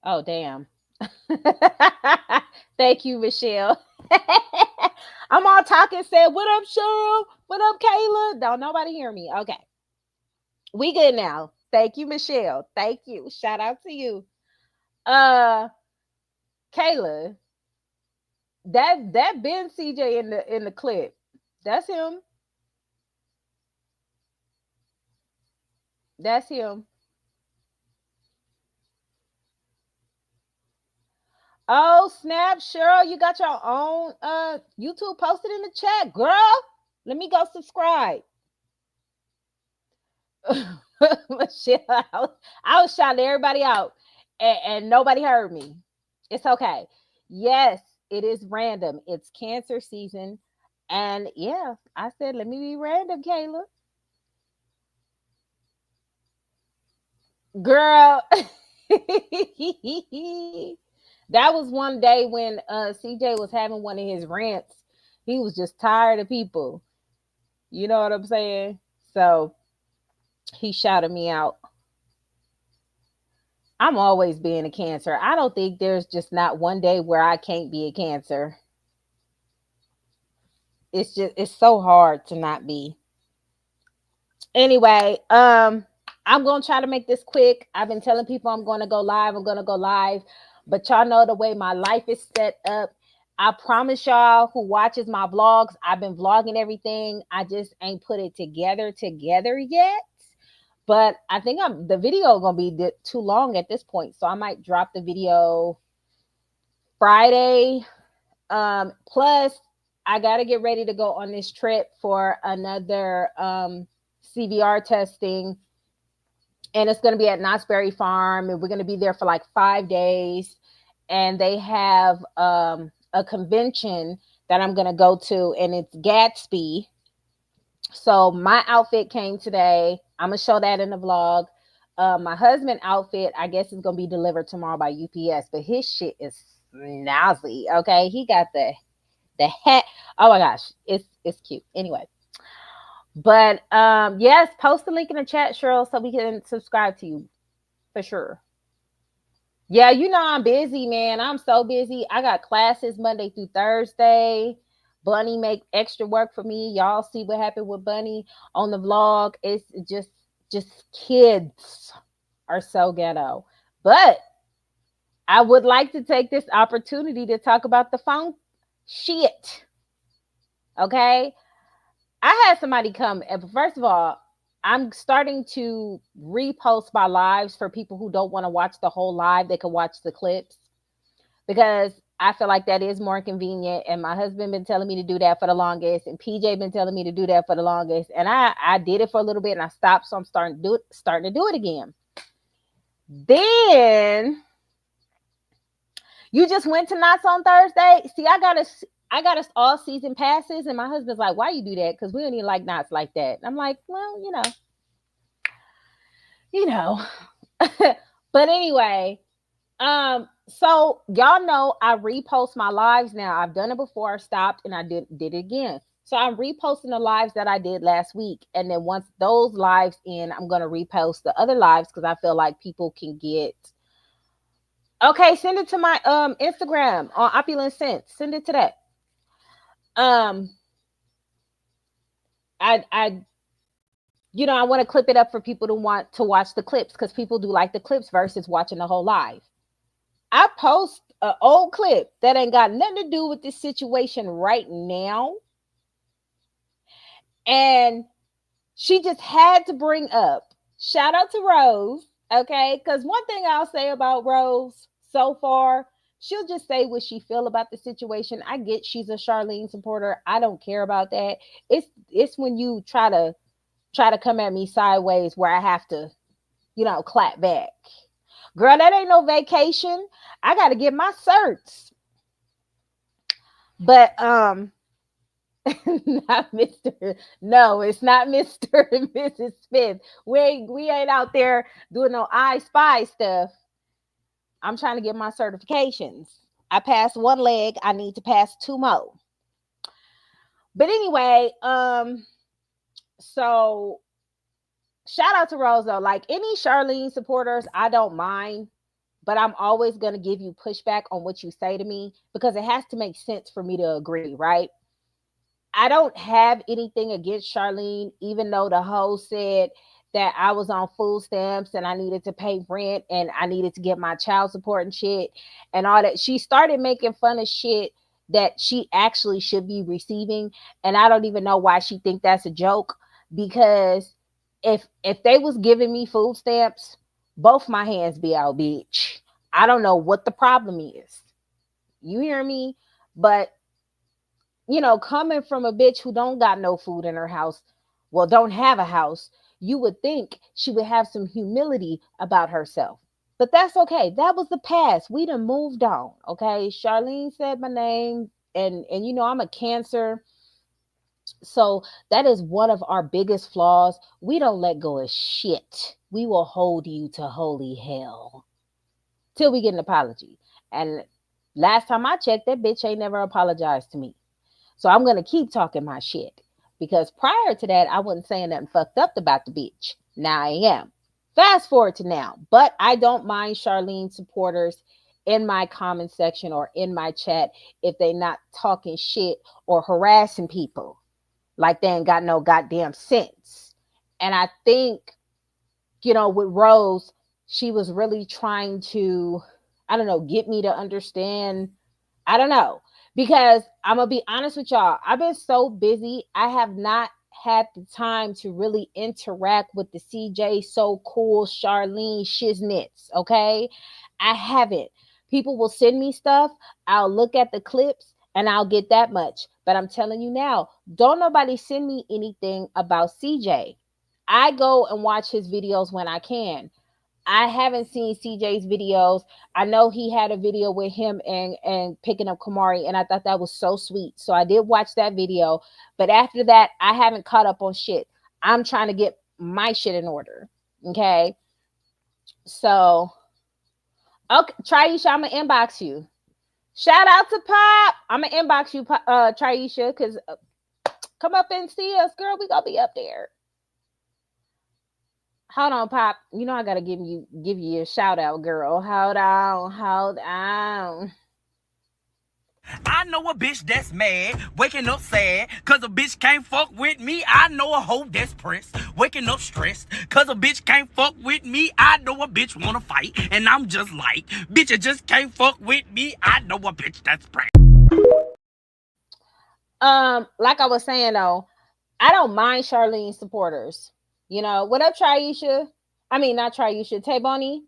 Oh, damn. Thank you, Michelle. I'm all talking, said, "What up, Cheryl?" What up, Kayla? Don't nobody hear me. Okay. We good now. Thank you, Michelle. Thank you. Shout out to you. Uh Kayla, that Ben CJ in the clip. That's him. That's him. Oh, snap, Cheryl, you got your own YouTube posted in the chat, girl. Let me go subscribe. Michelle, I was shouting everybody out and nobody heard me. It's okay. Yes, it is random. It's cancer season. And yeah, I said, let me be random, Kayla. Girl. That was one day when CJ was having one of his rants. He was just tired of people. You know what I'm saying? So he shouted me out. I'm always being a cancer. I don't think there's just not one day where I can't be a cancer. It's so hard to not be. Anyway, I'm gonna try to make this quick. I've been telling people I'm gonna go live. I'm gonna go live, but y'all know the way my life is set up. I promise y'all who watches my vlogs, I've been vlogging everything. I just ain't put it together yet. But I think the video gonna be too long at this point, so I might drop the video Friday. Plus, I gotta get ready to go on this trip for another CVR testing, and it's gonna be at Knott's Berry Farm, and we're gonna be there for like 5 days. And they have a convention that I'm gonna go to, and it's Gatsby. So my outfit came today. I'm gonna show that in the vlog. My husband outfit, I guess, is gonna be delivered tomorrow by UPS, but his shit is snazzy. Okay, he got the hat. Oh my gosh, it's cute. Anyway, but yes, post the link in the chat, Cheryl, so we can subscribe to you for sure. Yeah, you know I'm busy, man. I'm so busy. I got classes Monday through Thursday. Bunny make extra work for me. Y'all see what happened with Bunny on the vlog. It's just kids are so ghetto. But I would like to take this opportunity to talk about the phone shit. Okay? I had somebody come, and first of all, I'm starting to repost my lives for people who don't want to watch the whole live. They can watch the clips because I feel like that is more convenient. And my husband been telling me to do that for the longest, and PJ been telling me to do that for the longest. And I did it for a little bit and I stopped, so I'm starting to do it again. Then you just went to Knott's on Thursday. See, I got us all season passes, and my husband's like, "Why you do that? Because we don't even like Knott's like that." I'm like, "Well, you know." But anyway, so y'all know I repost my lives now. I've done it before, I stopped, and I did it again. So I'm reposting the lives that I did last week, and then once those lives in, I'm gonna repost the other lives because I feel like people can get. Okay, send it to my Instagram on Opulent Sense. Send it to that. Um, I I want to clip it up for people to want to watch the clips because people do like the clips versus watching the whole live. I post an old clip that ain't got nothing to do with this situation right now, and she just had to bring up. Shout out to Rose, okay? Because one thing I'll say about Rose so far, she'll just say what she feel about the situation. I get she's a Charlene supporter. I don't care about that. It's when you try to come at me sideways where I have to, clap back. Girl, that ain't no vacation. I got to get my certs. But not Mr. No, it's not Mr. and Mrs. Smith. We ain't out there doing no I spy stuff. I'm trying to get my certifications. I passed one leg, I need to pass two more. But anyway, so shout out to Rose though. Like any Charlene supporters, I don't mind, but I'm always going to give you pushback on what you say to me because it has to make sense for me to agree, right? I don't have anything against Charlene, even though the hoe said that I was on food stamps and I needed to pay rent and I needed to get my child support and shit and all that. She started making fun of shit that she actually should be receiving, and I don't even know why she think that's a joke, because if they was giving me food stamps, both my hands be out, bitch. I don't know what the problem is. You hear me? But coming from a bitch who don't got no food in her house, well, don't have a house, you would think she would have some humility about herself. But that's okay. That was the past. We done moved on. Okay. Charlene said my name, and I'm a Cancer. So that is one of our biggest flaws. We don't let go of shit. We will hold you to holy hell till we get an apology. And last time I checked, that bitch ain't never apologized to me. So I'm going to keep talking my shit, because prior to that, I wasn't saying nothing fucked up about the bitch. Now I am. Fast forward to now. But I don't mind Charlene supporters in my comment section or in my chat if they not talking shit or harassing people like they ain't got no goddamn sense. And I think, with Rose, she was really trying to, I don't know, get me to understand. I don't know. Because I'm going to be honest with y'all, I've been so busy. I have not had the time to really interact with the CJ So Cool Charlene shiznits. Okay. I haven't. People will send me stuff. I'll look at the clips and I'll get that much. But I'm telling you now, don't nobody send me anything about CJ. I go and watch his videos when I can. I haven't seen CJ's videos. I know he had a video with him and picking up Kamari, and I thought that was so sweet. So I did watch that video. But after that, I haven't caught up on shit. I'm trying to get my shit in order. Okay. So, okay, Triesha, I'm gonna inbox you. Shout out to Pop. I'm gonna inbox you, Triesha, because come up and see us, girl. We gonna be up there. Hold on, Pop. I gotta give you a shout out, girl. Hold on, hold on. I know a bitch that's mad, waking up sad, cause a bitch can't fuck with me. I know a hoe that's pressed, waking up stressed, cause a bitch can't fuck with me. I know a bitch wanna fight, and I'm just like, bitch, you just can't fuck with me. I know a bitch that's pressed. Like I was saying though, I don't mind Charlene's supporters. What up, Triesha? I mean, not Triesha, Tay Bonnie.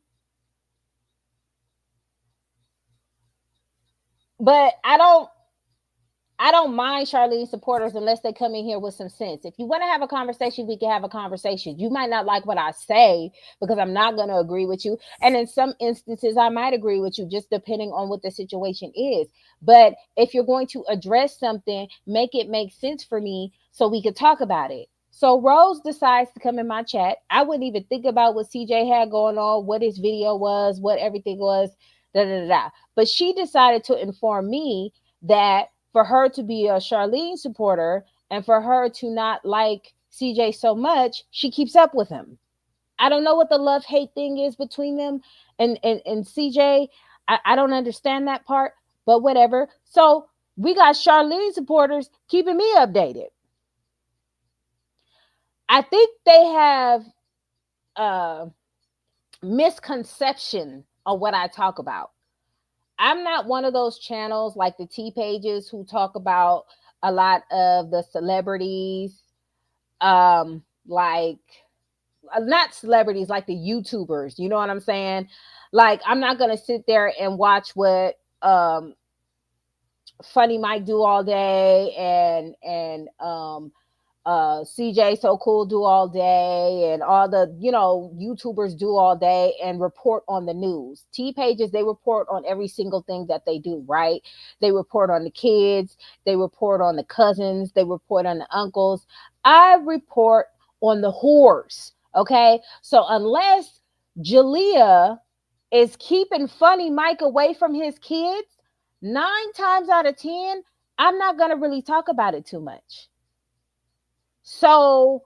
But I don't mind Charlene supporters unless they come in here with some sense. If you want to have a conversation, we can have a conversation. You might not like what I say because I'm not going to agree with you. And in some instances, I might agree with you, just depending on what the situation is. But if you're going to address something, make it make sense for me so we could talk about it. So Rose decides to come in my chat. I wouldn't even think about what CJ had going on, what his video was, what everything was, da da da. But she decided to inform me that for her to be a Charlene supporter and for her to not like CJ so much, she keeps up with him. I don't know what the love hate thing is between them and CJ. I don't understand that part, but whatever. So we got Charlene supporters keeping me updated. I think they have a misconception of what I talk about. I'm not one of those channels like the T pages who talk about a lot of the celebrities, like not celebrities, like the YouTubers. You know what I'm saying? Like, I'm not gonna sit there and watch what Funny Mike do all day and CJ So Cool do all day, and all the YouTubers do all day and report on the news. T pages, they report on every single thing that they do, right? They report on the kids, they report on the cousins, they report on the uncles. I report on the whores. Okay, so unless Jalea is keeping Funny Mike away from his kids, 9 times out of 10, I'm not gonna really talk about it too much. So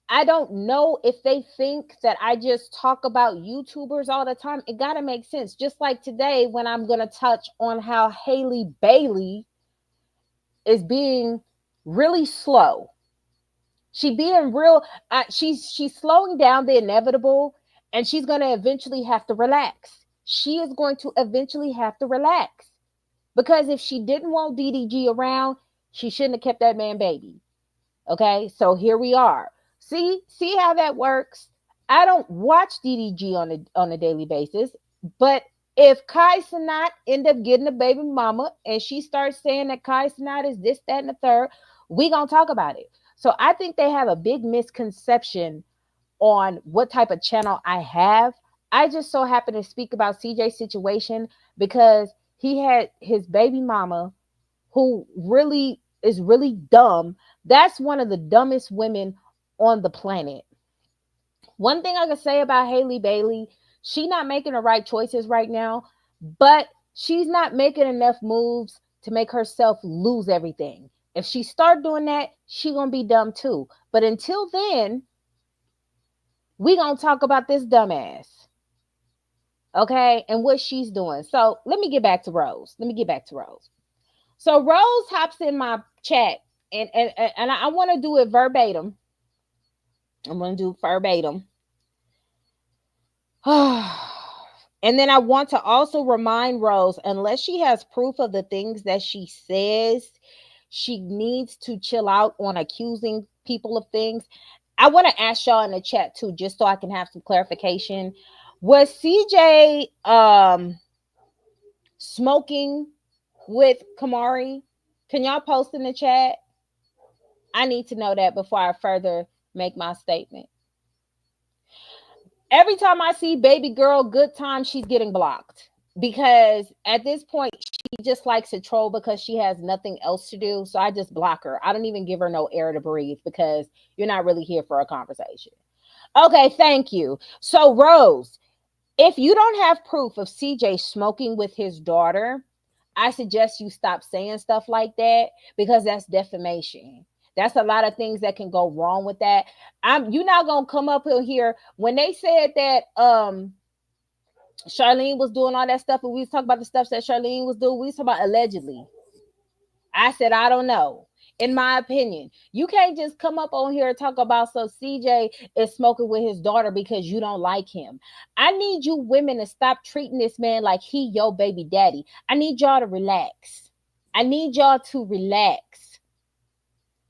I don't know if they think that I just talk about YouTubers all the time. It got to make sense. Just like today, when I'm going to touch on how Haley Bailey is being really slow. She being real. She's slowing down the inevitable, and she's going to eventually have to relax. She is going to eventually have to relax because if she didn't want DDG around, she shouldn't have kept that man baby. Okay, so here we are. See how that works. I don't watch DDG on a daily basis, but if Kai Sanat end up getting a baby mama and she starts saying that Kai Sanat is this, that, and the third, we gonna talk about it. So I think they have a big misconception on what type of channel I have. I just so happen to speak about CJ's situation because he had his baby mama who really is really dumb. That's one of the dumbest women on the planet. One thing I can say about Haley Bailey, she not making the right choices right now, but she's not making enough moves to make herself lose everything. If she start doing that, she gonna be dumb too. But until then, we gonna talk about this dumbass, okay, and what she's doing. So let me get back to Rose. Let me get back to Rose. So Rose hops in my chat, and I want to do it verbatim. I'm going to do verbatim. And then I want to also remind Rose, unless she has proof of the things that she says, she needs to chill out on accusing people of things. I want to ask y'all in the chat too, just so I can have some clarification. Was CJ smoking with Kamari? Can y'all post in the chat? I need to know that before I further make my statement. Every time I see baby girl good time, she's getting blocked because at this point she just likes to troll because she has nothing else to do. So I just block her. I don't even give her no air to breathe because you're not really here for a conversation. Okay, thank you. So Rose, if you don't have proof of CJ smoking with his daughter, I suggest you stop saying stuff like that because that's defamation. That's a lot of things that can go wrong with that. You're not gonna come up here when they said that Charlene was doing all that stuff, and we was talking about the stuff that Charlene was doing. We was talking about allegedly. I said I don't know. In my opinion, you can't just come up on here and talk about so CJ is smoking with his daughter because you don't like him. I need you women to stop treating this man like he your baby daddy. I need y'all to relax. I need y'all to relax.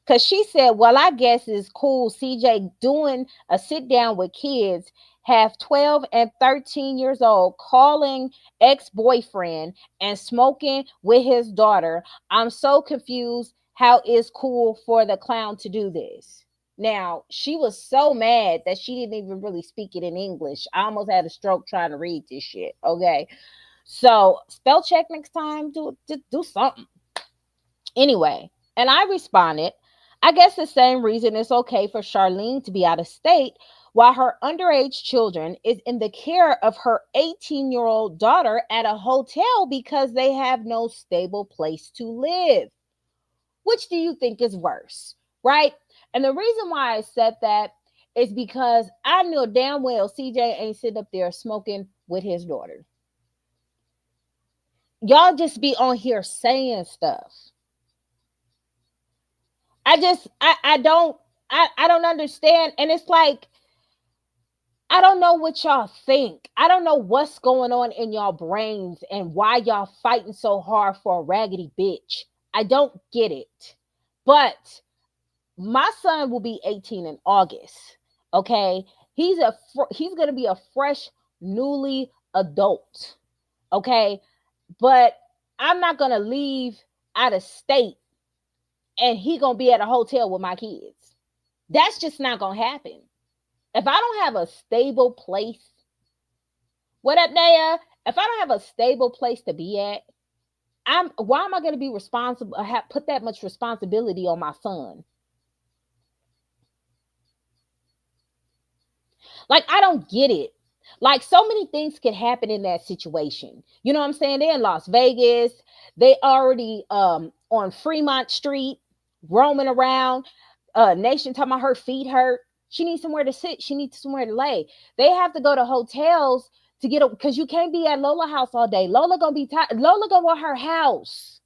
Because she said, well, I guess it's cool CJ doing a sit down with kids, have 12 and 13 years old, calling ex-boyfriend and smoking with his daughter. I'm so confused how it's cool for the clown to do this. Now, she was so mad that she didn't even really speak it in English. I almost had a stroke trying to read this shit. Okay. So spell check next time. Do something. Anyway, and I responded, I guess the same reason it's okay for Charlene to be out of state while her underage children is in the care of her 18-year-old daughter at a hotel because they have no stable place to live. Which do you think is worse, right? And the reason why I said that is because I knew damn well CJ ain't sitting up there smoking with his daughter. Y'all just be on here saying stuff. I don't understand. And it's like, I don't know what y'all think. I don't know what's going on in y'all brains and why y'all fighting so hard for a raggedy bitch. I don't get it. But my son will be 18 in August. Okay? He's going to be a fresh newly adult. Okay? But I'm not going to leave out of state and he going to be at a hotel with my kids. That's just not going to happen. If I don't have a stable place, what up, Naya? If I don't have a stable place to be at, why am I going to be responsible? Put that much responsibility on my son? Like, I don't get it. Like, so many things could happen in that situation. You know what I'm saying? They're in Las Vegas. They already on Fremont Street, roaming around. Nation talking about her feet hurt. She needs somewhere to sit. She needs somewhere to lay. They have to go to hotels to get up because you can't be at Lola house all day. Lola gonna be tired. Lola gonna want her house.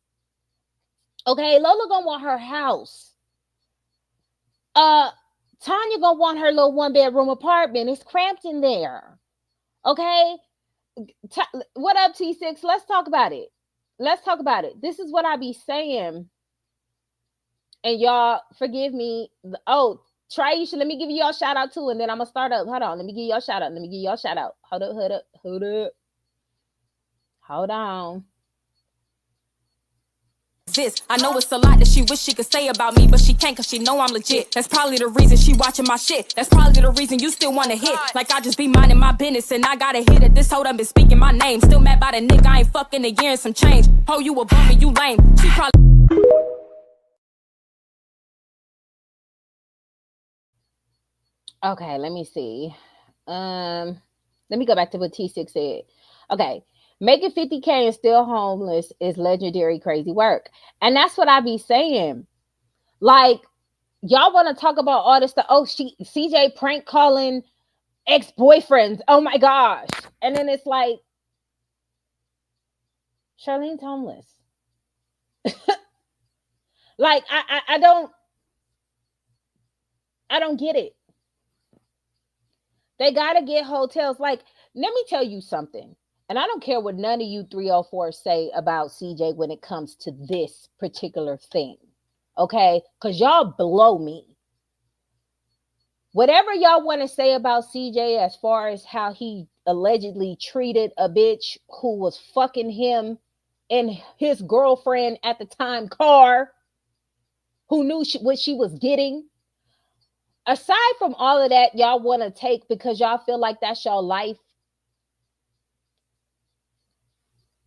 Okay, Lola gonna want her house. Uh, Tanya gonna want her little 1 bedroom apartment. It's cramped in there. Okay. What up, T6? Let's talk about it. Let's talk about it. This is what I be saying. And y'all, forgive me. Oh, Traisha, let me give you y'all shout out too, and then I'm gonna start up. Hold on, let me give y'all shout out. Let me give y'all shout out. Hold up, hold up, hold up. Hold on. I know it's a lot that she wish she could say about me, but she can't cause she know I'm legit. That's probably the reason she watching my shit. That's probably the reason you still wanna hit. Like I just be minding my business and I got a hit at this hoe done been speaking my name. Still mad by the nigga, I ain't fucking a year and some change. Oh, you a bum and you lame. She probably Okay, let me see. Let me go back to what T6 said. Okay. Making 50K and still homeless is legendary crazy work. And that's what I be saying. Like, y'all want to talk about all this stuff. Oh, CJ prank calling ex-boyfriends. Oh my gosh. And then it's like, Charlene's homeless. Like, I don't get it. They gotta get hotels. Like, let me tell you something. And I don't care what none of you 304 say about CJ when it comes to this particular thing. Okay? Because y'all blow me. Whatever y'all want to say about CJ as far as how he allegedly treated a bitch who was fucking him in his girlfriend at the time car, who knew what she was getting. Aside from all of that, y'all want to take because y'all feel like that's your life.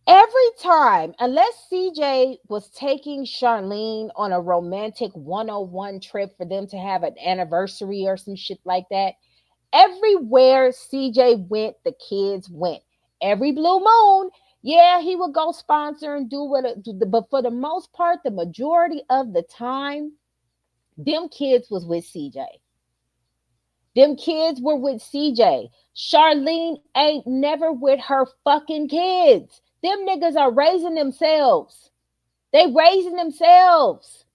Every time, unless CJ was taking Charlene on a romantic 101 trip for them to have an anniversary or some shit like that, everywhere CJ went, the kids went. Every blue moon, yeah, he would go sponsor and do what, but for the most part, the majority of the time, them kids was with CJ. Them kids were with CJ. Charlene ain't never with her fucking kids. Them niggas are raising themselves. They raising themselves.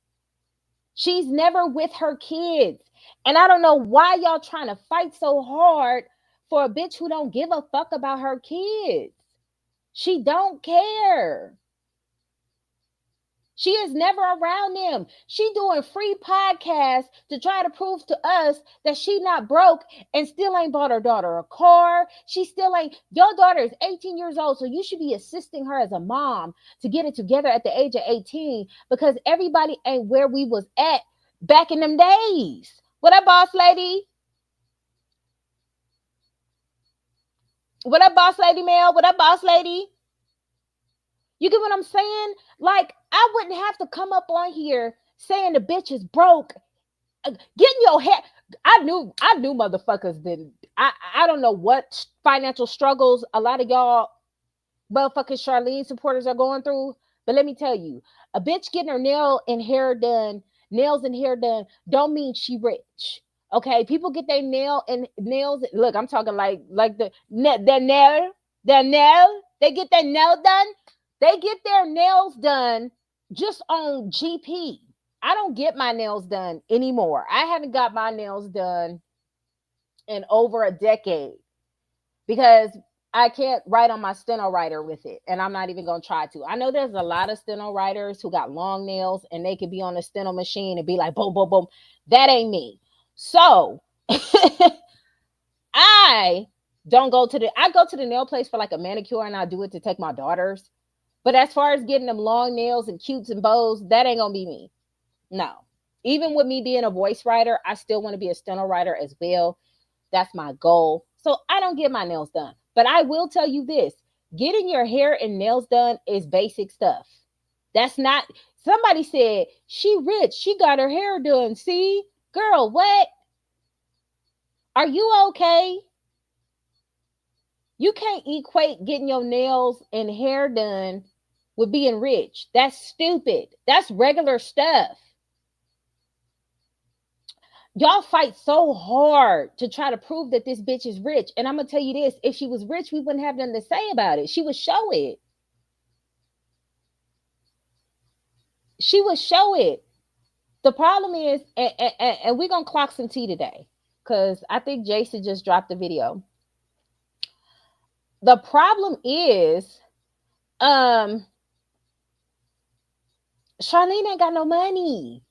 She's never with her kids. And I don't know why y'all trying to fight so hard for a bitch who don't give a fuck about her kids. She don't care. She is never around them. She doing free podcasts to try to prove to us that she not broke and still ain't bought her daughter a car. She still ain't. Your daughter is 18 years old, so you should be assisting her as a mom to get it together at the age of 18 because everybody ain't where we was at back in them days. What up, boss lady? What up, boss lady Mel? What up, boss lady? You get what I'm saying? Like, I wouldn't have to come up on here saying the bitch is broke. Getting your head. I knew motherfuckers didn't. I don't know what financial struggles a lot of y'all motherfucking Charlene supporters are going through. But let me tell you, a bitch getting her nails and hair done, don't mean she rich. Okay, people get their nails. Look, I'm talking like the nail. They get their nail done. They get their nails done just on GP. I don't get my nails done anymore. I haven't got my nails done in over a decade because I can't write on my steno writer with it. And I'm not even going to try to. I know there's a lot of steno writers who got long nails and they could be on a steno machine and be like, boom, boom, boom. That ain't me. So I I go to the nail place for like a manicure and I do it to take my daughters. But as far as getting them long nails and cutes and bows, that ain't going to be me. No. Even with me being a voice writer, I still want to be a steno writer as well. That's my goal. So I don't get my nails done. But I will tell you this, getting your hair and nails done is basic stuff. That's not, somebody said, she rich. She got her hair done. See? Girl, what? Are you okay? You can't equate getting your nails and hair done with being rich. That's stupid. That's regular stuff. Y'all fight so hard to try to prove that this bitch is rich. And I'm going to tell you this, if she was rich, we wouldn't have nothing to say about it. She would show it. She would show it. The problem is, and we're gonna clock some tea today, because I think Jason just dropped the video. The problem is, um, Charlene ain't got no money.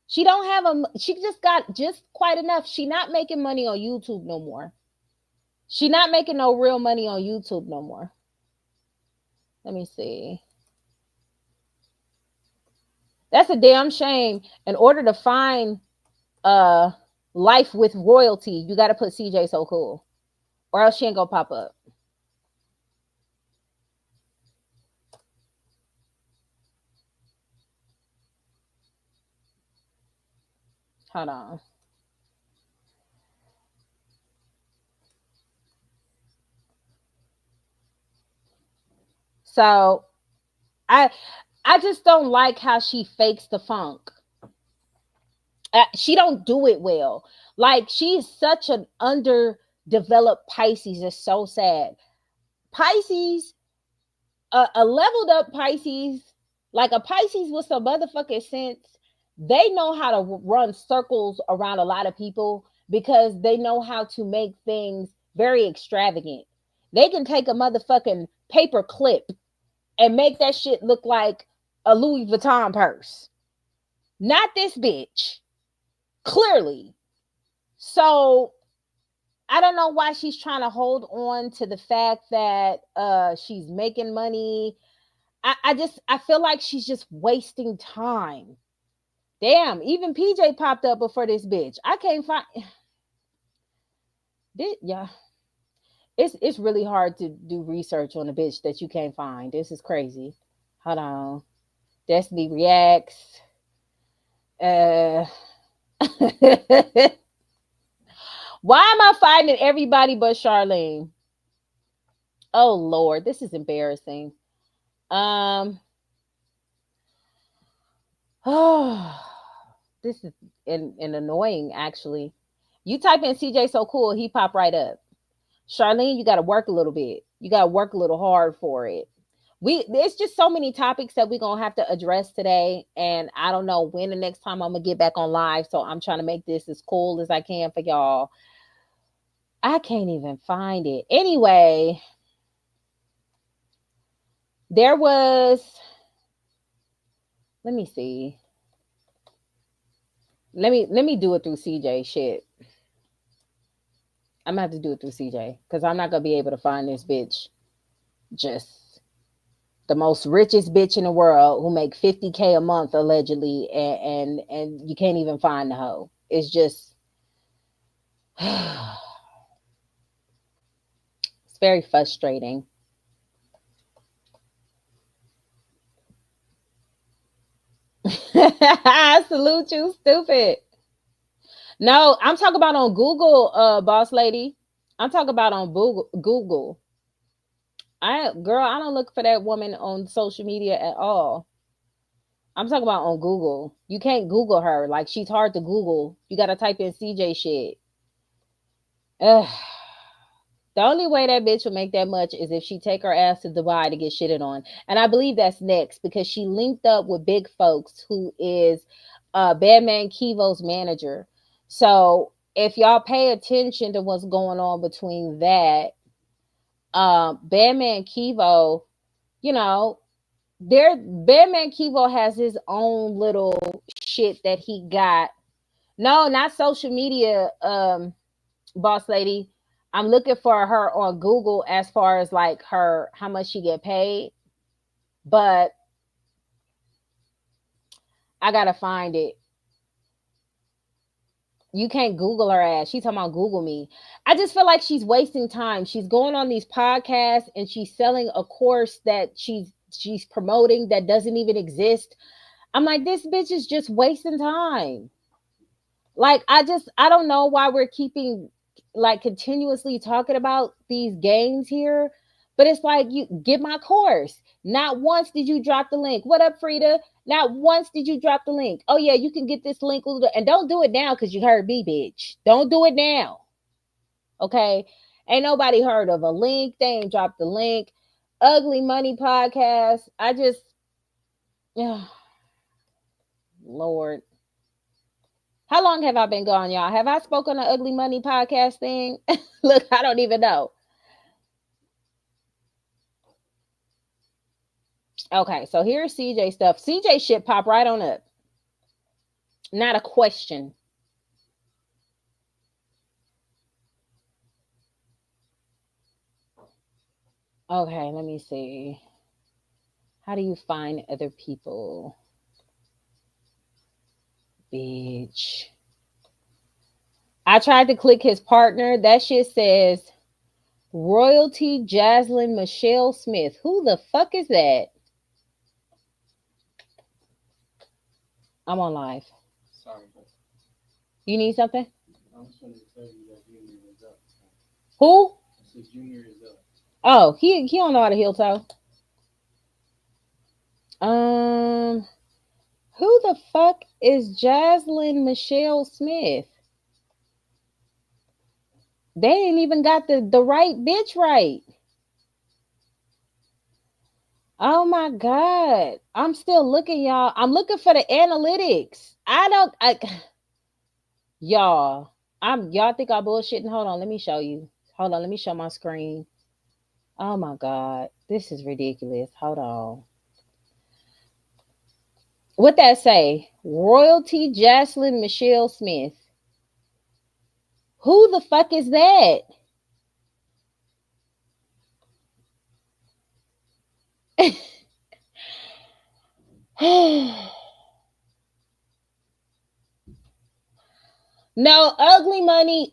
She don't have a. She just got just quite enough. She not making money on YouTube no more. She not making no real money on YouTube no more. Let me see. That's a damn shame. In order to find uh life with royalty, you got to put CJ So Cool, or else she ain't gonna pop up. Hold on. So I I just don't like how she fakes the funk. She don't do it well. Like, she's such an underdeveloped Pisces. It's so sad. Pisces, a leveled up Pisces, like a Pisces with some motherfucking sense, they know how to run circles around a lot of people because they know how to make things very extravagant. They can take a motherfucking paper clip and make that shit look like a Louis Vuitton purse. Not this bitch, clearly. So I don't know why she's trying to hold on to the fact that she's making money. I feel like she's just wasting time. Damn, even PJ popped up before this bitch. I can't find this. Yeah, it's really hard to do research on a bitch that you can't find. This is crazy. Hold on. Destiny reacts. Uh Why am I finding everybody but Charlene? Oh Lord, this is embarrassing. Um oh, this is annoying actually. You type in CJ So Cool, he pop right up. Charlene, you got to work a little bit. You got to work a little hard for it. There's just so many topics that we're gonna have to address today, and I don't know when the next time I'm gonna get back on live. So I'm trying to make this as cool as I can for y'all. I can't even find it. Anyway, there was. Let me see. Let me do it through CJ. Shit, I'm gonna have to do it through CJ because I'm not gonna be able to find this bitch. Just the most richest bitch in the world who make 50K a month allegedly, and you can't even find the hoe. It's just it's very frustrating. I salute you, stupid. No, I'm talking about on Google, boss lady. I'm talking about on Google. I don't look for that woman on social media at all. I'm talking about on Google. You can't Google her. Like, she's hard to Google. You gotta type in CJ shit. Ugh. The only way that bitch will make that much is if she take her ass to Dubai to get shitted on. And I believe that's next because she linked up with Big Folks, who is Badman Kivo's manager. So if y'all pay attention to what's going on between that, Badman Kivo, you know, Badman Kivo has his own little shit that he got. No, not social media, boss lady. I'm looking for her on Google as far as like her how much she get paid, but I gotta find it. You can't Google her ass. She's talking about Google me. I just feel like she's wasting time. She's going on these podcasts and she's selling a course that she's promoting that doesn't even exist. I'm like, this bitch is just wasting time. Like, I don't know why we're keeping like continuously talking about these games here, but it's like, you get my course. Not once did you drop the link. What up, Frida? Not once did you drop the link. Oh yeah, you can get this link, and don't do it now because you heard me, bitch. Don't do it now. Okay, ain't nobody heard of a link. They ain't dropped the link. Ugly Money podcast. I just, yeah, Lord. How long have I been gone, y'all? Have I spoken on Ugly Money podcast thing? Look, I don't even know. Okay, so here's CJ stuff. CJ shit pop right on up. Not a question. Okay, let me see. How do you find other people? Bitch. I tried to click his partner. That shit says Royalty Jaslyn Michelle Smith. Who the fuck is that? I'm on live. Sorry, but You need something? I was trying to tell you that Junior is up. Who? I said Junior is up. Oh, he don't know how to heel toe. Um, who the fuck is Jaslyn Michelle Smith? They ain't even got the right bitch right. Oh my god. I'm still looking, y'all. I'm looking for the analytics. Y'all. Y'all think I'm bullshitting. Hold on, let me show you. Hold on, let me show my screen. Oh my god. This is ridiculous. Hold on. What that say? Royalty Jaslyn Michelle Smith. Who the fuck is that? No, Ugly Money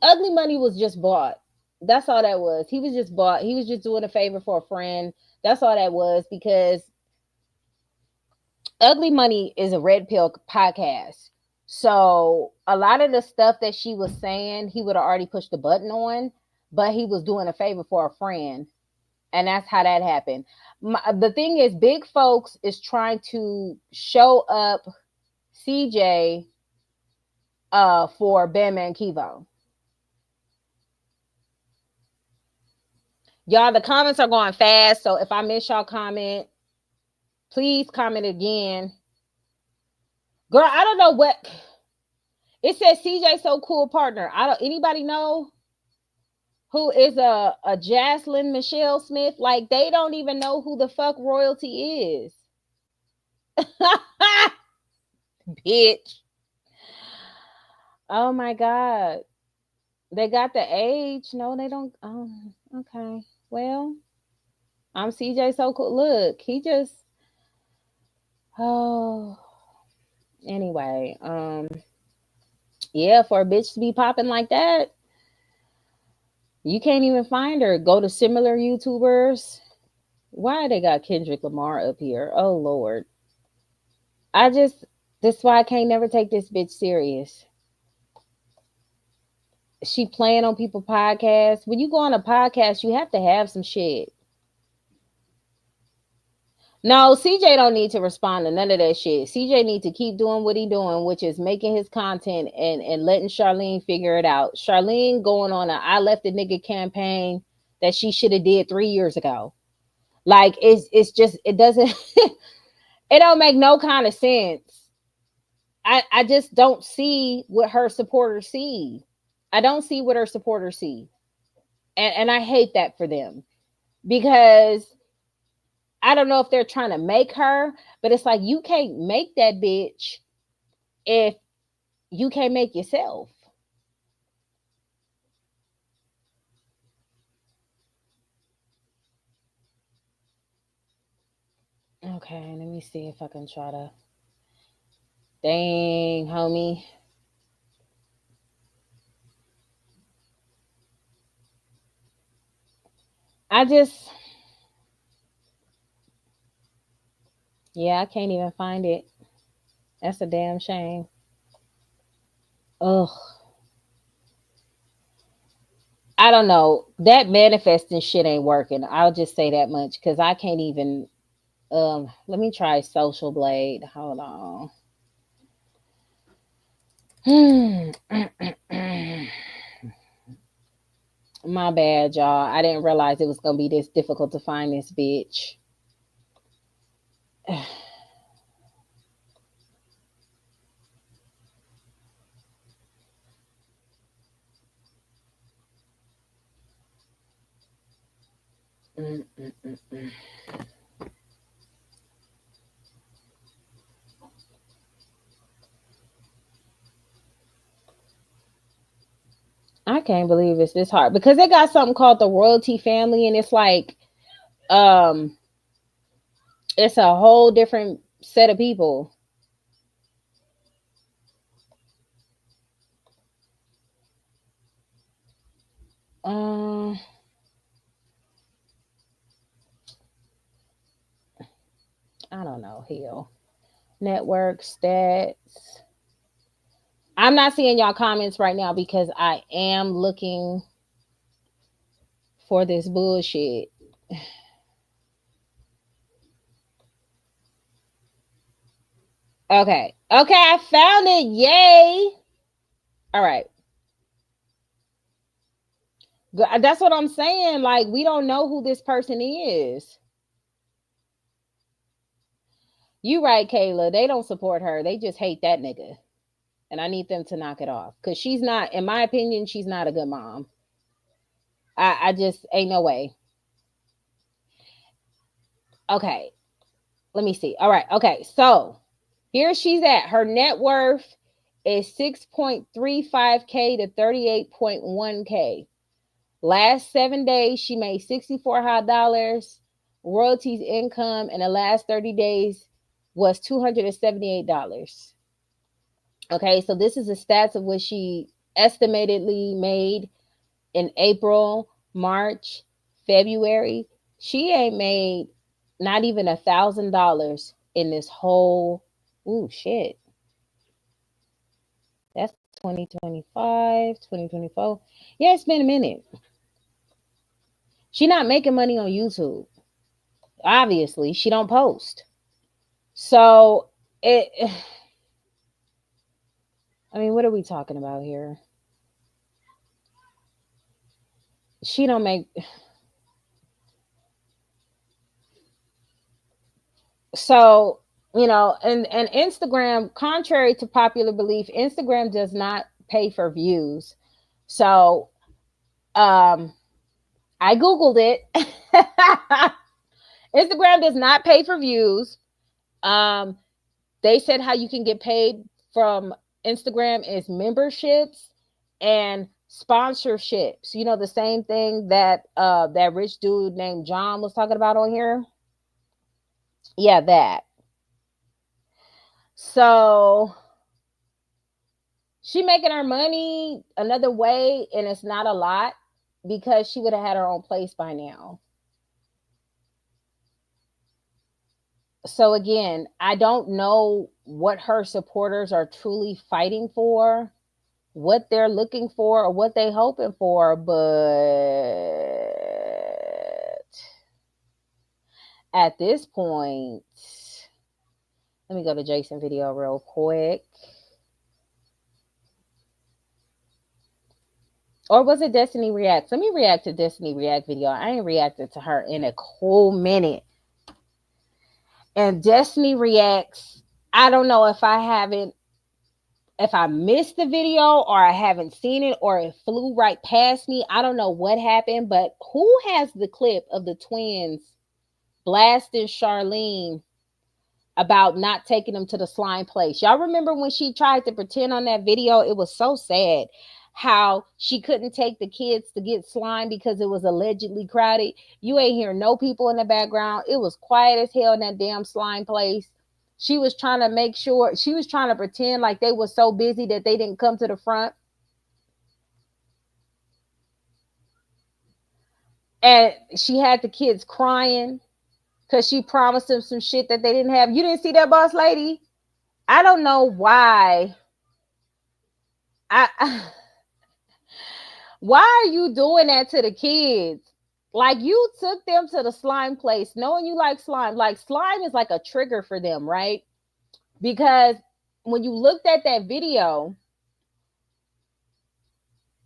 was just bought. That's all that was. He was just bought. He was just doing a favor for a friend. That's all that was, because Ugly Money is a red pill podcast. So a lot of the stuff that she was saying, he would have already pushed the button on, but he was doing a favor for a friend. And that's how that happened. The thing is, big folks is trying to show up CJ for Bam and Kivo. Y'all, the comments are going fast, so if I miss y'all comment, please comment again. Girl, I don't know what it says. CJ so cool partner. I don't anybody know who is a Jaslyn Michelle Smith? Like, they don't even know who the fuck Royalty is. Bitch. Oh my god. They got the age. No, they don't. Oh, okay. Well, I'm CJ so cool. Look, he just oh anyway. Yeah, for a bitch to be popping like that, you can't even find her. Go to similar YouTubers. Why they got Kendrick Lamar up here? Oh Lord. I just That's why I can't never take this bitch serious. She playing on people podcasts. When you go on a podcast, you have to have some shit. No, CJ don't need to respond to none of that shit. CJ need to keep doing what he doing, which is making his content and letting Charlene figure it out. Charlene going on a I left the nigga campaign that she should have did 3 years ago. Like, it's just it doesn't it don't make no kind of sense. I just don't see what her supporters see. I don't see what her supporters see. And I hate that for them, because I don't know if they're trying to make her, but it's like, you can't make that bitch if you can't make yourself. Okay, let me see if I can try to. Dang, homie. I just, yeah, I can't even find it. That's a damn shame. Ugh. I don't know. That manifesting shit ain't working. I'll just say that much, because I can't even. Let me try Social Blade. Hold on. My bad, y'all. I didn't realize it was gonna be this difficult to find this bitch. mm, mm, mm, mm. I can't believe it's this hard because they got something called the royalty family, and it's like, um, it's a whole different set of people. Um, I don't know. Hell, network stats. I'm not seeing y'all comments right now because I am looking for this bullshit. Okay. Okay, I found it. Yay. All right. That's what I'm saying. Like, we don't know who this person is. You right, Kayla. They don't support her. They just hate that nigga. And I need them to knock it off. Because she's not, in my opinion, she's not a good mom. I just ain't no way. Okay. Let me see. All right. Okay. So here she's at. Her net worth is 6.35K to 38.1K. Last 7 days, she made $64. Royalties income in the last 30 days was $278. Okay, so this is the stats of what she estimatedly made in April, March, February. She ain't made not even $1,000 in this whole. Ooh, shit. That's 2025, 2024. Yeah, it's been a minute. She not making money on YouTube. Obviously, she don't post. So it. I mean, what are we talking about here? She don't make. So, and Instagram, contrary to popular belief, Instagram does not pay for views. So, um, I googled it. Instagram does not pay for views. Um, they said how you can get paid from Instagram is memberships and sponsorships. You know, the same thing that that rich dude named John was talking about on here. Yeah, that. So she making her money another way, and it's not a lot because she would have had her own place by now. So again, I don't know what her supporters are truly fighting for, what they're looking for, or what they hoping for, but at this point, let me go to Jason video real quick. Or was it Destiny Reacts? Let me react to Destiny React video. I ain't reacted to her in a cool minute. And Destiny Reacts, I don't know if I missed the video or I haven't seen it or it flew right past me. I don't know what happened, but who has the clip of the twins blasting Charlene about not taking them to the slime place? Y'all remember when she tried to pretend on that video? It was so sad how she couldn't take the kids to get slime because it was allegedly crowded. You ain't hear no people in the background. It was quiet as hell in that damn slime place. She was trying to make sure, she was trying to pretend like they were so busy that they didn't come to the front. And she had the kids crying because she promised them some shit that they didn't have. You didn't see that, boss lady? I don't know why. Why are you doing that to the kids? Like, you took them to the slime place knowing you like slime. Like, slime is like a trigger for them, right? Because when you looked at that video,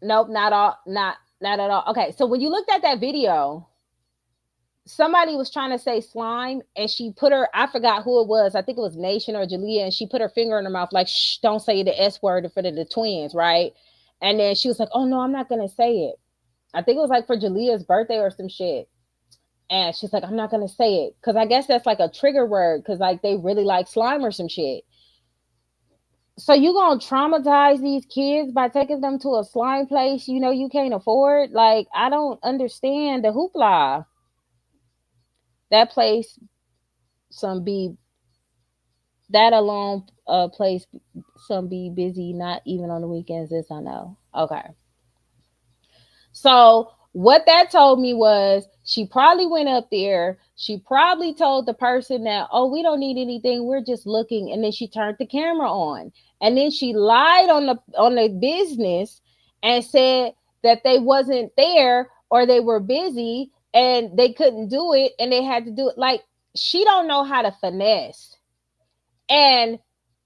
nope, not at all. Okay, so when you looked at that video, somebody was trying to say slime and she put her, I forgot who it was, I think it was Nation or Jalea, and she put her finger in her mouth like, shh, don't say the S word in front of the twins, right? And then she was like, oh no, I'm not gonna say it. I think it was like for Jalea's birthday or some shit. And she's like, I'm not gonna say it because I guess that's like a trigger word because like they really like slime or some shit. So you gonna traumatize these kids by taking them to a slime place you know you can't afford? Like I don't understand the hoopla. That place, some be that alone place, some be busy, not even on the weekends. This I know. Okay. So what that told me was she probably went up there. She probably told the person that, oh, we don't need anything. We're just looking. And then she turned the camera on. And then she lied on the business and said that they wasn't there or they were busy and they couldn't do it and they had to do it. Like she don't know how to finesse. And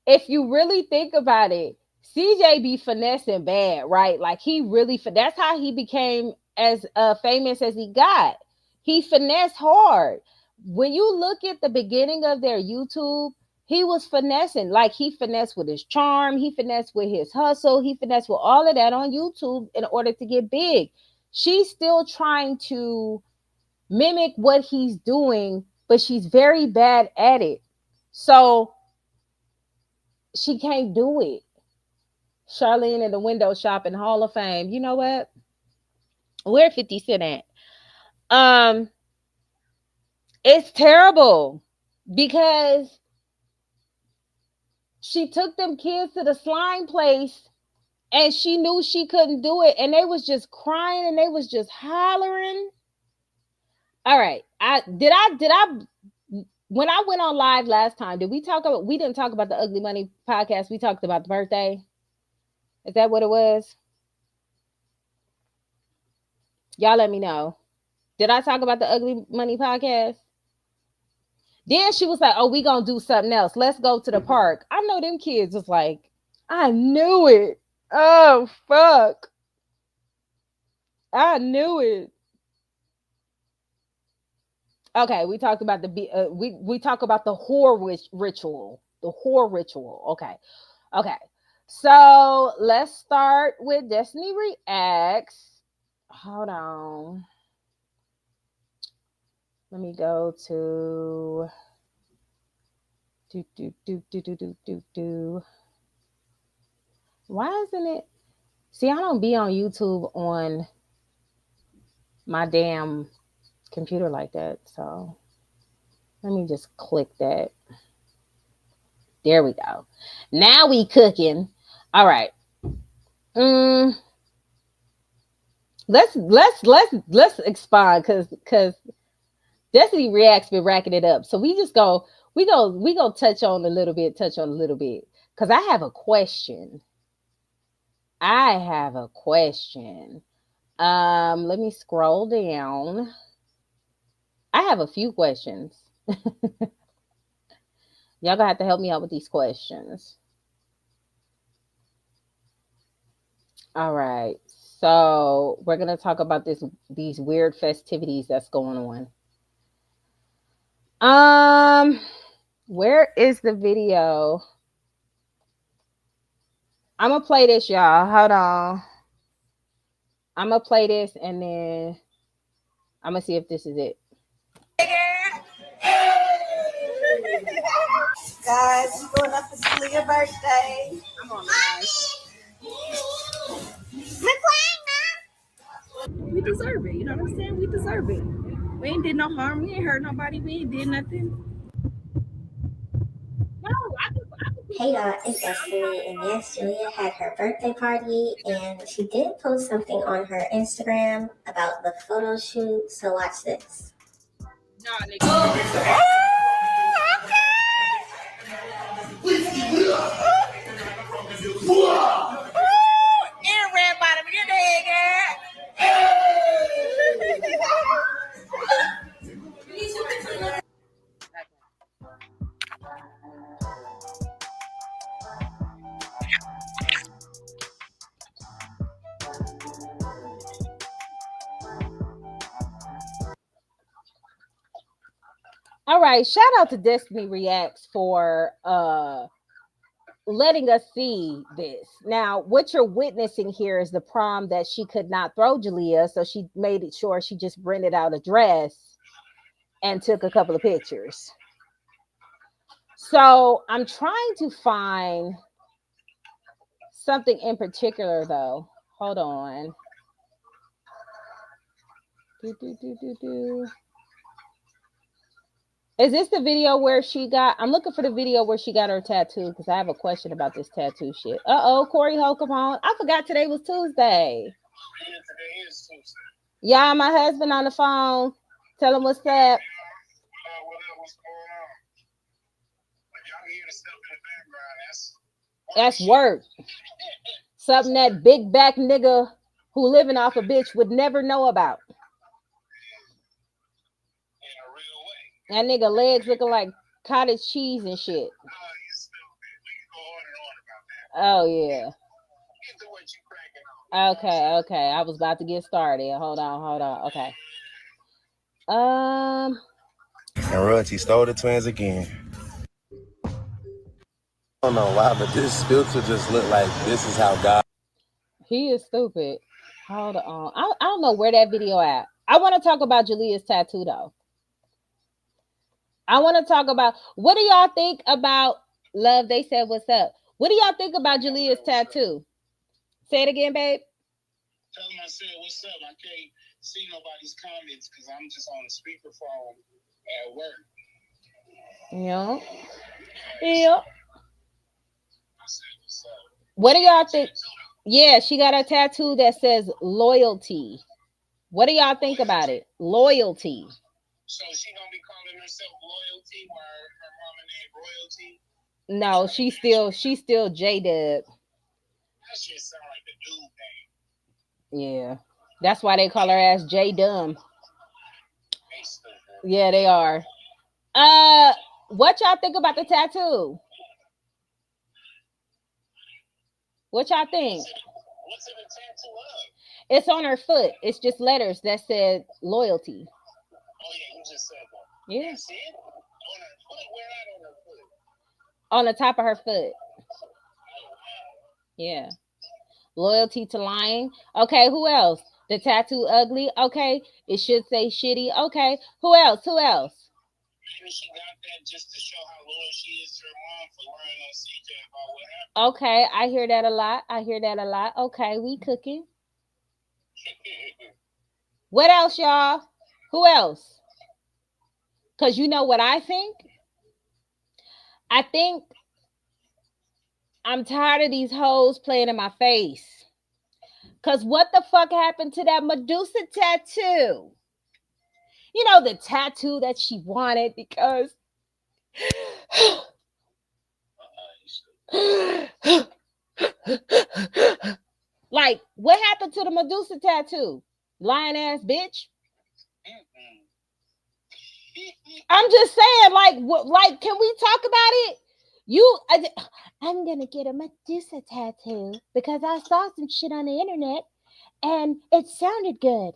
if you really think about it, CJ be finessing bad, right? Like he really that's how he became as famous as he got. He finessed hard. When you look at the beginning of their YouTube, he was finessing. Like he finessed with his charm, he finessed with his hustle, he finessed with all of that on YouTube in order to get big. She's still trying to mimic what he's doing, but she's very bad at it. So she can't do it. Charlene in the window shopping Hall of Fame. You know what? Where 50 Cent at? Um, it's terrible because she took them kids to the slime place and she knew she couldn't do it and they was just crying and they was just hollering. All right. I when I went on live last time, did we talk about we didn't talk about the Ugly Money podcast. We talked about the birthday. Is that what it was? Y'all let me know. Did I talk about the Ugly Money podcast? Then she was like, "Oh, we gonna do something else. Let's go to the park." I know them kids was like, "I knew it. Oh fuck, I knew it." Okay, we talked about we talk about the ritual, the whore ritual. Okay, okay. So let's start with Destiny Reacts. Hold on. Let me go to do. Why isn't it? See, I don't be on YouTube on my damn computer like that. So let me just click that. There we go. Now we cooking. All right. Mm, let's expand because Destiny Reacts been racking it up. So we go touch on a little bit, because I have a question. I have a question. Let me scroll down. I have a few questions. Y'all gonna have to help me out with these questions. All right. So we're gonna talk about these weird festivities that's going on. Where is the video? I'm gonna play this, y'all. Hold on. I'm gonna play this and then I'm gonna see if this is it. Guys, we going up for your birthday. I'm on live. We deserve it. You know what I'm saying? We deserve it. We ain't did no harm. We ain't hurt nobody. We ain't did nothing. No, Hey y'all, it's Destiny, and yes, Julia had her birthday party, and she did post something on her Instagram about the photo shoot, so watch this. no, nigga. Everybody, get the head, All right, shout out to Destiny Reacts for letting us see this. Now, what you're witnessing here is the prom that she could not throw Jalea, so she made it sure she just rented out a dress and took a couple of pictures. So I'm trying to find something in particular though. Hold on. Is this the video where she got? I'm looking for the video where she got her tattoo because I have a question about this tattoo shit. Corey Holcomb. I forgot today was Tuesday. Yeah, today is Tuesday. Yeah, my husband on the phone. Tell him what's up. What up? What's going on? Y'all hear the stuff in the background? That's work. Something that big back nigga who living off a bitch would never know about. In a real way. That nigga legs looking like cottage cheese and shit. Oh, you stupid. We can go on and on about that. Oh yeah. Get to what you cracking on. Okay. I was about to get started. Hold on. Okay. And Royalty stole the twins again. I don't know why, but this filter just looked like this is how God. He is stupid. Hold on. I don't know where that video at. I want to talk about Julia's tattoo though. I want to talk about, what do y'all think about love? They said, what's up? What do y'all think about Julia's tattoo? Say it again, babe. Tell them I said, what's up? I can't see nobody's comments because I'm just on a speakerphone at work. Yeah. I said, what's up? What do y'all think? Yeah, she got a tattoo that says loyalty. What do y'all think about it? Loyalty. So she gonna be calling herself Loyalty while her mama named Royalty? No, she's still J-Dub. That shit sound like a dude name. Yeah. That's why they call her ass J-Dumb. Yeah, they are. What y'all think about the tattoo? What y'all think? What's in the tattoo of? It's on her foot. It's just letters that said loyalty. Oh yeah, you just said that. Yeah. That's it? On her foot? Where at on her foot? On the top of her foot. Yeah. Loyalty to lying. Okay, who else? The tattoo ugly. Okay. It should say shitty. Okay. Who else? Maybe she got that just to show how loyal she is to her mom for lying on CJ about what happened. Okay, I hear that a lot. Okay, we cooking. What else, y'all? Who else? Because you know what I think? I think I'm tired of these hoes playing in my face. Because what the fuck happened to that Medusa tattoo? You know, the tattoo that she wanted because... Like, what happened to the Medusa tattoo? Lying ass bitch. I'm just saying, like, can we talk about it? I'm gonna get a Medusa tattoo because I saw some shit on the internet and it sounded good.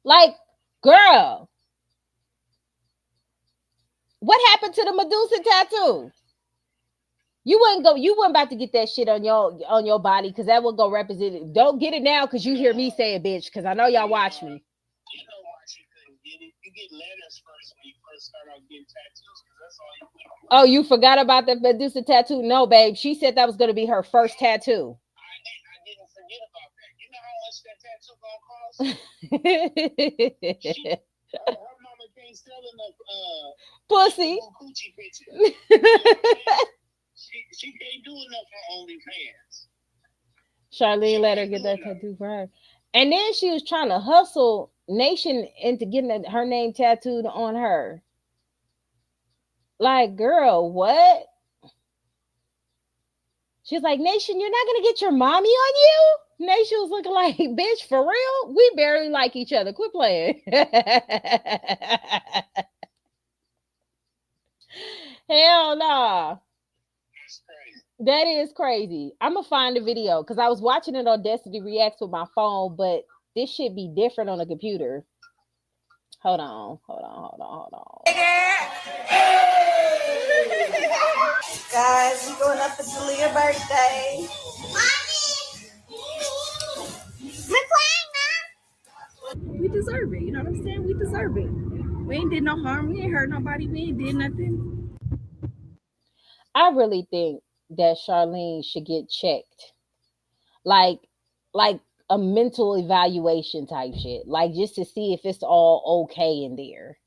Like, girl, what happened to the Medusa tattoo? You wasn't about to get that shit on your body because that would go represent it. Don't get it now because you hear me say it, bitch, because I know y'all watch me. You know why she couldn't get it? You get letters first when you first start out getting tattoos because that's all you get. Oh, you forgot about the Medusa tattoo? No, babe. She said that was going to be her first tattoo. I didn't forget about that. You know how much that tattoo gonna cost? Her mama can't sell enough pussy. Coochie pictures. She can't do enough for OnlyFans. Charlene let her get that tattoo for her. And then she was trying to hustle Nation into getting her name tattooed on her. Like, girl, what? She's like, Nation, you're not going to get your mommy on you? Nation was looking like, bitch, for real? We barely like each other. Quit playing. Hell no. That is crazy. I'm going to find the video because I was watching it on Destiny Reacts with my phone, but this should be different on a computer. Hold on. Guys, we going up for Julia's birthday. We deserve it. You know what I'm saying? We deserve it. We ain't did no harm. We ain't hurt nobody. We ain't did nothing. I really think that Charlene should get checked, like like a mental evaluation type shit, like just to see if it's all okay in there.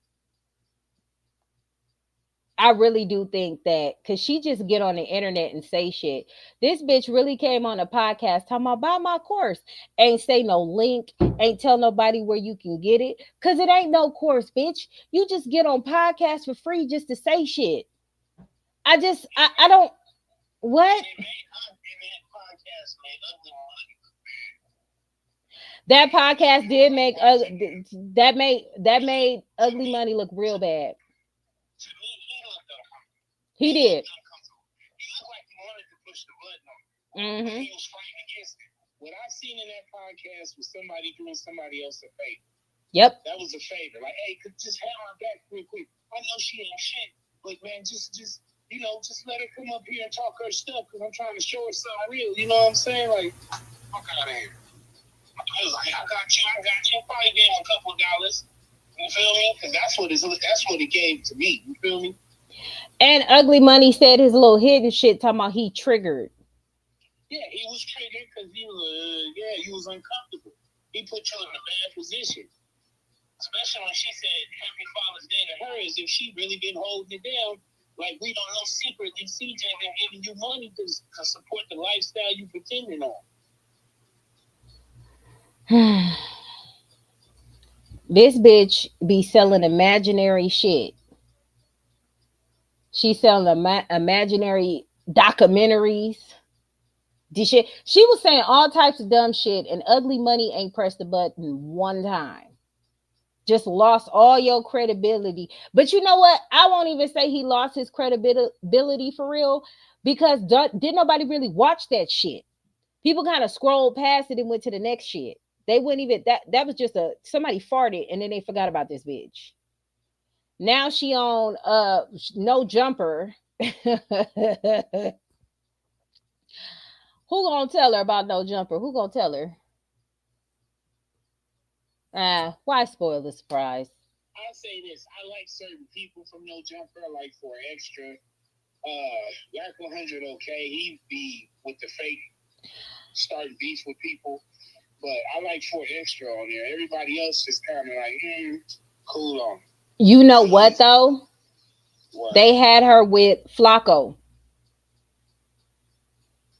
I really do think that because she just get on the internet and say shit. This bitch really came on a podcast talking about buy my course. Ain't say no link, ain't tell nobody where you can get it. Cause it ain't no course, bitch. You just get on podcasts for free just to say shit. I don't what? That podcast did make that made ugly money look real bad. He did. Mm-hmm. He was fighting against it. What I seen in that podcast was somebody doing somebody else a favor. Yep. That was a favor. Like, hey, could just have my back real quick. I know she ain't shit, but man, just just let her come up here and talk her stuff because I'm trying to show her something real. You know what I'm saying? Like, fuck out of here. I was like, I got you. Probably gave him a couple of dollars. You feel me? Because that's what it gave to me. You feel me? And Ugly Money said his little hidden shit talking about he triggered. Yeah, he was triggered because he was uncomfortable. He put you in a bad position. Especially when she said Happy Father's Day to her, as if she really been holding it down. Like, we don't know secretly CJ been giving you money to support the lifestyle you pretending on. This bitch be selling imaginary shit. She selling imaginary documentaries. This shit. She was saying all types of dumb shit, and Ugly Money ain't pressed the button one time. Just lost all your credibility. But you know what? I won't even say he lost his credibility for real because did nobody really watch that shit. People kind of scrolled past it and went to the next shit. They wouldn't even that was just somebody farted and then they forgot about this bitch. Now she on No Jumper. Who gonna tell her about No Jumper? Who gonna tell her? Why spoil the surprise? I'll say this. I like certain people from No Jumper. I like for extra. Black 100, okay. He be with the fake starting beef with people. But I like for extra on there. Everybody else is kind of like, cool on. You know what though? What? They had her with Flacco.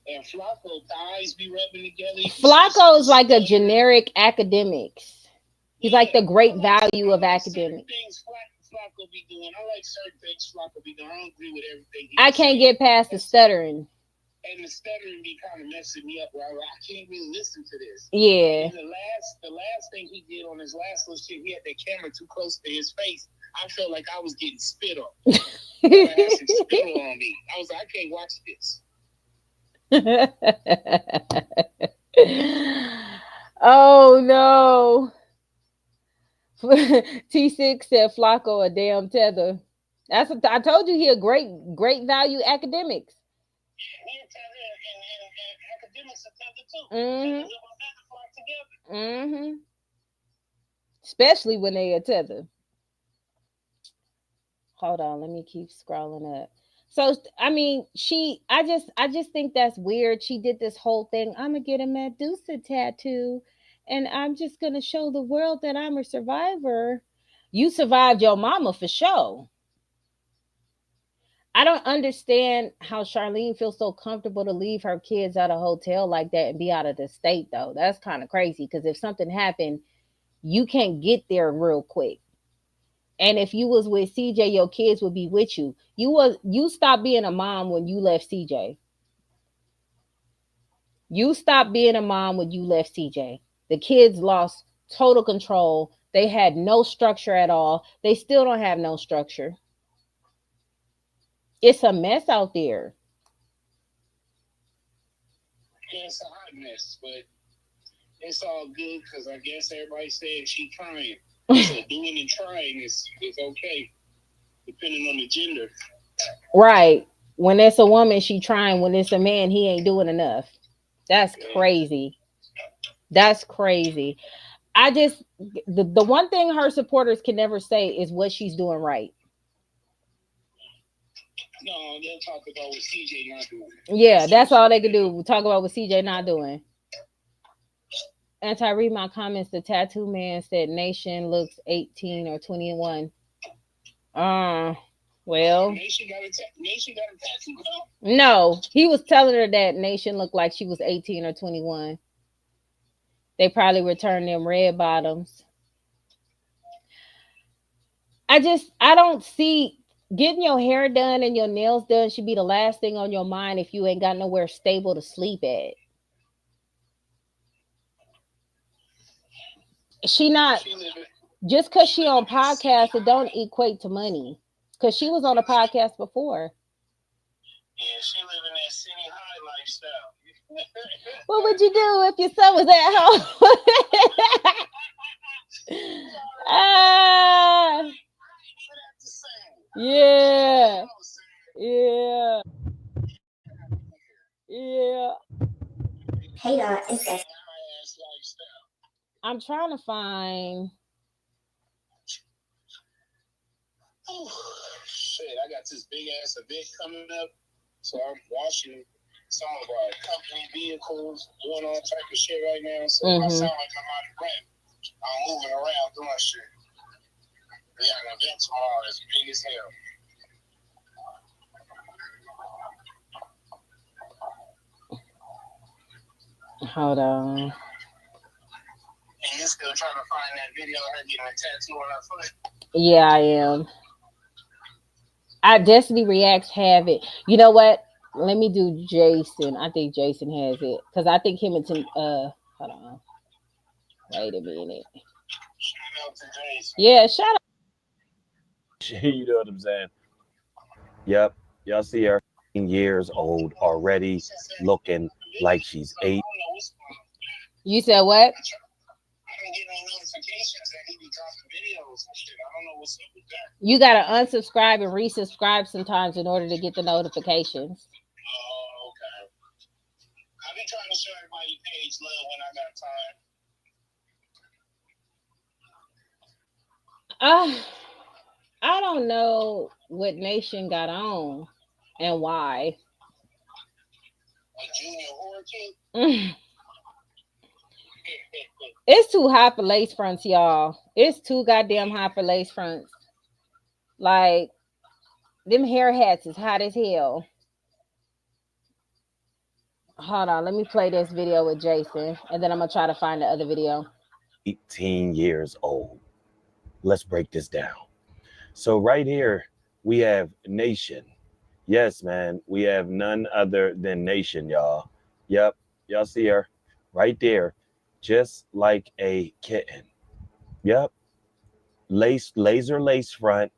And Flacco thighs be rubbing together. Flacco is like a generic academics. He's like the great value of academics. Things Flacco be doing. I like certain things Flacco be doing. I don't agree with everything. I can't get past the stuttering. And the stuttering be kind of messing me up. Where I can't really listen to this. Yeah. And the last thing he did on his last little shit, he had that camera too close to his face. I felt like I was getting spit on. I had some spittle on me. I was like, I can't watch this. Oh no. T6 said Flacco a damn tether. That's what I told you. He a great value academics. He a tether and academics a tether too. Mm-hmm. Especially when they a tether. Hold on, let me keep scrolling up. So I mean, I just think that's weird. She did this whole thing. I'm gonna get a Medusa tattoo, and I'm just gonna show the world that I'm a survivor. You survived your mama for sure. I don't understand how Charlene feels so comfortable to leave her kids at a hotel like that and be out of the state though. That's kind of crazy because if something happened, you can't get there real quick. And if you was with CJ, your kids would be with you. You stopped being a mom when you left CJ. You stopped being a mom when you left CJ. The kids lost total control. They had no structure at all. They still don't have no structure. It's a mess out there. Yeah, it's a hot mess, but it's all good because I guess everybody said she trying. So doing and trying is okay, depending on the gender. Right. When it's a woman, she trying. When it's a man, he ain't doing enough. That's crazy. That's crazy. I just the one thing her supporters can never say is what she's doing right. No, they'll talk about what CJ not doing. Yeah, that's all they can do. Talk about what CJ not doing. Anti read my comments. The tattoo man said Nation looks 18 or 21. Uh, well, Nation got a tattoo though? no, he was telling her that Nation looked like she was 18 or 21. They probably returned them red bottoms. I don't see getting your hair done and your nails done should be the last thing on your mind if you ain't got nowhere stable to sleep at. She not just because she on podcast, it don't equate to money. Because she was on a podcast before. Yeah, she living that city high lifestyle. What would you do if your son was at home? Yeah. Yeah. Yeah. Hey y'all, it's that. I'm trying to find. Oh, shit, I got this big ass event coming up, so I'm washing some of our company vehicles, doing all type of shit right now. So I sound like I'm out of breath. I'm moving around doing shit. We got an event tomorrow that's big as hell. Hold on. And you're still trying to find that video of her getting a tattoo on her foot? Yeah, I am. I Destiny Reacts have it. You know what? Let me do Jason. I think Jason has it because I think him and Tim. Hold on. Wait a minute. Shout out to Jason. Yeah, shout out. You know what I'm saying? Yep. Y'all see her years old already, looking like she's 8. You said what? I don't get no notifications that he be dropping videos and shit. I don't know what's up with that. You gotta unsubscribe and resubscribe sometimes in order to get the notifications. Oh, okay. I be trying to show everybody page love when I got time. I don't know what Nation got on and why. A junior horror kid? It's too high for lace fronts, y'all. It's too goddamn high for lace fronts. Like, them hair hats is hot as hell. Hold on, let me play this video with Jason, and then I'm gonna try to find the other video. 18 years old. Let's break this down. So right here, we have Nation. Yes, man, we have none other than Nation, y'all. Yep, y'all see her right there, just like a kitten. Yep, laser lace front.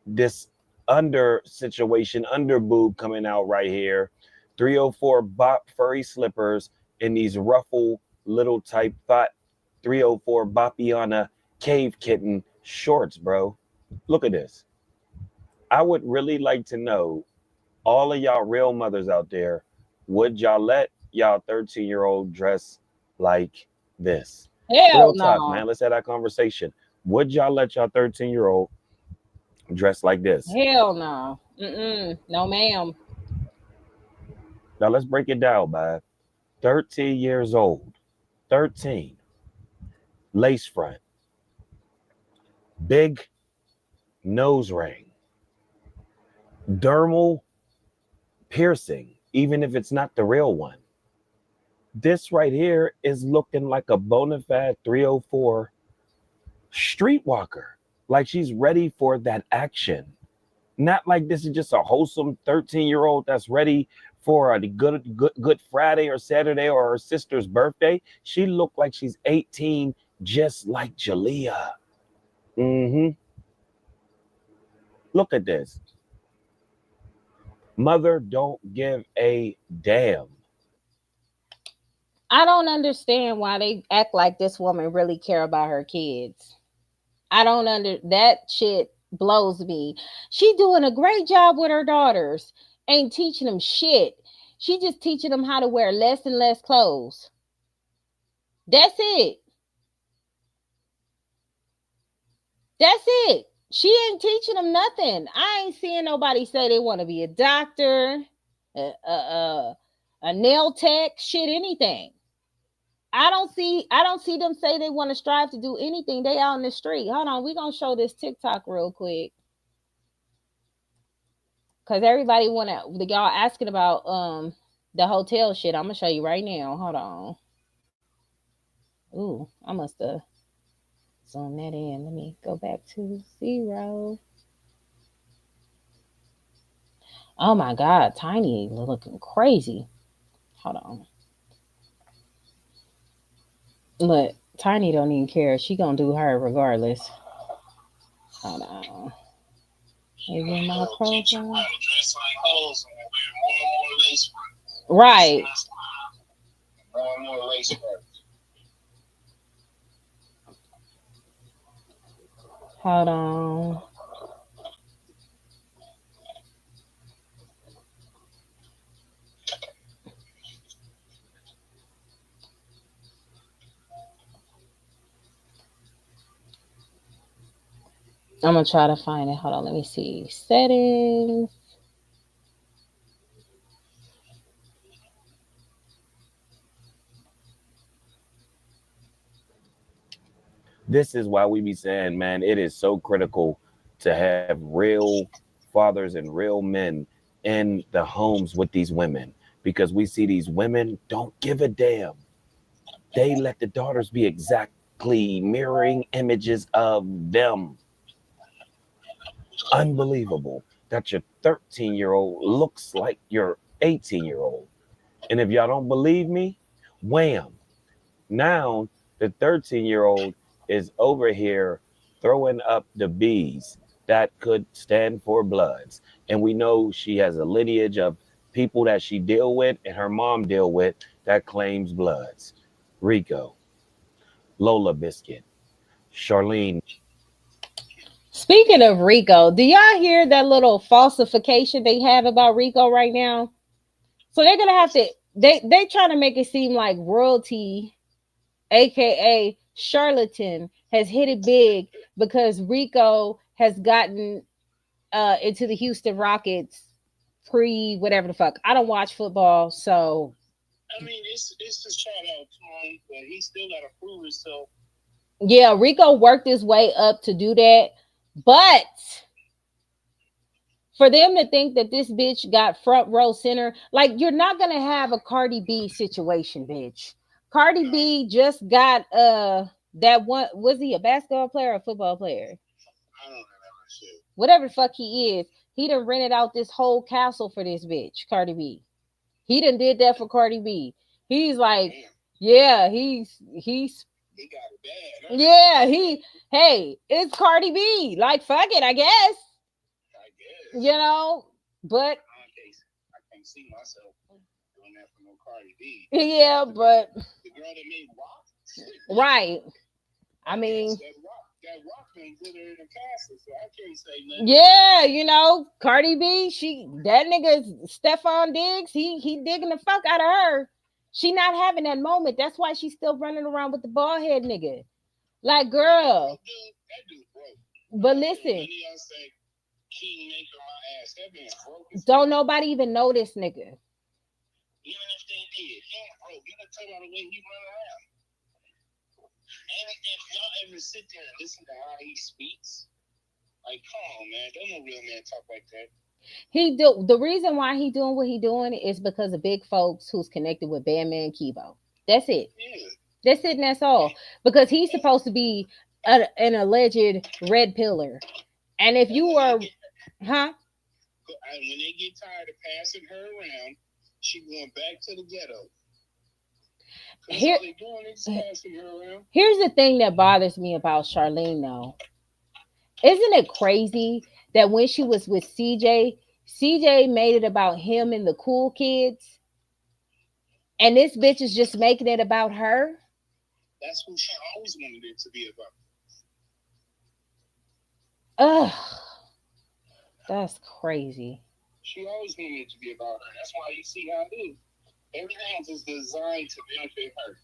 This under situation, under boob coming out right here. 304 bop furry slippers in these ruffle little type thought 304 Bopiana cave kitten shorts, bro. Look at this. I would really like to know, all of y'all real mothers out there, would y'all let y'all 13-year-old dress like this? Hell Real no. talk, man. Let's have that conversation. Would y'all let y'all 13-year-old dress like this? Hell no. No, ma'am. Now let's break it down, man. 13 years old. 13. Lace front. Big nose ring. Dermal piercing, even if it's not the real one. This right here is looking like a bona fide 304 streetwalker. Like she's ready for that action. Not like this is just a wholesome 13-year-old that's ready for a good Friday or Saturday or her sister's birthday. She looked like she's 18, just like Jalea. Look at this. Mother don't give a damn. I don't understand why they act like this woman really care about her kids. I don't that shit blows me. She doing a great job with her daughters. Ain't teaching them shit. She just teaching them how to wear less and less clothes. That's it. That's it. She ain't teaching them nothing. I ain't seeing nobody say they want to be a doctor, a nail tech, shit, anything. I don't see them say they want to strive to do anything. They out in the street. Hold on, we gonna show this TikTok real quick. Cause everybody wanna y'all asking about the hotel shit. I'm gonna show you right now. Hold on. Ooh, I must have zoomed that in. Let me go back to 0. Oh my god, Tiny looking crazy. Hold on. Look, Tiny don't even care. She gonna do her regardless. Hold on. Maybe in my profile. Right. More and more lace fronts. Hold on. I'm gonna try to find it. Hold on, let me see. Settings. This is why we be saying, man, it is so critical to have real fathers and real men in the homes with these women, because we see these women don't give a damn. They let the daughters be exactly mirroring images of them. Unbelievable that your 13-year-old looks like your 18-year-old. And if y'all don't believe me, wham. Now the 13-year-old is over here throwing up the B's that could stand for bloods. And we know she has a lineage of people that she deal with and her mom deal with that claims bloods. Rico, Lola Biscuit, Charlene. Speaking of Rico, do y'all hear that little falsification they have about Rico right now? So they're gonna have to they trying to make it seem like royalty, aka charlatan, has hit it big because Rico has gotten into the Houston Rockets pre whatever the fuck. I don't watch football, so I mean, it's just shout out to him, but he still got to prove himself. yeah, Rico worked his way up to do that. But for them to think that this bitch got front row center, like you're not gonna have a Cardi B situation, bitch. Cardi B just got that one, was he a basketball player or a football player? I don't know that shit. Whatever the fuck he is, he done rented out this whole castle for this bitch, Cardi B. He done did that for Cardi B. He's like, Damn, yeah, he's he got it bad. Huh? yeah, hey, it's Cardi B. Like fuck it, I guess. I You guess. know, but I can't see myself doing that for no Cardi B. yeah, but The girl that made WAP? right. I Yes, mean, that WAP been good in the castle, so I can't say nothing. yeah, Cardi B, that nigga Stefan Diggs, he digging the fuck out of her. She not having that moment. That's why she's still running around with the bald head nigga. Like, girl. That dude broke. But I don't care what none listen, of y'all say, Kingmaker my ass. That man broke as don't hell. nobody even know this nigga. Even if they did, he ain't broke. You can tell by the way he run around. And if y'all ever sit there and listen to how he speaks, like, come on, man. Don't no real man talk like that. The reason why he doing what he doing is because of big folks who's connected with Bandman Kibo. That's it. Yeah. That's it, and that's all. Because he's supposed to be an alleged red pillar. And if you were, huh? And when they get tired of passing her around, she going back to the ghetto. Here, All they doing is passing her around. here's the thing that bothers me about Charlene, though. Isn't it crazy that when she was with CJ, CJ made it about him and the cool kids, and this bitch is just making it about her? That's who she always wanted it to be about. Ugh, that's crazy. She always wanted it to be about her. That's why you see how it is. Everything's is designed to benefit her.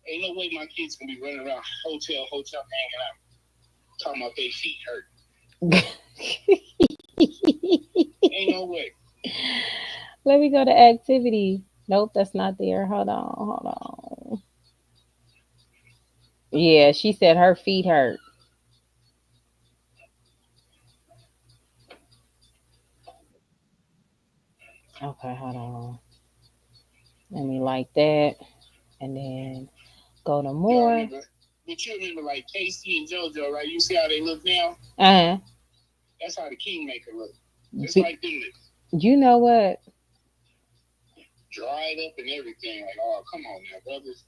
Ain't no way my kids can be running around hotel hanging out. Talking about their feet hurt. Ain't no way. Let me go to activity. Nope, that's not there. Hold on, hold on. Yeah, she said her feet hurt. Okay, hold on. Let me like that. And then go to Y'all more. remember? But you remember like Casey and JoJo, right? You see how they look now? Uh-huh. That's how the Kingmaker look. Just Be- like them niggas. you know what? Dried up and everything. Like, oh, come on now, brothers.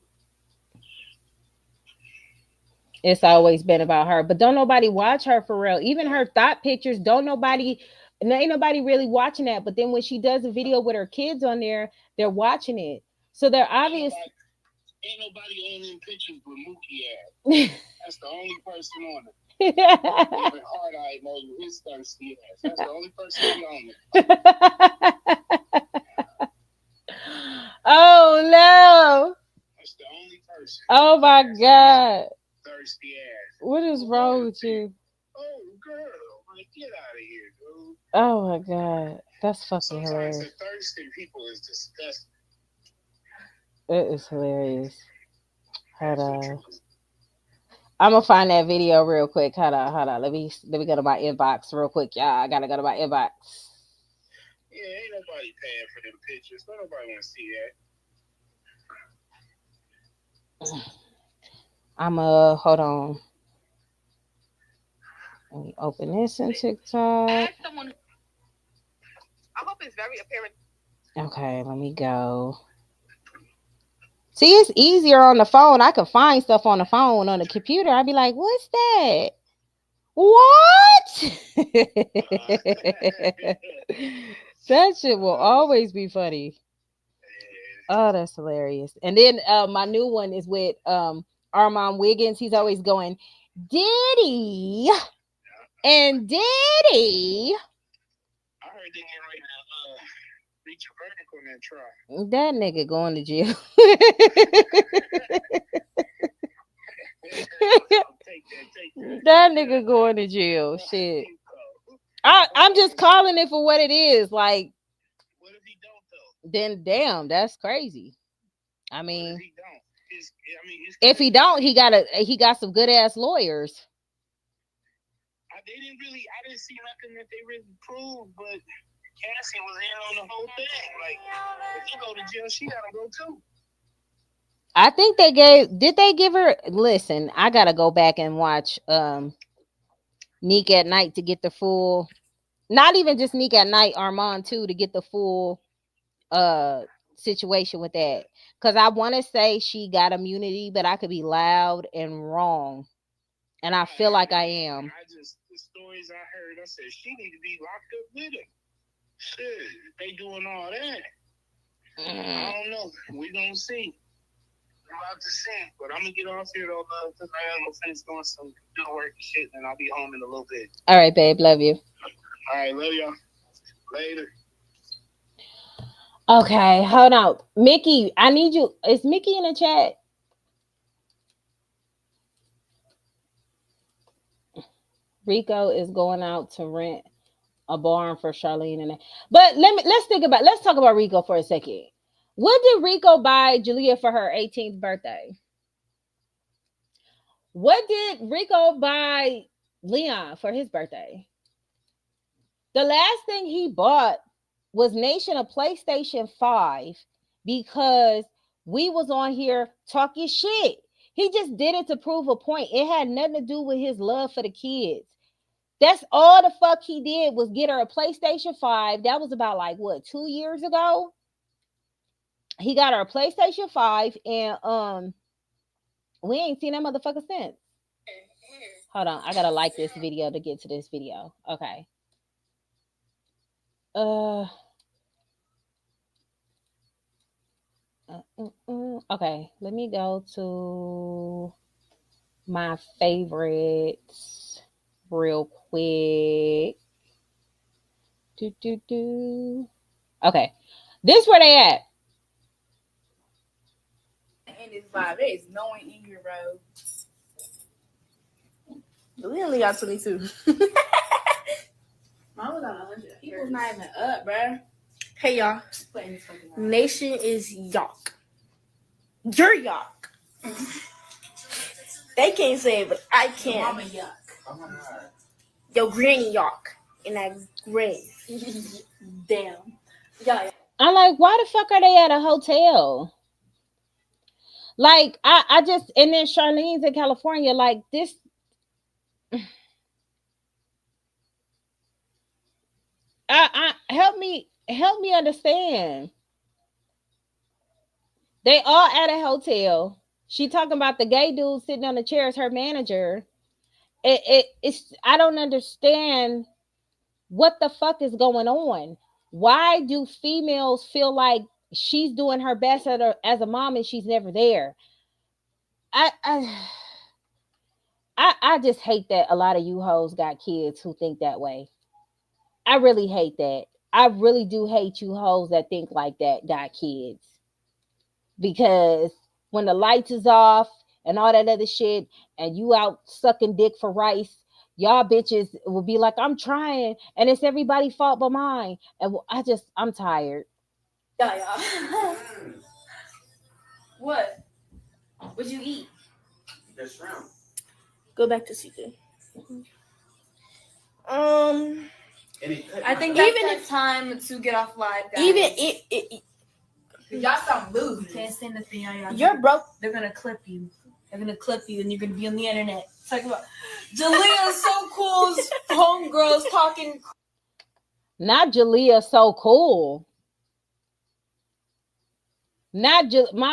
It's always been about her, but don't nobody watch her for real. Even her thought pictures, don't nobody, and ain't nobody really watching that. But then when she does a video with her kids on there, they're watching it. So they're obvious. Ain't nobody on them pictures but Mookie ass. That's the only person on it. Even hard eye emoji, his thirsty ass. That's the only person on it. Oh no! That's the only person. Oh my god! Thirsty ass. What is wrong with you? Oh girl, like get out of here, dude. Oh my god, that's fucking Sometimes hilarious. the thirsty people is disgusting. It is hilarious. Hold on. I'm gonna find that video real quick. Hold on, hold on. Let me go to my inbox real quick, y'all. I gotta go to my inbox. Yeah, ain't nobody paying for them pictures. Don't nobody want to see that. I'm hold on. Let me open this in TikTok. I hope it's very apparent. Okay, let me go. See, it's easier on the phone. I can find stuff on the phone. On the computer, I'd be like, "What's that? What?" That shit will always be funny. Oh, that's hilarious. And then my new one is with Armand Wiggins. He's always going, Diddy and Diddy. I heard they get ready to reach a verdict on that trial. That nigga going to jail. That nigga going to jail. Shit. I'm just calling it for what it is. Like, what if he don't though? Then damn, that's crazy. I mean, What if he don't? If he don't, he got some good ass lawyers. They didn't really. I didn't see nothing that they really proved, but Cassie was in on the whole thing. Like, if he go to jail, she gotta go too. I think did they give her, listen, I gotta go back and watch Neek at Night to get the full, not even just Neek at Night, Armand too, to get the full situation with that. Because I want to say she got immunity, but I could be loud and wrong. And I feel like I am. The stories I heard, I said she need to be locked up with him. Shit, they doing all that. I don't know. We gonna see. I'm about to see. But I'm gonna get off here though, because I gotta go finish doing some good work and shit, and I'll be home in a little bit. All right, babe. Love you. All right, love y'all. Later. Okay, hold on. Mickey, I need you. Is Mickey in the chat? Rico is going out to rent a barn for Charlene and but let's talk about Rico for a second. What did Rico buy Julia for her 18th birthday? What did Rico buy Leon for his birthday? The last thing he bought was Nation a PlayStation 5 because we was on here talking shit. He just did it to prove a point. It had nothing to do with his love for the kids. That's all the fuck he did was get her a PlayStation 5. That was about like what, 2 years ago? He got her a PlayStation 5 and we ain't seen that motherfucker since. Hold on, I gotta like this video to get to this video. Okay. Okay, let me go to my favorites real quick. Okay, this where they at. And this vibe, there is no one in here, bro. We only got 22. Mine was on 100. People's not even up, bruh. Hey, y'all. Nation is York. You're York. They can't say it, but I can. Mama yuck. Yo, Granny York in that grave. Damn. Yeah. I'm like, why the fuck are they at a hotel? Like, I just, and then Charlene's in California. Like, this, help me understand. They all at a hotel. She talking about the gay dude sitting on the chair as her manager. It's I don't understand what the fuck is going on. Why do females feel like she's doing her best as a mom and she's never there? I, I I just hate that a lot of you hoes got kids who think that way. I really hate that. I really do hate you hoes that think like that got kids. Because when the lights is off and all that other shit and you out sucking dick for rice, y'all bitches will be like, I'm trying and it's everybody's fault but mine. And I'm tired. Yeah. What? What'd you eat? The shrimp. Go back to CJ. I think that's even time to get off live, guys. Even y'all sound loose. Can't say nothing, y'all. You're broke. They're gonna clip you. They're gonna clip you, and you're gonna be on the internet. Talk about Jalea's so cool. Homegirls talking. Not Jalea so cool. My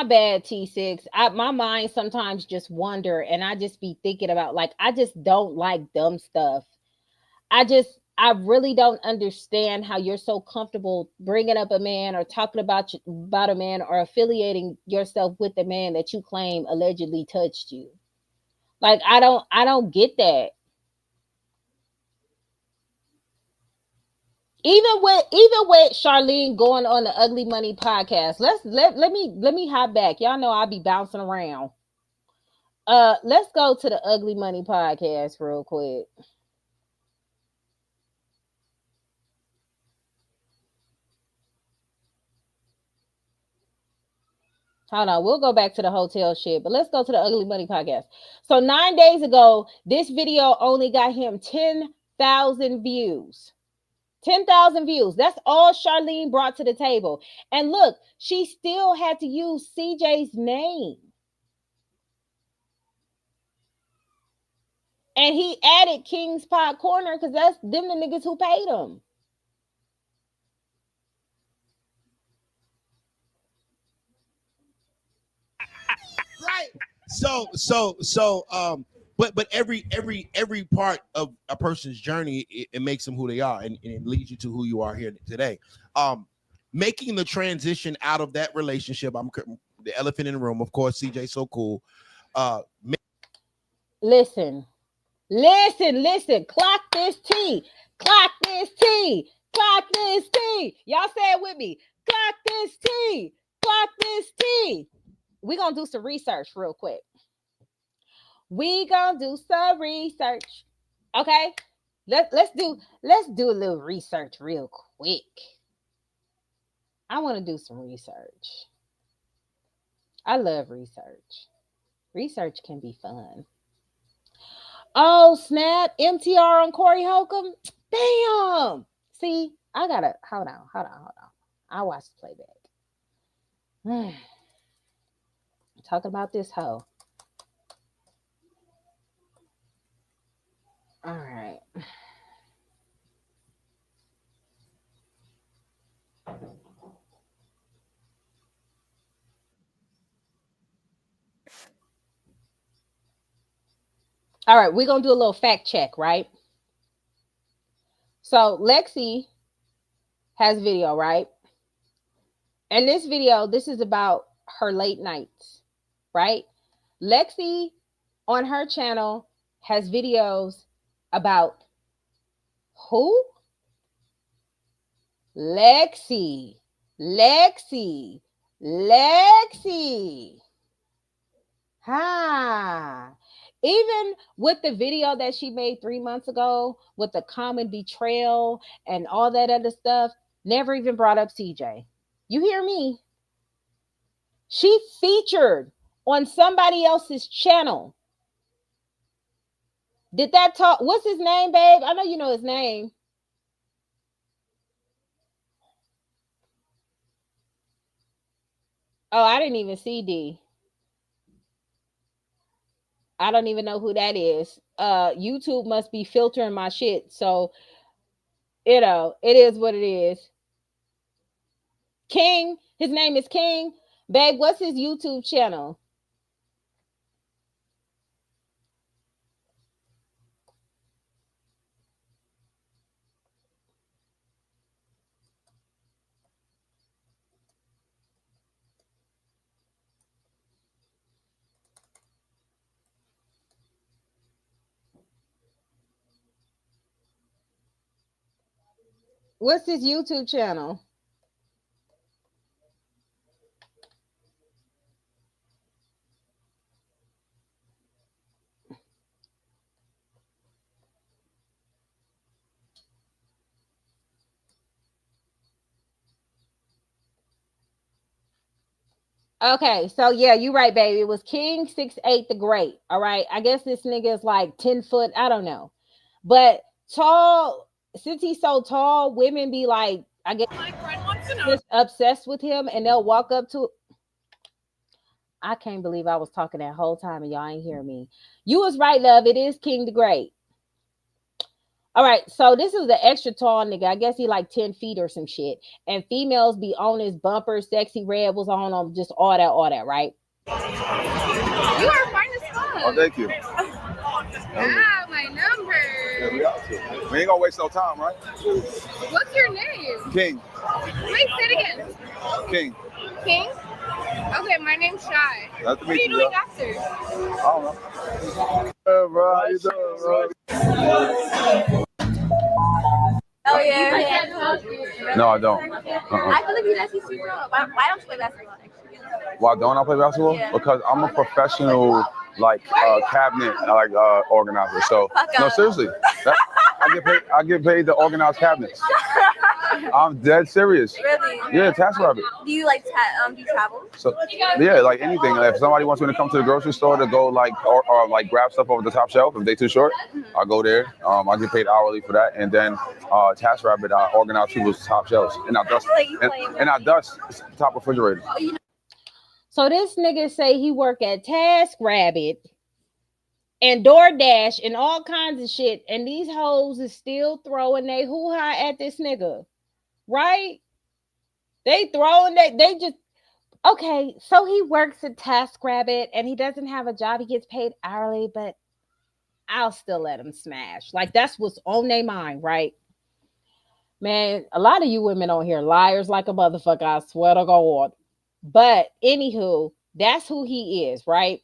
bad, T6. My mind sometimes just wander and I just be thinking about, like, I just don't like dumb stuff. I really don't understand how you're so comfortable bringing up a man or talking about a man or affiliating yourself with the man that you claim allegedly touched you. Like, I don't get that. Even with Charlene going on the Ugly Money podcast, let me hop back. Y'all know I'll be bouncing around. Let's go to the Ugly Money podcast real quick. Hold on, we'll go back to the hotel shit, but let's go to the Ugly Money podcast. So 9 days ago, this video only got him 10,000 views. 10,000 views. That's all Charlene brought to the table. And look, she still had to use CJ's name. And he added King's Pot Corner because that's them the niggas who paid him. Right. But every part of a person's journey, it makes them who they are, and it leads you to who you are here today. Making the transition out of that relationship, I'm the elephant in the room, of course. CJ so cool. Listen. Clock this T. Clock this T. Clock this T. Y'all say it with me. Clock this T. Clock this T. We gonna do some research real quick. We gonna do some research. Okay? Let's do a little research real quick. I want to do some research. I love research. Research can be fun. Oh, snap. MTR on Corey Holcomb. Damn. See, I gotta hold on. I'll watch the playback. Talking about this hoe. All right. All right, we're going to do a little fact check, right? So Lexi has video, right? And this video, this is about her late nights, right? Lexi on her channel has videos about who? Lexi. Ha. Even with the video that she made 3 months ago with the common betrayal and all that other stuff, never even brought up CJ. You hear me? She featured on somebody else's channel. Did that talk? What's his name, babe? I know you know his name. Oh, I didn't even see D. I don't even know who that is. YouTube must be filtering my shit. So, it is what it is. King, his name is King. Babe, what's his YouTube channel? What's his YouTube channel? Okay, so yeah, you right, baby. It was King 6'8" the Great. All right. I guess this nigga is like 10 foot. I don't know. But tall, since he's so tall, women be like, I guess just obsessed with him and they'll walk up to. I can't believe I was talking that whole time and y'all ain't hear me. You was right, love. It is King the Great. All right, so this is the extra tall nigga. I guess he like 10 feet or some shit. And females be on his bumper, sexy red was on him, just all that, right? You are fine as fuck. Oh, thank you. Ah, my number. Yeah, we ain't gonna waste no time, right? What's your name? King. Wait, say it again. King. King? Okay, my name's Shy. Nice to meet What are you you, doing bro. after? I don't know. Hey, bro, how you doing, bro? Oh yeah. No, I don't. I feel like you actually super. Why don't you play basketball? Why don't I play basketball? Yeah. Because I'm a professional, cabinet, organizer. So, no, seriously, I get paid to organize cabinets. I'm dead serious. Really? Yeah, TaskRabbit. Do you do you travel? So, yeah, like anything. If somebody wants me to come to the grocery store to go or grab stuff over the top shelf, if they too short, I go there. I get paid hourly for that, and then TaskRabbit, I organize people's top shelves, and I dust top refrigerators. So this nigga say he work at TaskRabbit and DoorDash and all kinds of shit, and these hoes is still throwing they hoo-ha at this nigga, right? They throwing they just okay. So he works at TaskRabbit and he doesn't have a job. He gets paid hourly, but I'll still let him smash. Like that's what's on their mind, right? Man, a lot of you women on here liars like a motherfucker. I swear to God. But anywho, that's who he is, right?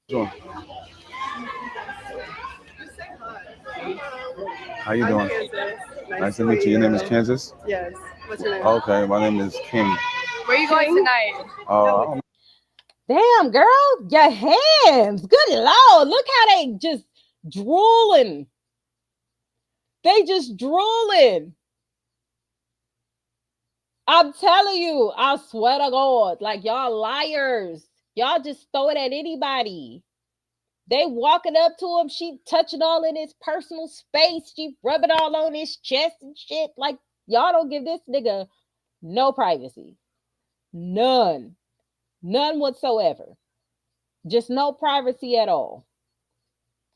Sure. How you doing? Nice to meet you. Your name is Kansas? Yes. What's your name? Okay, my name is King. Where are you going tonight? Damn, girl, your hands. Good Lord. Look how they just drooling. They just drooling. I'm telling you, I swear to God, like y'all liars. Y'all just throw it at anybody. They walking up to him, she touching all in his personal space, she rubbing all on his chest and shit. Like y'all don't give this nigga no privacy. None whatsoever. Just no privacy at all.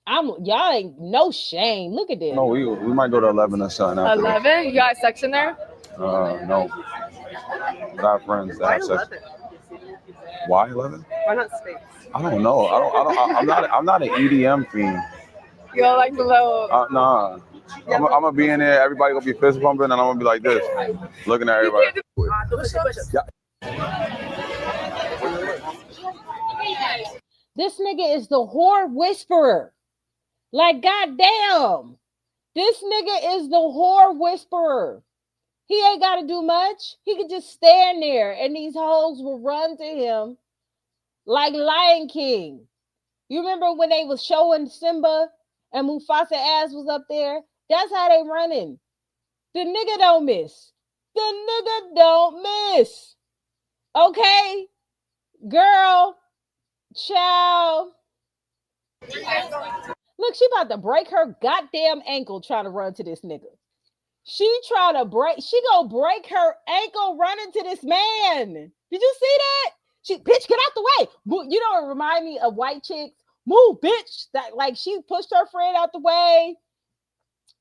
Y'all ain't no shame. Look at this. No, we might go to 11 or something. 11? You got sex in there? No. But I have friends that have sex. 11? Why 11? Why not space? I don't know. I'm not an EDM fiend. You don't like the little... Nah. I'm gonna be in there. Everybody gonna be fist pumping, and I'm gonna be like this, looking at everybody. Yeah. This nigga is the whore whisperer. Like, goddamn. This nigga is the whore whisperer. He ain't got to do much. He could just stand there and these hoes will run to him like Lion King. You remember when they was showing Simba and Mufasa ass was up there? That's how they running. The nigga don't miss. The nigga don't miss. Okay, girl, child. Look, she about to break her goddamn ankle trying to run to this nigga. She gonna break her ankle running to this man. Did you see that? She, bitch, get out the way. You know, it remind me of white chicks. Move, bitch. That, like, she pushed her friend out the way,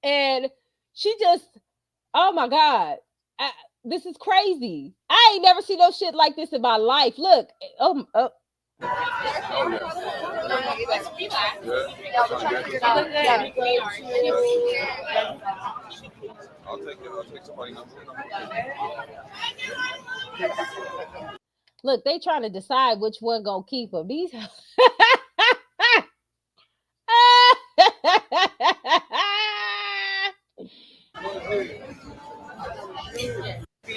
and she just, oh my god, this is crazy. I ain't never seen no shit like this in my life. Look, oh. I'll take somebody else. Look, they trying to decide which one gonna keep them. These. Are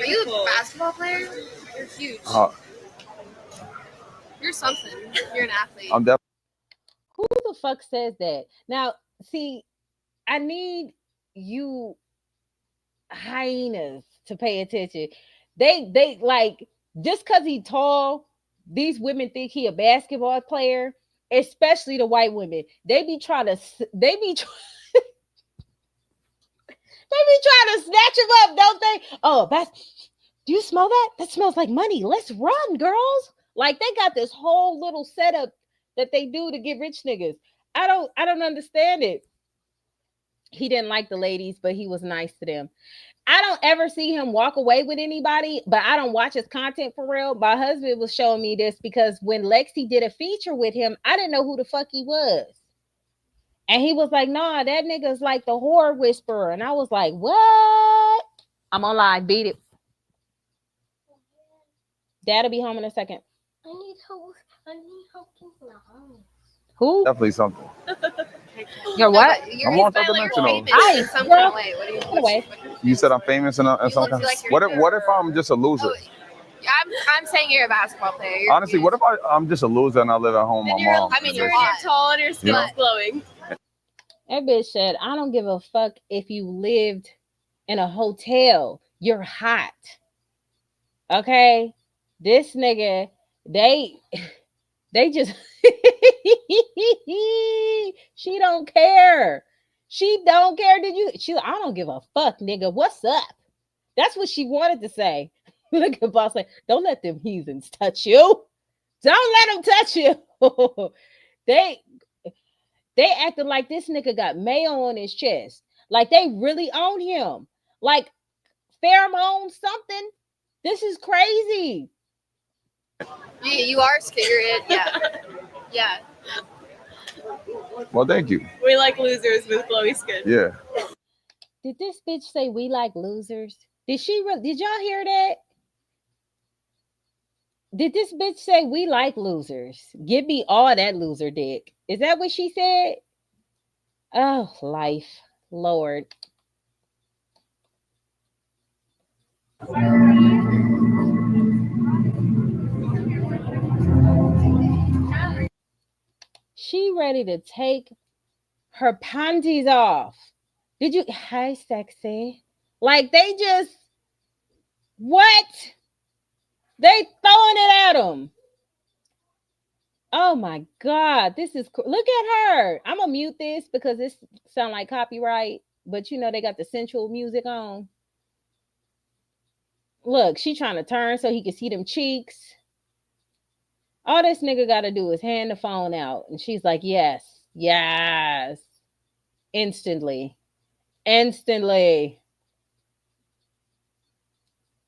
you a basketball player? You're huge. You're something. You're an athlete. I'm definitely. Who the fuck says that? Now, see, I need you hyenas to pay attention. They like, just because he tall, these women think he a basketball player, especially the white women. They be trying to snatch him up, don't they? Oh, do you smell that? That smells like money. Let's run, girls. Like, they got this whole little setup that they do to get rich niggas. I don't understand it. He didn't like the ladies, but he was nice to them. I don't ever see him walk away with anybody, but I don't watch his content for real. My husband was showing me this because when Lexi did a feature with him, I didn't know who the fuck he was. And he was like, nah, that nigga's like the horror whisperer. And I was like, what? I'm on live. Beat it. Dad'll be home in a second. I need help in the house. Who? Definitely something. You're what? I'm on something dimensional. I some kind of way. What do you? You said I'm famous in some kind. Like What if I'm just a loser? I'm saying you're a basketball player. Honestly, what if I'm just a loser and I live at home with my mom? I mean, you're tall and your skin's glowing. That bitch said, I don't give a fuck if you lived in a hotel. You're hot. Okay? This nigga, they just she don't care. She don't care. I don't give a fuck, nigga. What's up? That's what she wanted to say. Look at boss like, don't let them heathens touch you. Don't let them touch you. They acting like this nigga got mayo on his chest. Like they really own him. Like pheromone something. This is crazy. Yeah, you are scared. Yeah. Yeah. Well, thank you. We like losers with glowy skin. Yeah. Did this bitch say we like losers? Did y'all hear that? Did this bitch say we like losers? Give me all that loser dick. Is that what she said? Oh, life. Lord. She ready to take her panties off. Did you? Hi, sexy. Like they just, what? They throwing it at him. Oh my God, this is, look at her. I'm gonna mute this because this sound like copyright, but you know they got the sensual music on. Look, she trying to turn so he can see them cheeks. All this nigga got to do is hand the phone out, and she's like, yes, yes, instantly.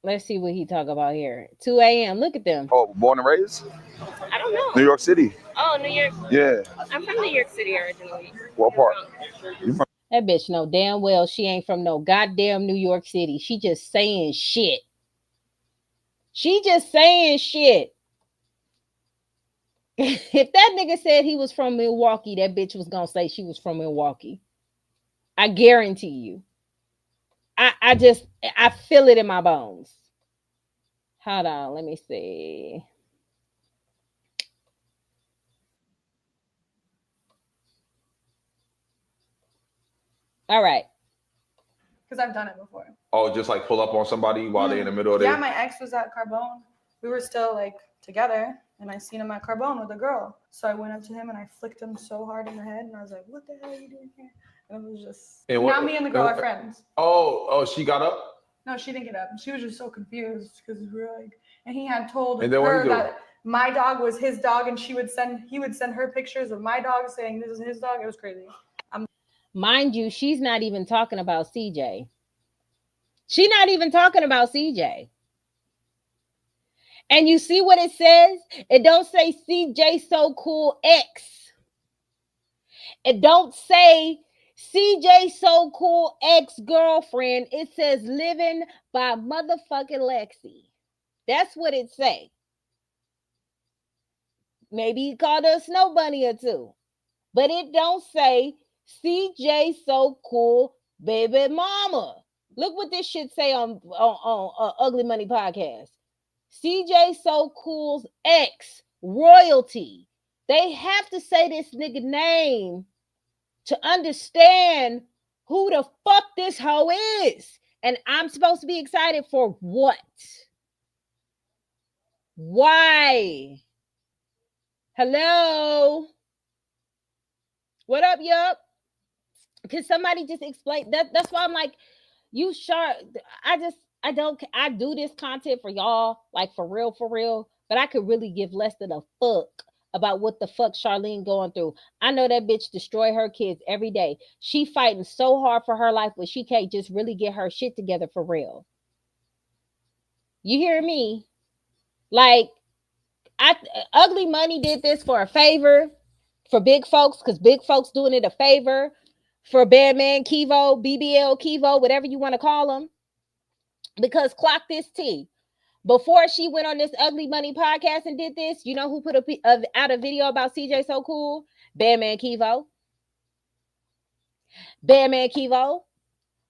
Let's see what he talk about here. 2 a.m. Look at them. Oh, born and raised? I don't know. New York City. Oh, New York. Yeah. I'm from New York City originally. What part? You from? That bitch know damn well she ain't from no goddamn New York City. She just saying shit. If that nigga said he was from Milwaukee, that bitch was gonna say she was from Milwaukee. I guarantee you. I feel it in my bones. Hold on, let me see. All right. Because I've done it before. Oh, just like pull up on somebody while they're in the middle of Yeah, their. my ex was at Carbone. We were still like together, and I seen him at Carbone with a girl. So I went up to him and I flicked him so hard in the head, and I was like, "What the hell are you doing here?" And it was just now me and the girl are friends. Oh, she got up. No, she didn't get up. She was just so confused because we were like, and he had told And then what her he do? that my dog was his dog, and he would send her pictures of my dog saying this is his dog. It was crazy. Mind you, she's not even talking about CJ. She's not even talking about CJ. And you see what it says? It don't say CJ so cool X. It don't say CJ so cool ex-girlfriend. It says living by motherfucking Lexi. That's what it say. Maybe he called her a snow bunny or two. But it don't say CJ so cool baby mama. Look what this shit say on Ugly Money Podcast. CJ so cool's ex royalty. They have to say this nigga name to understand who the fuck this hoe is. And I'm supposed to be excited for what? Why? Hello? What up, yup? Can somebody just explain that? That's why I'm like, you sure I do this content for y'all, like for real, but I could really give less than a fuck about what the fuck Charlene going through. I know that bitch destroy her kids every day. She fighting so hard for her life, but she can't just really get her shit together for real. You hear me? Like, Ugly Money did this for a favor for big folks, because big folks doing it a favor for Bandman Kivo, BBL Kivo, whatever you want to call him. Because clock this T. Before she went on this Ugly Money podcast and did this, you know who put out a video about CJ So Cool? Bandman Kivo. Bandman Kivo.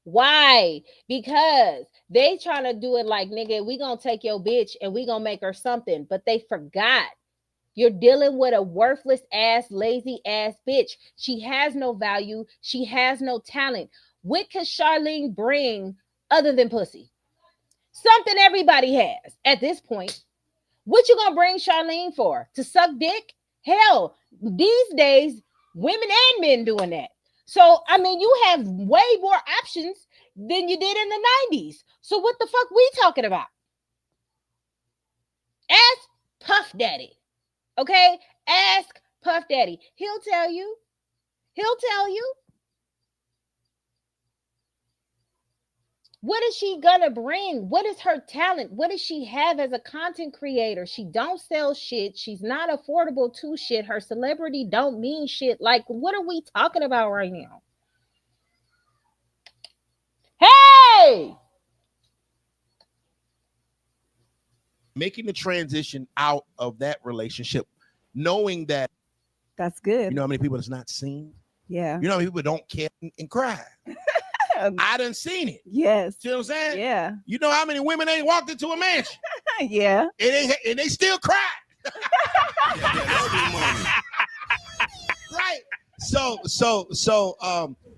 Why? Because they trying to do it like, nigga, we gonna take your bitch and we gonna make her something. But they forgot. You're dealing with a worthless ass, lazy ass bitch. She has no value. She has no talent. What could Charlene bring other than pussy? Something everybody has at this point. What you gonna bring Charlene for? To suck dick? Hell, these days, women and men doing that. So, I mean, you have way more options than you did in the 90s. So what the fuck we talking about? Ask Puff Daddy. Okay? Ask Puff Daddy. He'll tell you. He'll tell you. What is she gonna bring? What is her talent? What does she have as a content creator? She don't sell shit. She's not affordable to shit. Her celebrity don't mean shit. Like, what are we talking about right now? Hey! Making the transition out of that relationship, knowing that that's good. You know how many people that's not seen? Yeah. You know how many people don't care and cry? I done seen it. Yes. See what I'm saying? Yeah. You know how many women ain't walked into a mansion? Yeah. And they still cry. Right.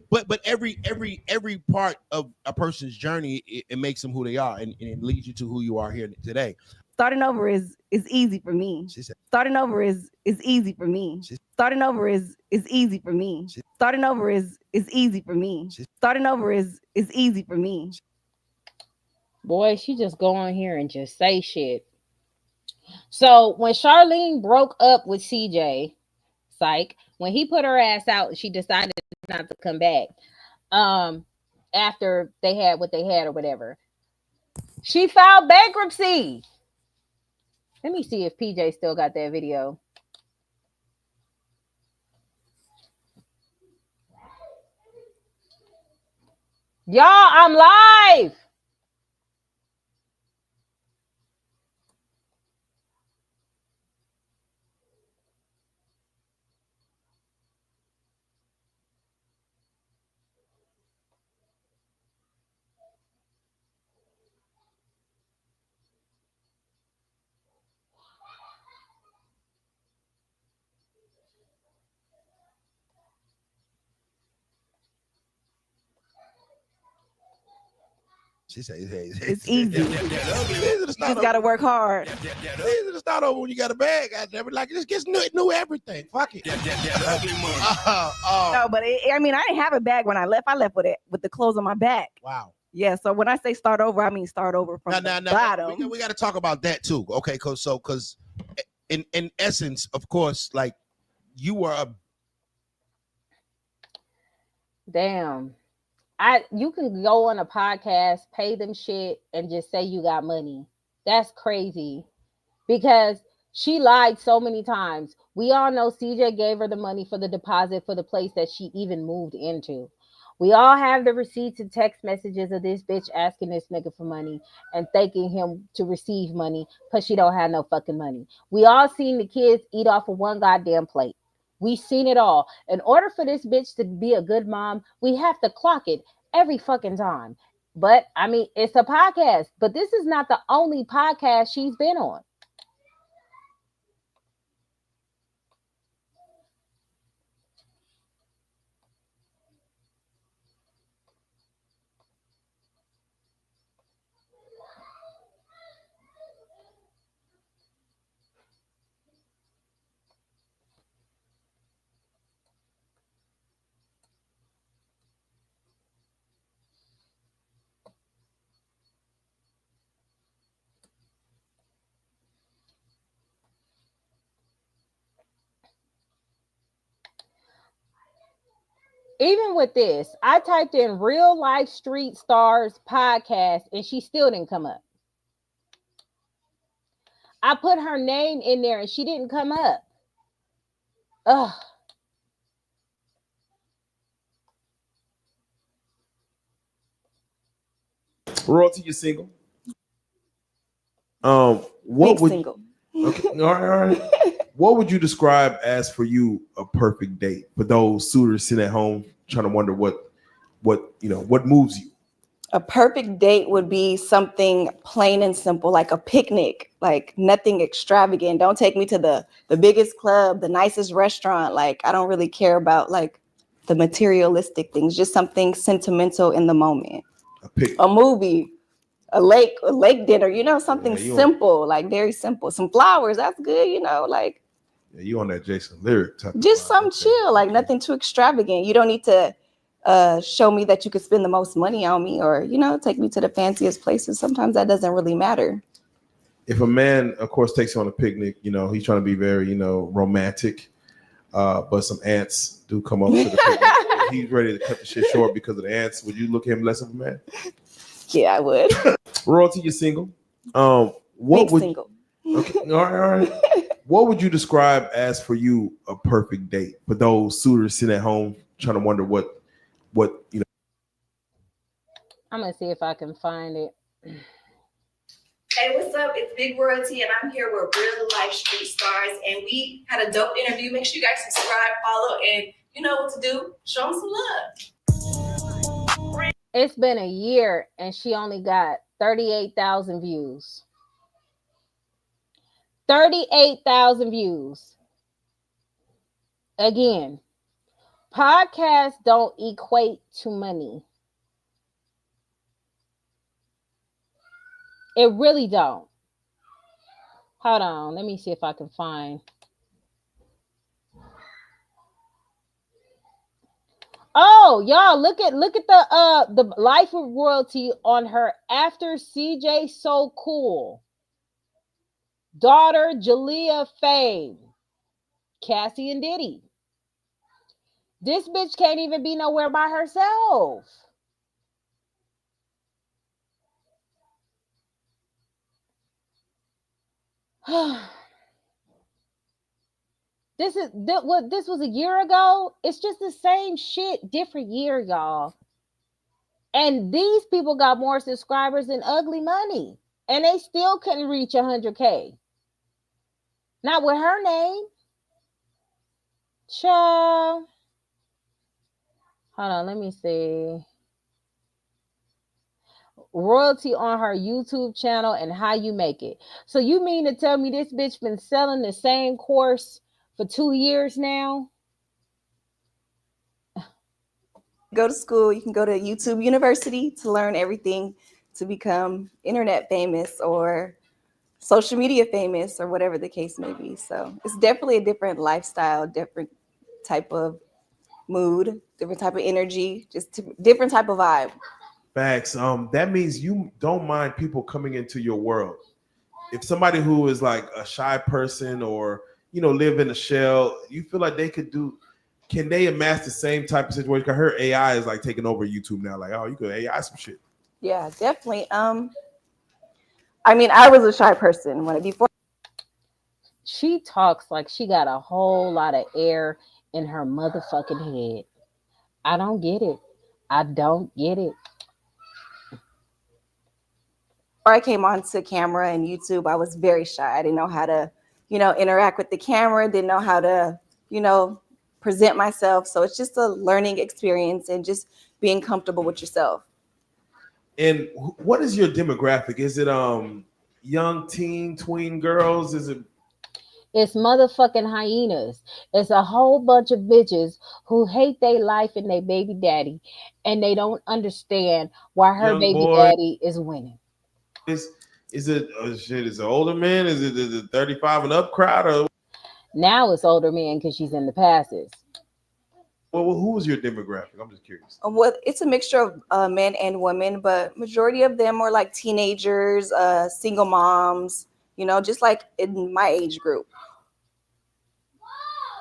But every part of a person's journey, it makes them who they are, and it leads you to who you are here today. Starting over is easy for me. Starting over is easy for me. Starting over is easy for me. Starting over is easy for me. Starting over is easy for me. Boy, she just go on here and just say shit. So when Charlene broke up with CJ, psych, when he put her ass out and she decided not to come back, after they had what they had or whatever, she filed bankruptcy. Let me see if PJ still got that video. Y'all, I'm live. She said, hey, It's easy. You just gotta work hard. Easy to start over when you got a bag. Like, just get new everything. Fuck it. No, but I didn't have a bag when I left. I left with the clothes on my back. Wow. Yeah, so when I say start over, I mean start over from the bottom. We got to talk about that too, okay? Because in essence, of course, like you were a damn. You can go on a podcast, pay them shit, and just say you got money. That's crazy. Because she lied so many times. We all know CJ gave her the money for the deposit for the place that she even moved into. We all have the receipts and text messages of this bitch asking this nigga for money and thanking him to receive money because she don't have no fucking money. We all seen the kids eat off of one goddamn plate. We seen it all. In order for this bitch to be a good mom, we have to clock it every fucking time. But I mean, it's a podcast, but this is not the only podcast she's been on. Even with this, I typed in real life street stars podcast and she still didn't come up. I put her name in there and she didn't come up. Ugh. Royalty, you're single. What would single. Okay, all right. What would you describe as for you a perfect date for those suitors sitting at home trying to wonder what moves you? A perfect date would be something plain and simple, like a picnic, like nothing extravagant. Don't take me to the biggest club, the nicest restaurant. Like, I don't really care about like the materialistic things, just something sentimental in the moment. A movie, a lake dinner, something simple, like very simple. Some flowers, that's good, like. Yeah, you on that Jason Lyric type. Just some chill, like nothing too extravagant. You don't need to show me that you could spend the most money on me or, take me to the fanciest places. Sometimes that doesn't really matter. If a man, of course, takes you on a picnic, he's trying to be very, romantic, but some ants do come up to the picnic. He's ready to cut the shit short because of the ants. Would you look at him less of a man? Yeah, I would. Royalty, you're single. Single. Okay, all right. What would you describe as for you a perfect date for those suitors sitting at home trying to wonder what? I'm gonna see if I can find it. Hey, what's up? It's Big Royalty, and I'm here with real life street stars, and we had a dope interview. Make sure you guys subscribe, follow, and you know what to do. Show them some love. It's been a year, and she only got 38,000 views. 38,000 views. Again, podcasts don't equate to money. It really don't. Hold on. Let me see if I can find. Oh, y'all, look at the life of royalty on her after CJ So Cool. Daughter Jalea Fame. Cassie and Diddy. This bitch can't even be nowhere by herself. This was a year ago. It's just the same shit, different year, y'all. And these people got more subscribers than Ugly Money, and they still couldn't reach 100K. Not with her name. Child. Hold on, let me see. Royalty on her YouTube channel and how you make it. So you mean to tell me this bitch been selling the same course for 2 years now? Go to school. You can go to YouTube University to learn everything to become internet famous or social media famous or whatever the case may be. So it's definitely a different lifestyle, different type of mood, different type of energy, just different type of vibe. Facts. That means you don't mind people coming into your world. If somebody who is like a shy person or live in a shell, you feel like they could do. Can they amass the same type of situation? I heard AI is like taking over YouTube now. Like, oh, you could AI some shit. Yeah, definitely. I mean, I was a shy person before. She talks like she got a whole lot of air in her motherfucking head. I don't get it. I don't get it. I came onto camera and YouTube, I was very shy. I didn't know how to, interact with the camera, didn't know how to, present myself. So it's just a learning experience and just being comfortable with yourself. And what is your demographic? Is it young teen, tween girls? Is it? It's motherfucking hyenas. It's a whole bunch of bitches who hate their life and their baby daddy, and they don't understand why her Young baby boy. daddy is winning. Is it shit? Is it older men? Is it the 35 and up crowd? Or Now it's older men because she's in the passes. well, who was your demographic? I'm just curious. Well, it's a mixture of men and women, but majority of them are like teenagers, single moms, just like in my age group.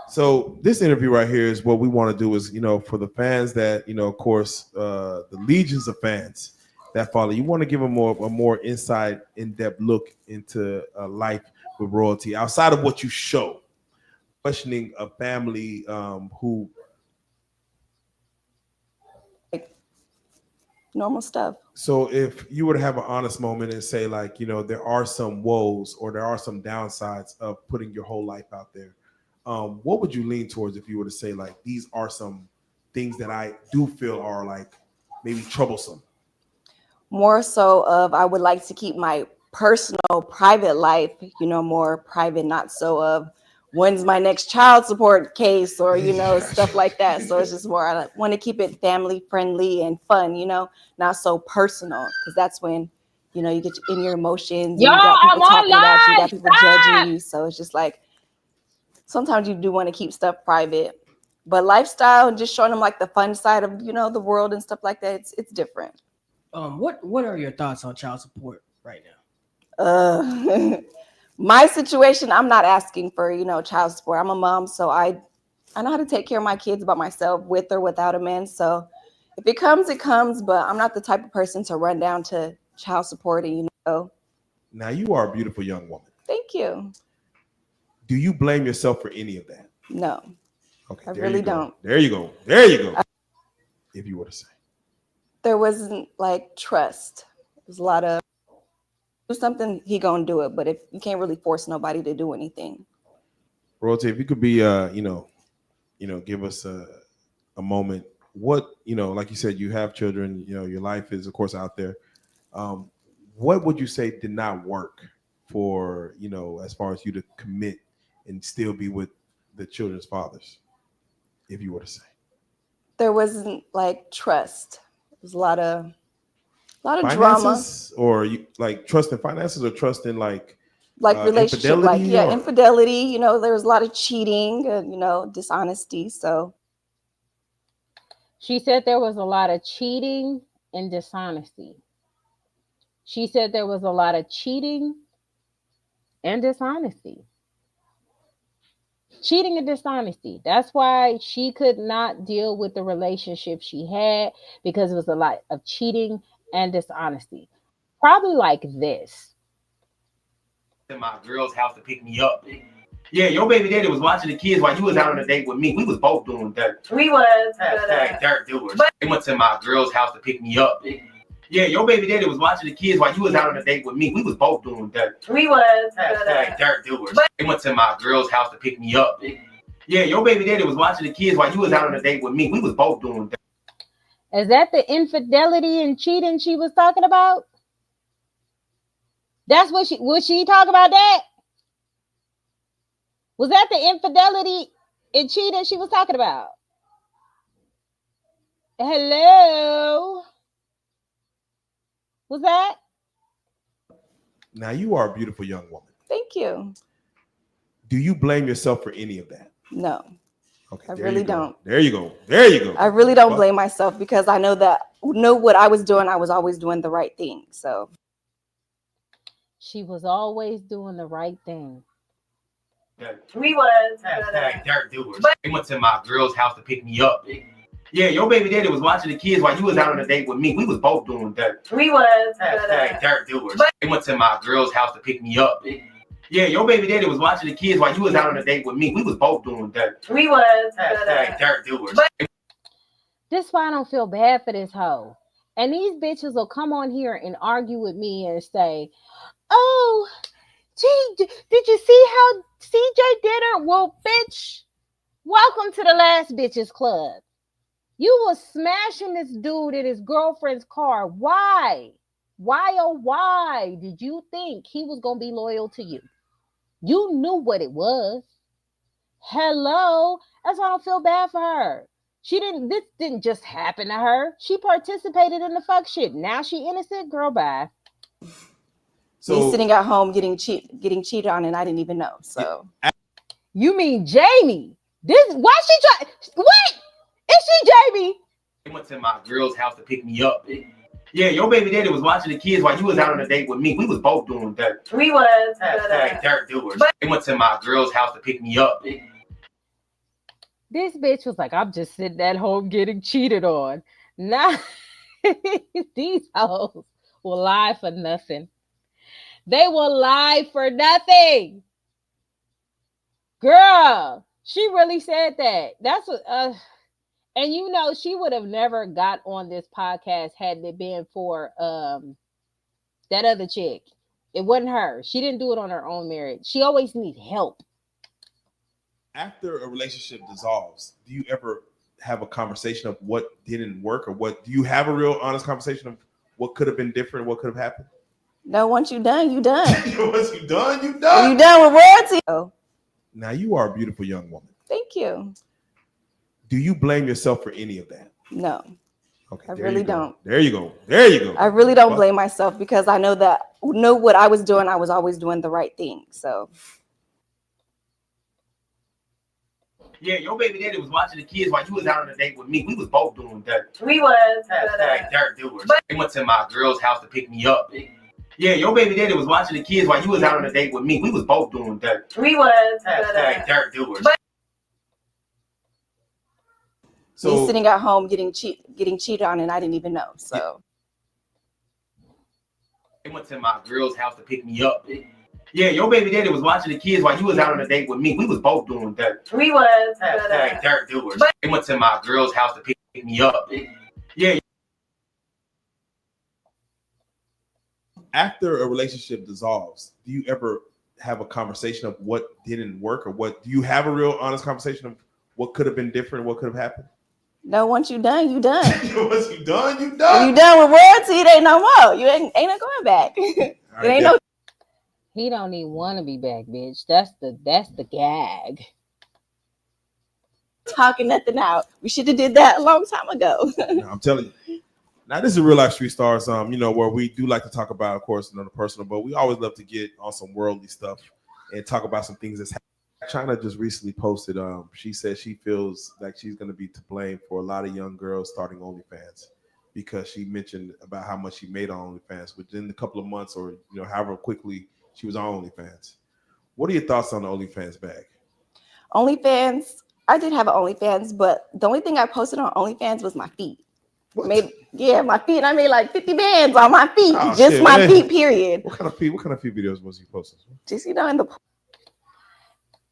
So this interview right here is what we want to do is, for the fans that, of course, the legions of fans that follow, you want to give them a more inside, in-depth look into life with royalty outside of what you show, questioning a family who normal stuff. So if you were to have an honest moment and say like, there are some woes or there are some downsides of putting your whole life out there, what would you lean towards if you were to say like, these are some things that I do feel are like maybe troublesome? More so of I would like to keep my personal private life, more private, not so of when's my next child support case or, stuff like that. So it's just more, I want to keep it family friendly and fun, not so personal, because that's when, you get in your emotions, Yo, and you got I'm people talking about you, you got on people live. judging you. So it's just like, sometimes you do want to keep stuff private, but lifestyle and just showing them like the fun side of, the world and stuff like that. It's different. What are your thoughts on child support right now? My situation, I'm not asking for, child support. I'm a mom, so I know how to take care of my kids by myself, with or without a man. So if it comes, it comes, but I'm not the type of person to run down to child support and, Now you are a beautiful young woman. Thank you. Do you blame yourself for any of that? No. Okay. I really don't. There you go. There you go. If you were to say. There wasn't like trust. There's a lot of do something, he gonna do it. But if you can't really force nobody to do anything. Royalty, if you could be give us a moment. What, like you said, you have children, your life is of course out there. What would you say did not work for, as far as you to commit and still be with the children's fathers, if you were to say? There wasn't like trust. There's a lot of finances, drama. Or you like trust in finances or trust in like relationship, infidelity, there was a lot of cheating, dishonesty. So she said there was a lot of cheating and dishonesty. She said there was a lot of cheating and dishonesty. Cheating and dishonesty. That's why she could not deal with the relationship she had, because it was a lot of cheating and dishonesty. Probably like this. In my girl's house to pick me up. Yeah, your baby daddy was watching the kids while you was out on a date with me. We was both doing dirt. We was. Hashtag dirt doers. They went to my girl's house to pick me up. Yeah, your baby daddy was watching the kids while you was out on a date with me. We was both doing dirt. We was. Hashtag dirt doers. They went to my girl's house to pick me up. Yeah, your baby daddy was watching the kids while you was out on a date with me. We was both doing dirt. Is that the infidelity and cheating she was talking about? That's what she talk about that? Was that the infidelity and cheating she was talking about? Hello? Was that? Now you are a beautiful young woman. Thank you. Do you blame yourself for any of that? No. Okay, I really don't. There you go. There you go. I really don't blame myself because I know what I was doing. I was always doing the right thing. So She was always doing the right thing. We was dirt doers. They went to my girl's house to pick me up. Yeah, your baby daddy was watching the kids while you was out on a date with me. We was both doing dirt. We was dirt doers. They went to my girl's house to pick me up. Yeah, your baby daddy was watching the kids while you was out on a date with me. We was both doing dirt. We was dirt doers. This why I don't feel bad for this hoe. And these bitches will come on here and argue with me and say, "Oh, gee, did you see how CJ did her?" Well, bitch, welcome to the last bitches club. You was smashing this dude in his girlfriend's car. Why? Why, oh, why did you think he was going to be loyal to you? You knew what it was. Hello. That's why I don't feel bad for her. This didn't just happen to her. She participated in the fuck shit. Now she innocent, girl, bye. So me sitting at home getting cheated on and I didn't even know. So you mean Jamie? Why she try? What? Is she Jamie? They went to my girl's house to pick me up. Yeah, your baby daddy was watching the kids while you was out on a date with me. We was both doing dirt. We was dirt doers. They went to my girl's house to pick me up. This bitch was like, "I'm just sitting at home getting cheated on." Nah, these hoes will lie for nothing. They will lie for nothing. Girl, she really said that. That's what and you know, she would have never got on this podcast had it been for that other chick. It wasn't her. She didn't do it on her own merit. She always needs help. After a relationship dissolves, do you ever have a conversation of what didn't work, or what do you have a real honest conversation of what could have been different, what could have happened? No, once you done, you done. Once you done, you done. You done with royalty. Oh. Now you are a beautiful young woman. Thank you. Do you blame yourself for any of that? No. Okay, I really don't. There you go. There you go. I really don't blame myself because I know what I was doing. I was always doing the right thing. So yeah, your baby daddy was watching the kids while you was out on a date with me. We was both doing dirt. We was dirt doers. They went to my girl's house to pick me up. Yeah, your baby daddy was watching the kids while you was out on a date with me. We was both doing dirt. We was dirt doers. So me sitting at home getting cheated on and I didn't even know. So they went to my girl's house to pick me up. Yeah, your baby daddy was watching the kids while you was out on a date with me. We was both doing dirt. We was dirt doers. They went to my girl's house to pick me up. Yeah. After a relationship dissolves, do you ever have a conversation of what didn't work, or what do you have a real honest conversation of what could have been different, what could have happened? No, once you done, you done. Once you done, you done. When you done with royalty, it ain't no more. You ain't no going back. It ain't no. He don't even want to be back, bitch. That's the gag. Talking nothing out. We should have did that a long time ago. No, I'm telling you. Now this is Real Life Street Stars, where we do like to talk about, of course, the personal, but we always love to get on some worldly stuff and talk about some things that's happening. China just recently posted, she said she feels like she's going to be to blame for a lot of young girls starting OnlyFans, because she mentioned about how much she made on OnlyFans within a couple of months, or however quickly she was on OnlyFans. What are your thoughts on the OnlyFans bag? OnlyFans, I did have an OnlyFans, but the only thing I posted on OnlyFans was my feet. My feet. I made like 50 bands on my feet. Oh, just my feet, period. What kind of feet videos was you posting? Just, in the...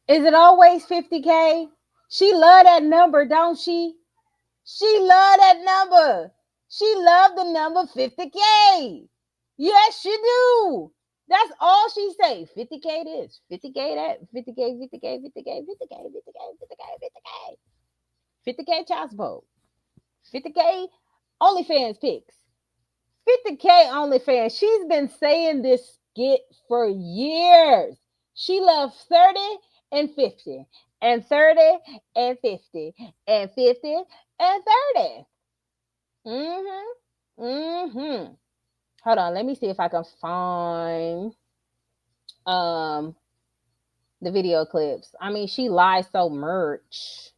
Is it always 50K? She love that number, don't she? She love that number. She love the number 50K. Yes, she do. That's all she say. 50K this, 50K that, 50K, 50K, 50K, 50K, 50K, 50K, 50K. 50K child support. 50K OnlyFans pics. 50K OnlyFans. She's been saying this skit for years. She loves 30 and 50 and 30 and 50 and 50 and 30. Hold on, let me see if I can find the video clips. I mean, she lies so much.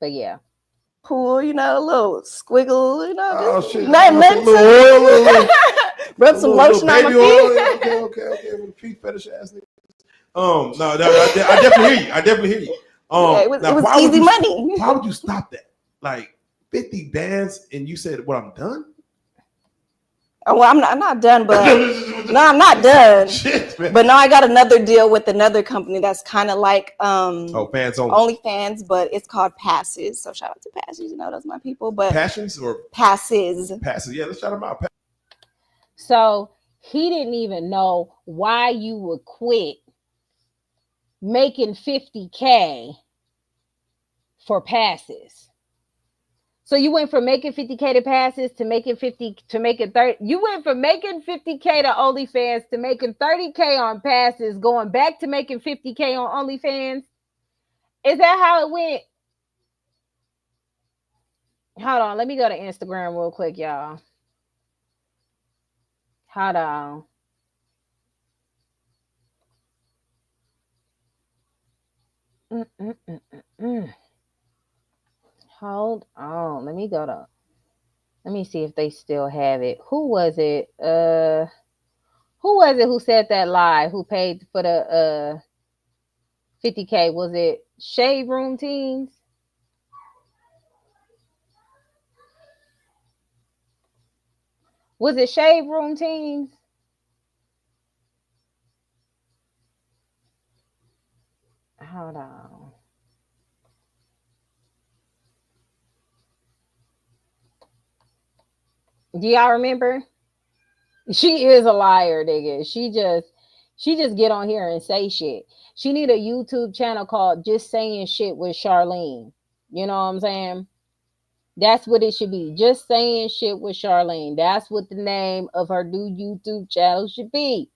But yeah. Cool, you know, a little squiggle, you know, Oh just shit! nothing A little oil, rub some lotion on my baby feet. oil. Okay. With feet fetish ass nigga. No, I definitely hear you. I definitely hear you. Yeah, it now, was why easy would you, money. Why would you stop that? Like 50 bands, and you said, "Well, I'm done." Oh, well, I'm not done, but no, I'm not done. Shit, but no, I got another deal with another company that's kind of like fans only. OnlyFans, but it's called Passes. So shout out to Passes, you know, those my people. But Passions or Passes. Yeah, let's shout them out. So he didn't even know why you would quit making 50K for passes. So you went from making 50K to passes to making 50 to making 30. You went from making 50K to OnlyFans to making 30K on passes, going back to making 50K on OnlyFans. Is that how it went? Hold on, let me go to Instagram real quick, y'all. Hold on. Hold on. Let me see if they still have it. Who was it? Who was it who said that lie? Who paid for the 50K? Was it Shade Room Teens? Was it Shade Room Teens? Hold on. Do y'all remember? She is a liar, nigga. She just get on here and say shit. She need a YouTube channel called Just Saying Shit with Charlene. You know what I'm saying? That's what it should be. Just Saying Shit with Charlene. That's what the name of her new YouTube channel should be.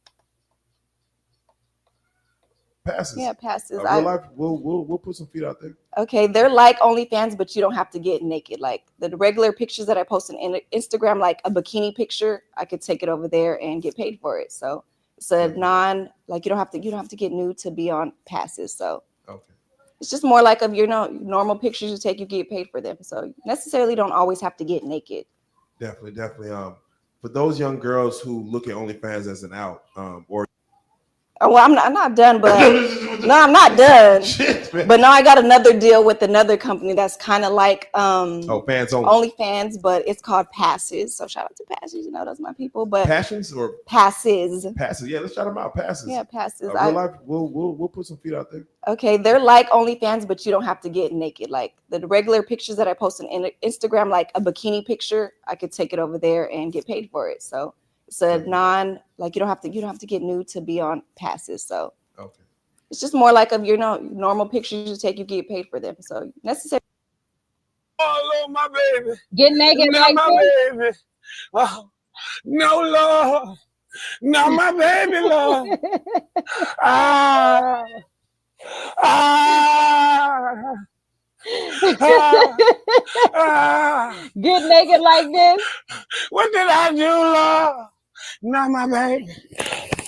Passes. Yeah, Passes. Real life, we'll put some feet out there. Okay, they're like OnlyFans, but you don't have to get naked. Like the regular pictures that I post on Instagram, like a bikini picture, I could take it over there and get paid for it. So it's a like you don't have to get nude to be on Passes. So okay, it's just more like of normal pictures you take, you get paid for them. So you necessarily don't always have to get naked. Definitely. For those young girls who look at OnlyFans as an out, or Oh, well, I'm not done, but no, I'm not done. Shit, but no, I got another deal with another company that's kind of like fans only. OnlyFans, but it's called Passes. So shout out to Passes, you know, those my people. But Passions or Passes. Passes, yeah, let's shout them out. Passes. Yeah, Passes. Real life, we'll put some feet out there. Okay, they're like OnlyFans, but you don't have to get naked. Like the regular pictures that I post on Instagram, like a bikini picture, I could take it over there and get paid for it. So it's a like you don't have to get nude to be on Passes. So okay, it's just more like of normal pictures you take, you get paid for them. So necessarily. Oh, Lord, my baby. Get naked not like my this. baby. Oh, no, Lord. Not my baby, Lord. Ah. Ah. Get naked like this. What did I do, Lord? Not my baby.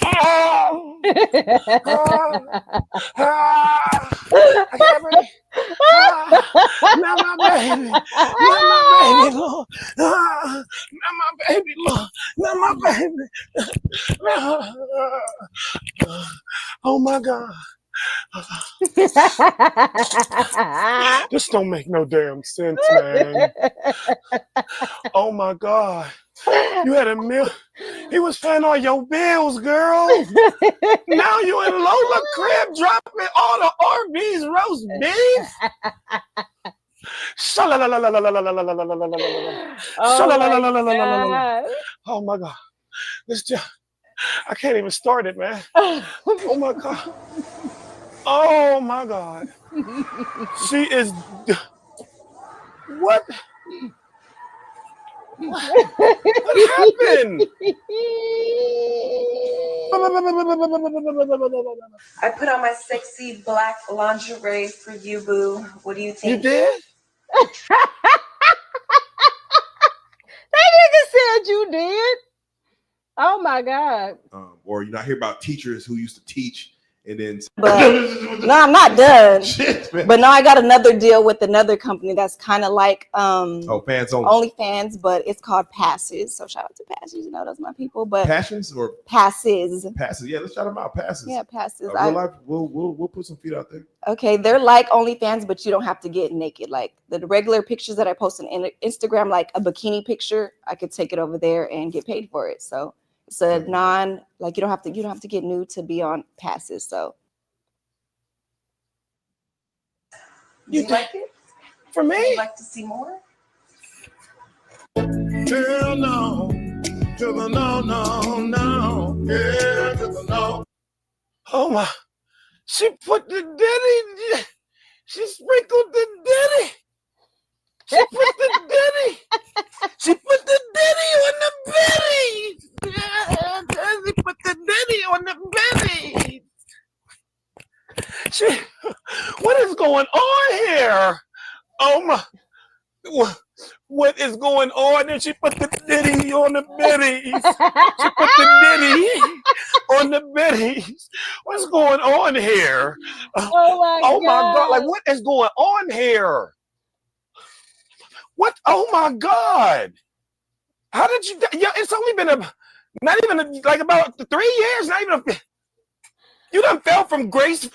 Oh. I can't breathe. Not my baby. Not my baby, Lord. Not my baby, Lord. Not my baby. Oh my God. This don't make no damn sense, man. Oh my God. You had a meal. He was paying all your bills, girl. Now you in Lola crib dropping all the Arby's roast beef. Oh my God. This just, I can't even start it, man. Oh my God. Oh my God. She is. What? What happened? I put on my sexy black lingerie for you, boo. What do you think? You did? That nigga said you did. Oh my God. Or I hear about teachers who used to teach and then. But no, I'm not done. Shit, but now I got another deal with another company that's kind of like fans only. OnlyFans, but it's called Passes. So shout out to Passes. Those are my people. But Passions or Passes. Passes. Yeah, let's shout them out. Passes. Yeah, Passes. Real life, we'll put some feet out there. Okay, they're like OnlyFans, but you don't have to get naked. Like the regular pictures that I post on Instagram, like a bikini picture, I could take it over there and get paid for it. So it's a you don't have to get nude to be on Passes. So you like it? For me? Would you like to see more? Girl, no. To the no. Yeah, to the no. Oh my. She put the ditty. She sprinkled the ditty. She put the ditty. She put the ditty on the bitty. She put the ditty on the bitty. What is going on here? Oh my. What is going on? And she put the ditty on the bitties. She put the ditty on the bitties. What's going on here? Oh my God. Like, what is going on here? What? Oh my God. How did you? Yeah, it's only been about 3 years. Not even you done fell from grace.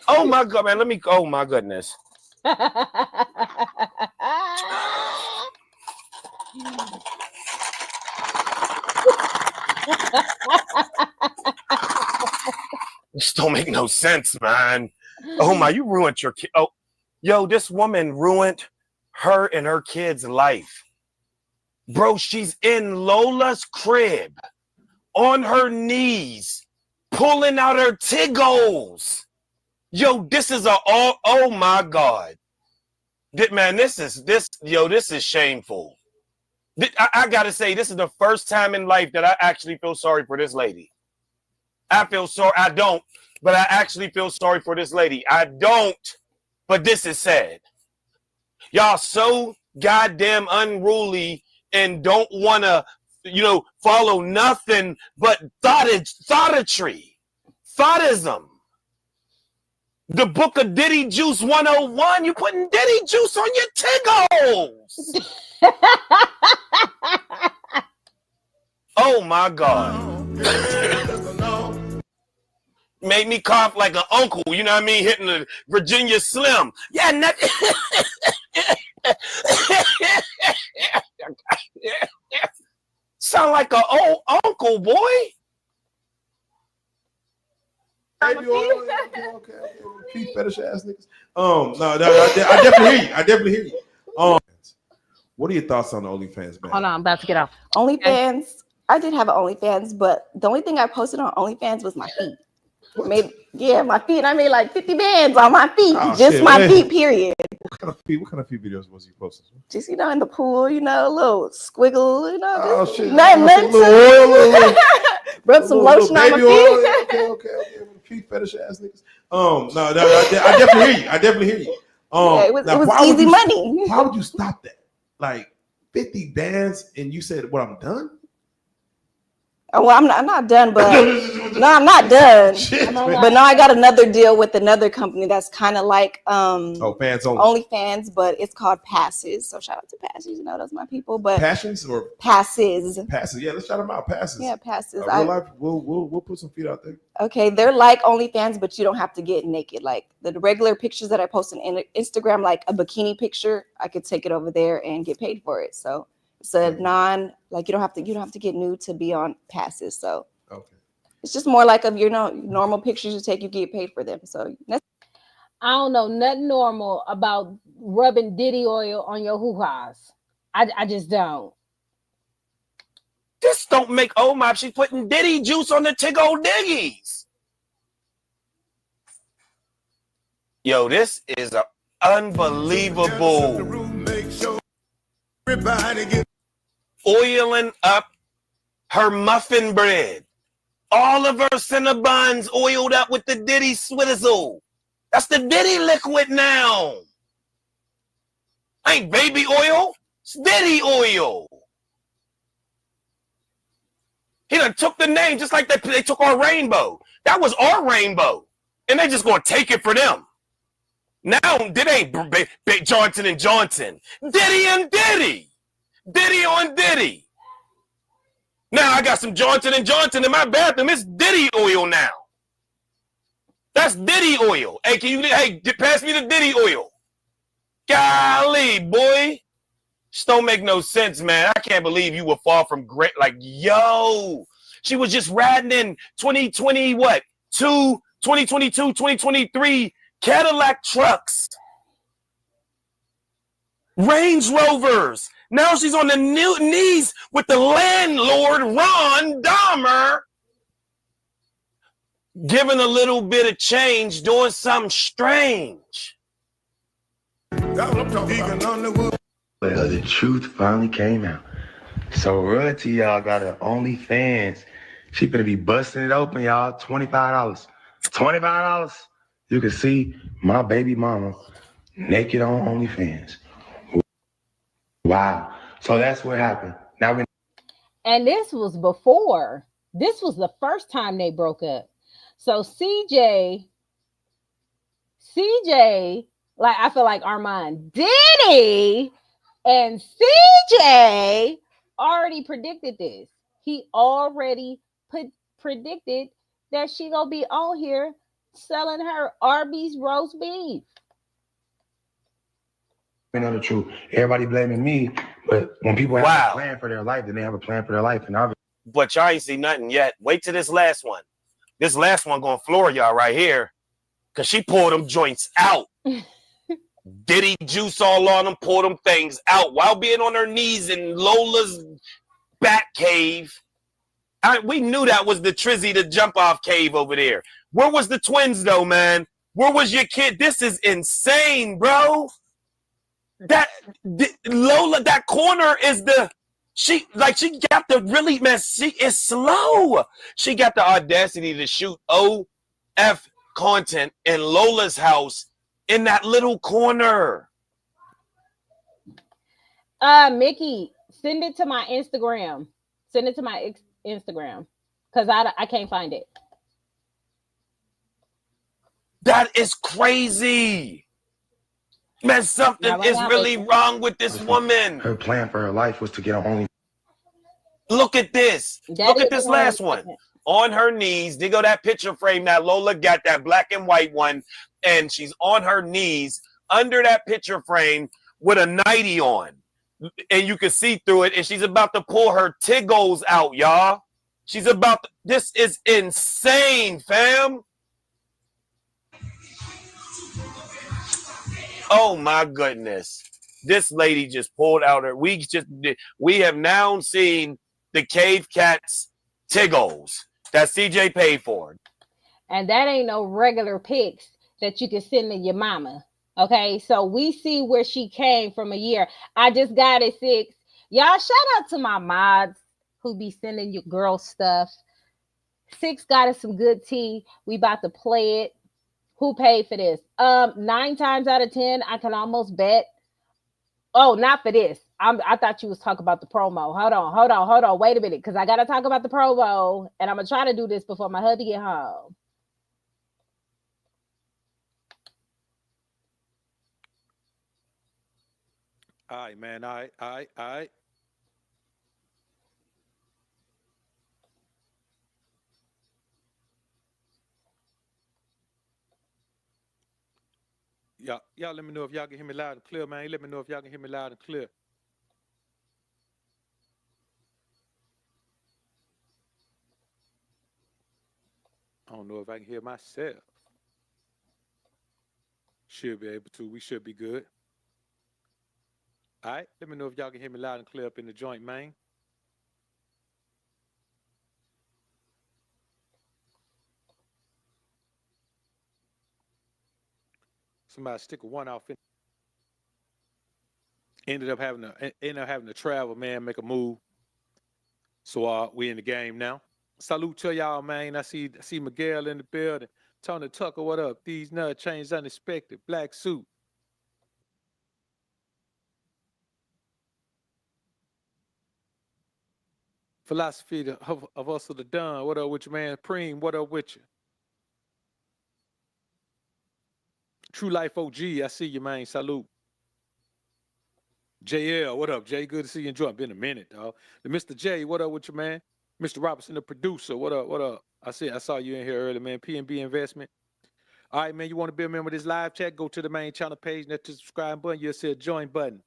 Oh my God, man. Oh my goodness. This don't make no sense, man. Oh my, you ruined your kid. Oh, yo, this woman ruined her and her kid's life. Bro, she's in Lola's crib on her knees, pulling out her tiggles. Yo, this is oh my God. Man, this is shameful. I gotta say, this is the first time in life that I actually feel sorry for this lady. I don't, but I actually feel sorry for this lady. I don't, but this is sad. Y'all so goddamn unruly and don't want to, follow nothing but thoughtry, thoughtism. The book of Diddy Juice 101, you putting Diddy Juice on your tiggles. Oh my God. Made me cough like an uncle, you know what I mean? Hitting the Virginia Slim. Yeah, sound like an old uncle, boy. Okay. Feet fetish ass niggas. No, I definitely hear you. What are your thoughts on the OnlyFans, man? Hold on, I'm about to get off. OnlyFans, I did have an OnlyFans, but the only thing I posted on OnlyFans was my feet. My feet. I made like 50 bands on my feet. My feet, period. What kind of feet videos was you posting? Just, in the pool, a little squiggle, rub some lotion on my feet. Okay. Feet fetish ass niggas. No, I definitely hear you. It was easy money. Why would you stop that? Like 50 bands and you said, "Well, I'm done." Oh, well, I'm not done, but no, I'm not done. But now I got another deal with another company that's kind of like fans only. OnlyFans, but it's called Passes. So shout out to Passes. Those are my people. But Passions or Passes. Passes. Yeah, let's shout them out. Passes. Yeah, Passes. Real life, we'll put some feet out there. Okay, they're like OnlyFans, but you don't have to get naked. Like the regular pictures that I post on Instagram, like a bikini picture, I could take it over there and get paid for it. So it's a you don't have to get nude to be on Passes. So it's just more like of your normal pictures you take, you get paid for them. So I don't know nothing normal about rubbing Diddy oil on your hoo-ha's. I just don't. This don't make my, she's putting Diddy juice on the tiggle diggies. Yo, this is a unbelievable. Oiling up her muffin bread. All of her Cinnabons oiled up with the Diddy swizzle. That's the Diddy liquid now. Ain't baby oil, it's Diddy oil. He done took the name just like they took our rainbow. That was our rainbow. And they just gonna take it for them. Now it ain't Johnson and Johnson. Diddy and Diddy. Diddy on Diddy. Now I got some Johnson and Johnson in my bathroom. It's Diddy oil now. That's Diddy oil. Hey, pass me the Diddy oil. Golly, boy. This don't make no sense, man. I can't believe you were far from great. Like, yo, she was just riding in 2020, 2022, 2023 Cadillac trucks, Range Rovers. Now she's on the knees with the landlord, Ron Dahmer, giving a little bit of change, doing something strange. That's what I'm talking about. Well, the truth finally came out. So Royalty, y'all, got her OnlyFans. She gonna be busting it open, y'all. $25. $25. You can see my baby mama naked on OnlyFans. Wow. So that's what happened. Now we. And this was before. This was the first time they broke up. So CJ, like I feel like Armand, Diddy, and CJ already predicted this. He already predicted that she gonna be on here selling her Arby's roast beef. We know the truth. Everybody blaming me, but when people have a plan for their life, then they have a plan for their life. And but y'all ain't see nothing yet. Wait till this last one. This last one gonna floor y'all right here, cause she pulled them joints out. Diddy juice all on them, pulled them things out while being on her knees in Lola's back cave. We knew that was the Trizzy, the jump off cave over there. Where was the twins though, man? Where was your kid? This is insane, bro. Lola, that corner is she got the really, man, she is slow. She got the audacity to shoot OF content in Lola's house in that little corner. Mickey, send it to my Instagram. Send it to my Instagram, because I can't find it. That is crazy. Man, something is really wrong with this woman. her plan for her life was to get on OnlyFans. Look at this. Look at this last one. On her knees. They go that picture frame that Lola got, that black and white one, and she's on her knees under that picture frame with a nightie on. And you can see through it, and she's about to pull her tiggles out, y'all. She's about to, this is insane, fam. Oh my goodness. This lady just pulled out her. We have now seen the Cave Cat's tiggles that CJ paid for. And that ain't no regular pics that you can send to your mama. Okay, so we see where she came from a year. I just got it, 6. Y'all, shout out to my mods who be sending your girl stuff. 6 got us some good tea. We about to play it. Who paid for this? 9 times out of 10, I can almost bet. Oh, not for this. I thought you was talking about the promo. Hold on. Wait a minute, because I gotta talk about the promo, and I'm gonna try to do this before my hubby get home. All right, man. All right. Y'all let me know if y'all can hear me loud and clear, man. Let me know if y'all can hear me loud and clear. I don't know if I can hear myself. Should be able to. We should be good. All right. Let me know if y'all can hear me loud and clear up in the joint, man. Somebody stick a one off in. Ended up having to travel, man, make a move. So we in the game now. Salute to y'all, man. I see Miguel in the building. Tony Tucker, what up? These nuts changed unexpected. Black suit. Philosophy of Hustle the Done. What up with you, man? Preem, what up with you? True Life OG, I see you, man. Salute. JL, what up, Jay? Good to see you. Enjoy. Been a minute, dog. The Mr. J, what up with you, man? Mr. Robertson, the producer, what up? What up? I saw you in here early, man. PNB Investment. All right, man. You want to be a member of this live chat? Go to the main channel page. Next to the subscribe button, you'll see a join button.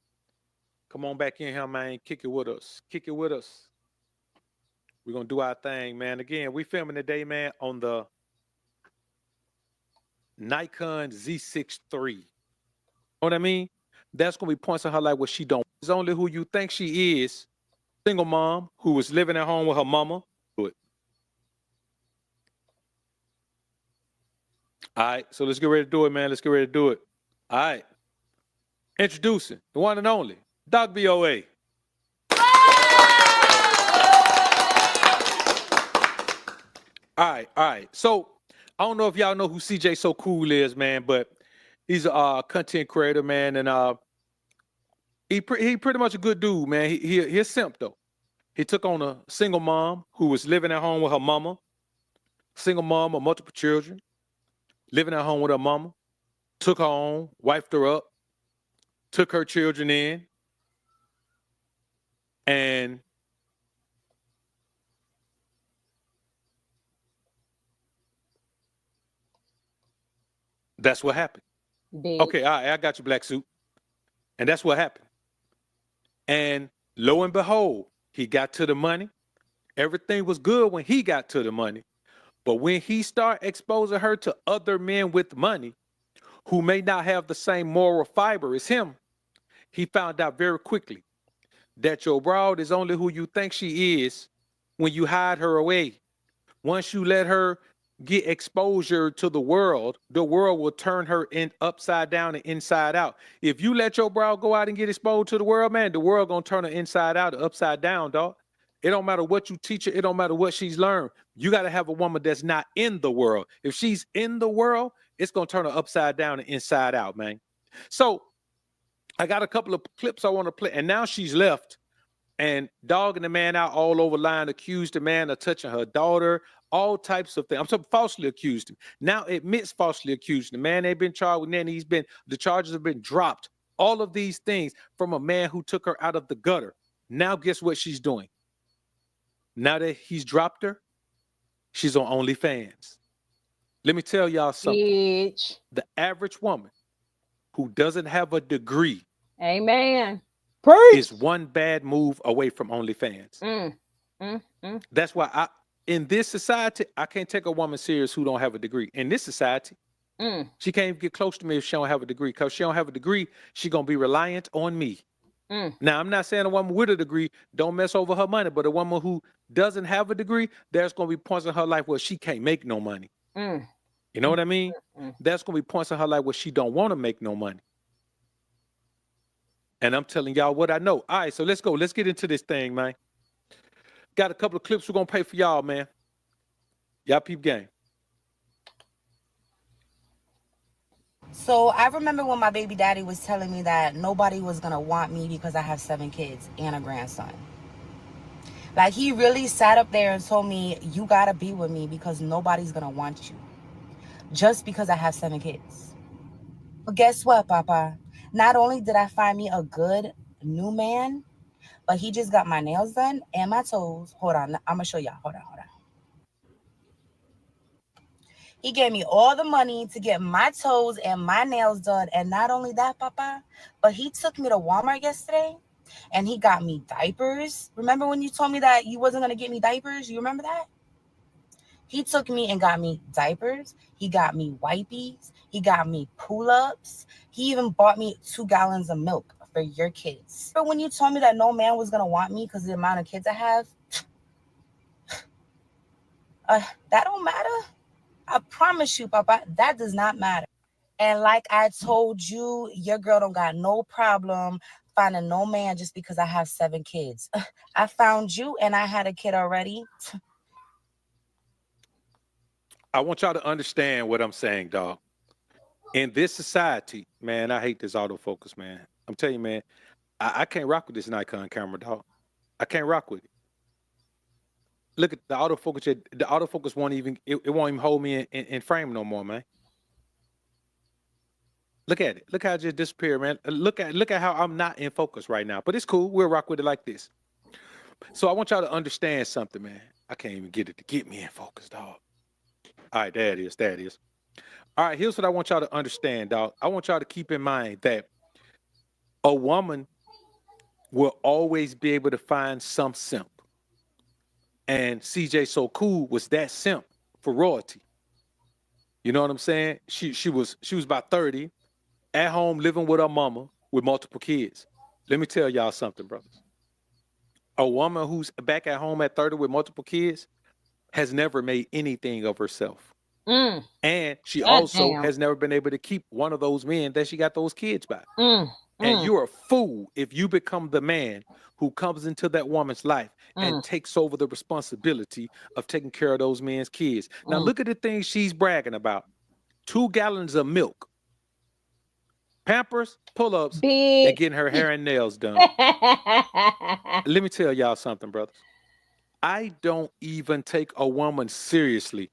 Come on back in here, man. Kick it with us. Kick it with us. We're gonna do our thing, man. Again, we filming today, man, on the Nikon Z6 III. Know what I mean? That's gonna be points in her life where she don't. It's only who you think she is. Single mom who was living at home with her mama. Do it. All right, so let's get ready to do it, man. Let's get ready to do it. All right. Introducing the one and only Doc BOA. All right. So I don't know if y'all know who CJ So Cool is, man, but he's a content creator, man, and he pretty much a good dude, man. He's a simp though. He took on a single mom who was living at home with her mama, single mom of multiple children, living at home with her mama, took her on, wifed her up, took her children in, and that's what happened. Bitch. Okay, all right, I got you, black suit. And that's what happened. And lo and behold, he got to the money. Everything was good when he got to the money. But when he started exposing her to other men with money who may not have the same moral fiber as him, he found out very quickly that your broad is only who you think she is when you hide her away. Once you let her get exposure to the world will turn her in upside down and inside out. If you let your broad go out and get exposed to the world, man, the world gonna turn her inside out or upside down, dog. It don't matter what you teach her. It don't matter what she's learned. You got to have a woman that's not in the world. If she's in the world, it's going to turn her upside down and inside out, man. So I got a couple of clips I want to play. And now she's left and dogging the man out all over line, accused the man of touching her daughter, all types of things. I'm talking falsely accused him. Now admits falsely accused him. The man ain't been charged with nothing. The charges have been dropped. All of these things from a man who took her out of the gutter. Now guess what she's doing? Now that he's dropped her, she's on OnlyFans. Let me tell y'all something. Bitch. The average woman who doesn't have a degree, amen, is one bad move away from OnlyFans. That's why in this society, I can't take a woman serious who don't have a degree. In this society, she can't even get close to me if she don't have a degree. Because she don't have a degree, she gonna be reliant on me. Now, I'm not saying a woman with a degree don't mess over her money, but a woman who doesn't have a degree, there's going to be points in her life where she can't make no money. You know what I mean? There's going to be points in her life where she don't want to make no money. And I'm telling y'all what I know. All right, so let's go. Let's get into this thing, man. Got a couple of clips we're going to play for y'all, man. Y'all peep game. So I remember when my baby daddy was telling me that nobody was going to want me because I have 7 kids and a grandson. Like, he really sat up there and told me, you got to be with me because nobody's going to want you. Just because I have 7 kids. But guess what, Papa? Not only did I find me a good new man, but he just got my nails done and my toes. Hold on. I'm going to show y'all. Hold on. He gave me all the money to get my toes and my nails done. And not only that, Papa, but he took me to Walmart yesterday and he got me diapers. Remember when you told me that you wasn't going to get me diapers? You remember that? He took me and got me diapers. He got me wipies. He got me pull-ups. He even bought me 2 gallons of milk for your kids. But when you told me that no man was going to want me because of the amount of kids I have, that don't matter. I promise you, Papa, that does not matter. And like I told you, your girl don't got no problem finding no man just because I have 7 kids. I found you and I had a kid already. I want y'all to understand what I'm saying, dog. In this society, man, I hate this autofocus, man. I'm telling you, man, I can't rock with this Nikon camera, dog. I can't rock with it. Look at the autofocus. The autofocus won't even it won't even hold me in frame no more, man. Look at it. Look how it just disappeared, man. Look at how I'm not in focus right now. But it's cool. We'll rock with it like this. So I want y'all to understand something, man. I can't even get it to get me in focus, dog. All right, there it is. There it is. All right, here's what I want y'all to understand, dog. I want y'all to keep in mind that a woman will always be able to find some simp. And CJ So Cool was that simp for royalty. You know what I'm saying? She was about 30, at home living with her mama with multiple kids. Let me tell y'all something, brothers. A woman who's back at home at 30 with multiple kids has never made anything of herself. And she also has never been able to keep one of those men that she got those kids by. And you're a fool if you become the man who comes into that woman's life and takes over the responsibility of taking care of those men's kids. Now look at the things she's bragging about. 2 gallons of milk, Pampers, pull-ups, and getting her hair and nails done. Let me tell y'all something, brothers. I don't even take a woman seriously.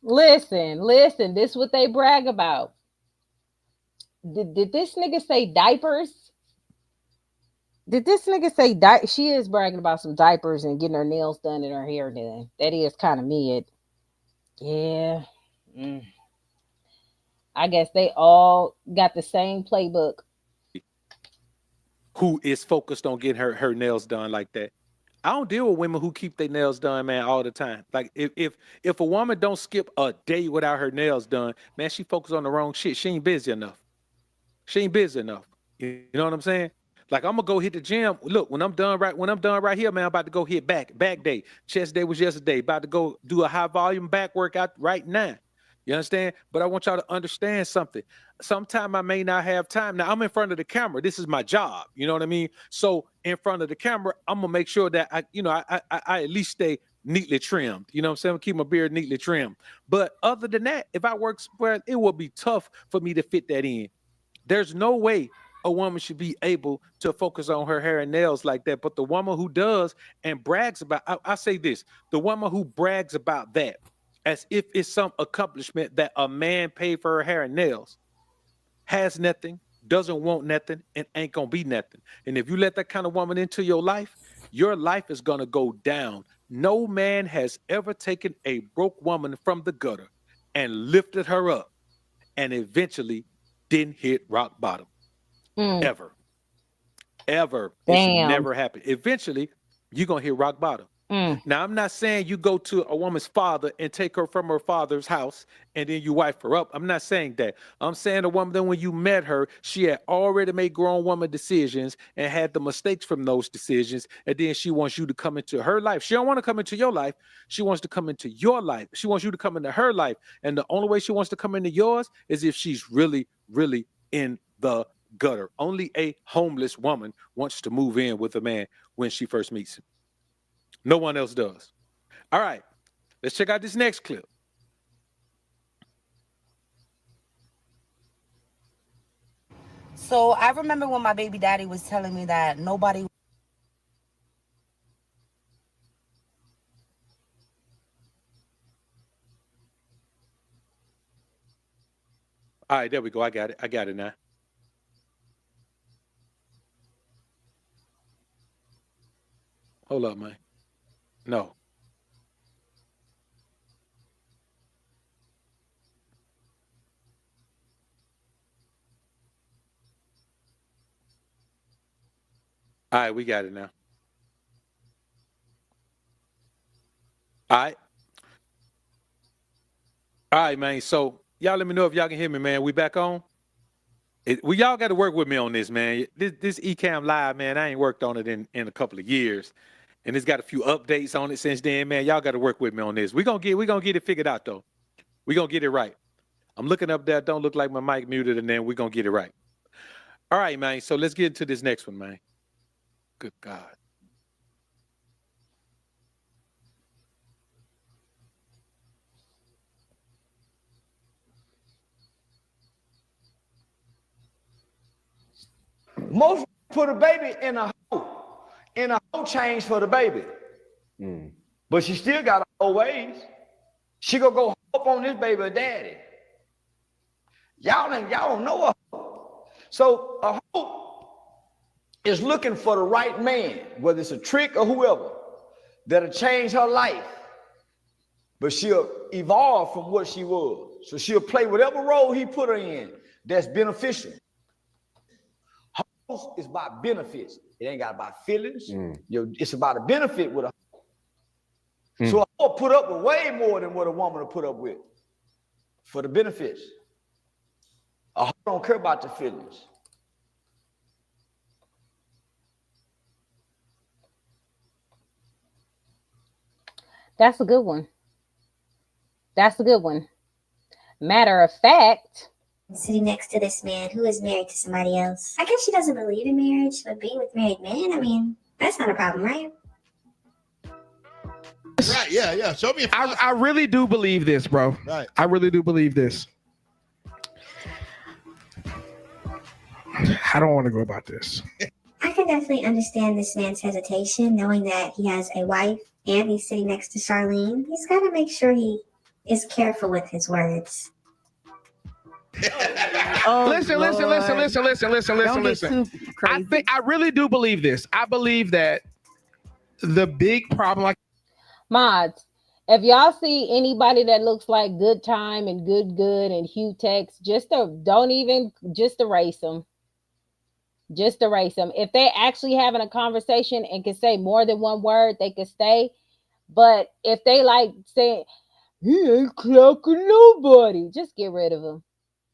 Listen. This is what they brag about. Did this nigga say diapers? Did this nigga say she is bragging about some diapers and getting her nails done and her hair done. That is kind of mid. Yeah. I guess they all got the same playbook. Who is focused on getting her nails done like that? I don't deal with women who keep their nails done, man, all the time. Like if a woman don't skip a day without her nails done, man, she focused on the wrong shit. She ain't busy enough. You know what I'm saying? Like I'm gonna go hit the gym. Look, when I'm done right here, man, I'm about to go hit back day. Chest day was yesterday. About to go do a high volume back workout right now. You understand? But I want y'all to understand something. Sometime I may not have time. Now I'm in front of the camera. This is my job. You know what I mean? So in front of the camera, I'm gonna make sure that I at least stay neatly trimmed. You know what I'm saying? Keep my beard neatly trimmed. But other than that, if I work square, it will be tough for me to fit that in. There's no way a woman should be able to focus on her hair and nails like that. But the woman who does and brags about, I say this, the woman who brags about that as if it's some accomplishment that a man paid for her hair and nails, has nothing, doesn't want nothing, and ain't gonna be nothing. And if you let that kind of woman into your life is gonna go down. No man has ever taken a broke woman from the gutter and lifted her up and eventually didn't hit rock bottom. Ever. It should never happen. Eventually, you're gonna hit rock bottom. Now, I'm not saying you go to a woman's father and take her from her father's house and then you wife her up. I'm not saying that. I'm saying a woman that when you met her, she had already made grown woman decisions and had the mistakes from those decisions. And then she wants you to come into her life. She don't want to come into your life. She wants to come into your life. She wants you to come into her life. And the only way she wants to come into yours is if she's really, really in the gutter. Only a homeless woman wants to move in with a man when she first meets him. No one else does. All right, let's check out this next clip. So I remember when my baby daddy was telling me that nobody. All right, there we go. I got it now. Hold up, man. No. All right, we got it now. All right, man. So y'all let me know if y'all can hear me, man. We back on? Y'all got to work with me on this, man. This Ecamm Live, man, I ain't worked on it in a couple of years. And it's got a few updates on it since then, man. Y'all got to work with me on this. We're gonna get it figured out, though. We're gonna get it right. I'm looking up there. Don't look like my mic muted, and then we're gonna get it right. All right, man. So let's get into this next one, man. Good God. Most put a baby in a hole change for the baby. but she still got her old ways. She gonna go up on this baby daddy. Y'all don't know her. So a hoe is looking for the right man, whether it's a trick or whoever, that'll change her life. But she'll evolve from what she was. So she'll play whatever role he put her in that's beneficial. Hoes is about benefits. It ain't got about feelings. It's about a benefit with a hoe. So a hoe put up with way more than what a woman will put up with for the benefits. A hoe don't care about the feelings. That's a good one. That's a good one. Matter of fact, sitting next to this man who is married to somebody else. I guess she doesn't believe in marriage, but being with married men, I mean, that's not a problem, right? Right, yeah. Show me. I really do believe this, bro. Right. I really do believe this. I don't want to go about this. I can definitely understand this man's hesitation, knowing that he has a wife and he's sitting next to Charlene. He's got to make sure he is careful with his words. Listen. I really do believe this. I believe that the big problem, like mods, if y'all see anybody that looks like Good Time and Good and Hugh Tex, just erase them. Just erase them. If they actually having a conversation and can say more than one word, they can stay. But if they like saying, he ain't clocking nobody, just get rid of them.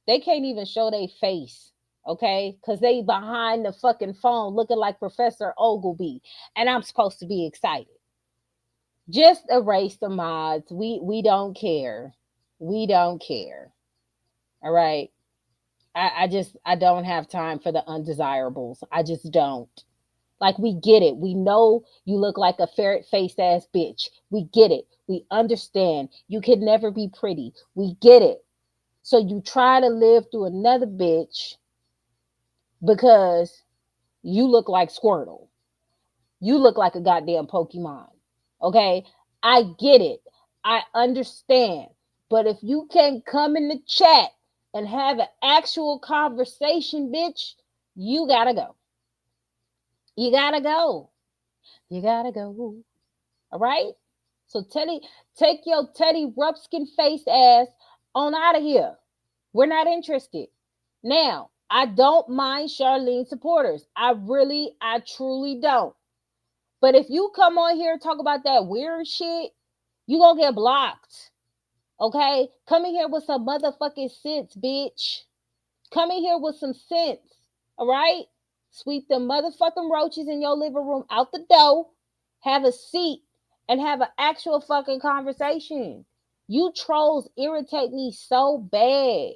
They can't even show their face, okay? Because they behind the fucking phone looking like Professor Ogilvy. And I'm supposed to be excited. Just erase the mods. We don't care. We don't care. All right? I don't have time for the undesirables. I just don't. Like, we get it. We know you look like a ferret-faced ass bitch. We get it. We understand. You can never be pretty. We get it. So you try to live through another bitch because you look like Squirtle. You look like a goddamn Pokemon. Okay? I get it. I understand. But if you can't come in the chat and have an actual conversation, bitch, you gotta go. You gotta go. You gotta go. All right? So take your Teddy Ruxpin face ass on out of here. We're not interested. Now, I don't mind Charlene supporters. I truly don't. But if you come on here and talk about that weird shit, you gonna get blocked. Okay? Come in here with some motherfucking sense, bitch. Come in here with some sense. All right? Sweep the motherfucking roaches in your living room out the door. Have a seat and have an actual fucking conversation. You trolls irritate me so bad.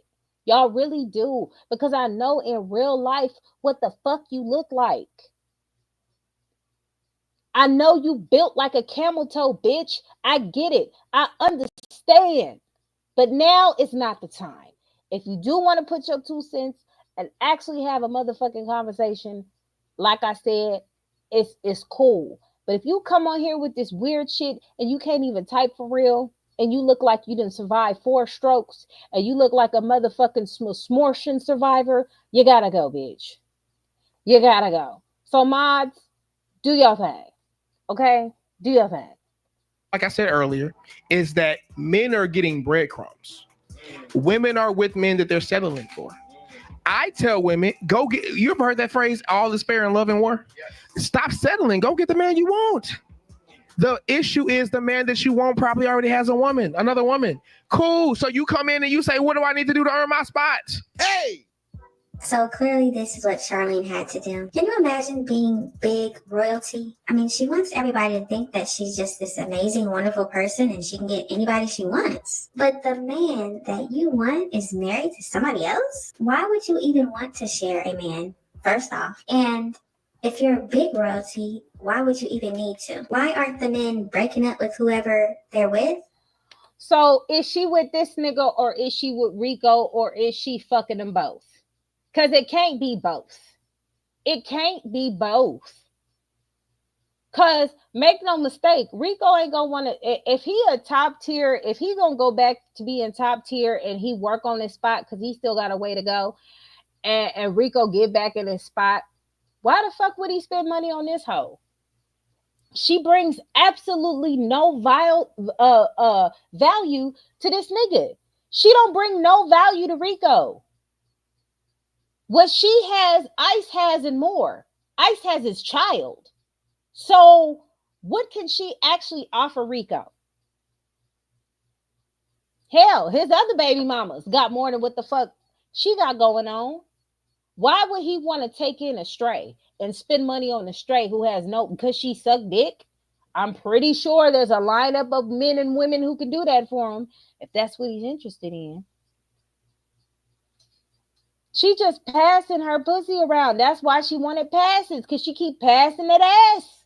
Y'all really do. Because I know in real life what the fuck you look like. I know you built like a camel toe, bitch. I get it. I understand. But now is not the time. If you do want to put your 2 cents and actually have a motherfucking conversation, like I said, it's cool. But if you come on here with this weird shit and you can't even type for real, and you look like you didn't survive 4 strokes, and you look like a motherfucking smortion survivor, you gotta go, bitch. You gotta go. So mods, do your thing. Okay? Do your thing. Like I said earlier, is that men are getting breadcrumbs. Women are with men that they're settling for. I tell women, go get, you ever heard that phrase, all is fair in love and war? Yes. Stop settling. Go get the man you want. The issue is the man that you want probably already has another woman. Cool. So you come in and you say, what do I need to do to earn my spot? Hey! So clearly this is what Charlene had to do. Can you imagine being big royalty? I mean, she wants everybody to think that she's just this amazing, wonderful person and she can get anybody she wants. But the man that you want is married to somebody else? Why would you even want to share a man, first off? And if you're big royalty, why would you even need to? Why aren't the men breaking up with whoever they're with? So is she with this nigga or is she with Rico or is she fucking them both? Because it can't be both. It can't be both. Cause make no mistake, Rico ain't gonna want to. If he a top tier, if he gonna go back to being top tier and he work on this spot, cause he still got a way to go, and Rico get back in his spot, why the fuck would he spend money on this hoe? She brings absolutely no value to this nigga. She don't bring no value to Rico. What she has, Ice has, and more. Ice has his child. So what can she actually offer Rico? Hell, his other baby mamas got more than what the fuck she got going on. Why would he want to take in a stray and spend money on a stray who has no, because she sucked dick? I'm pretty sure there's a lineup of men and women who can do that for him if that's what he's interested in. She just passing her pussy around. That's why she wanted passes, because she keep passing that ass.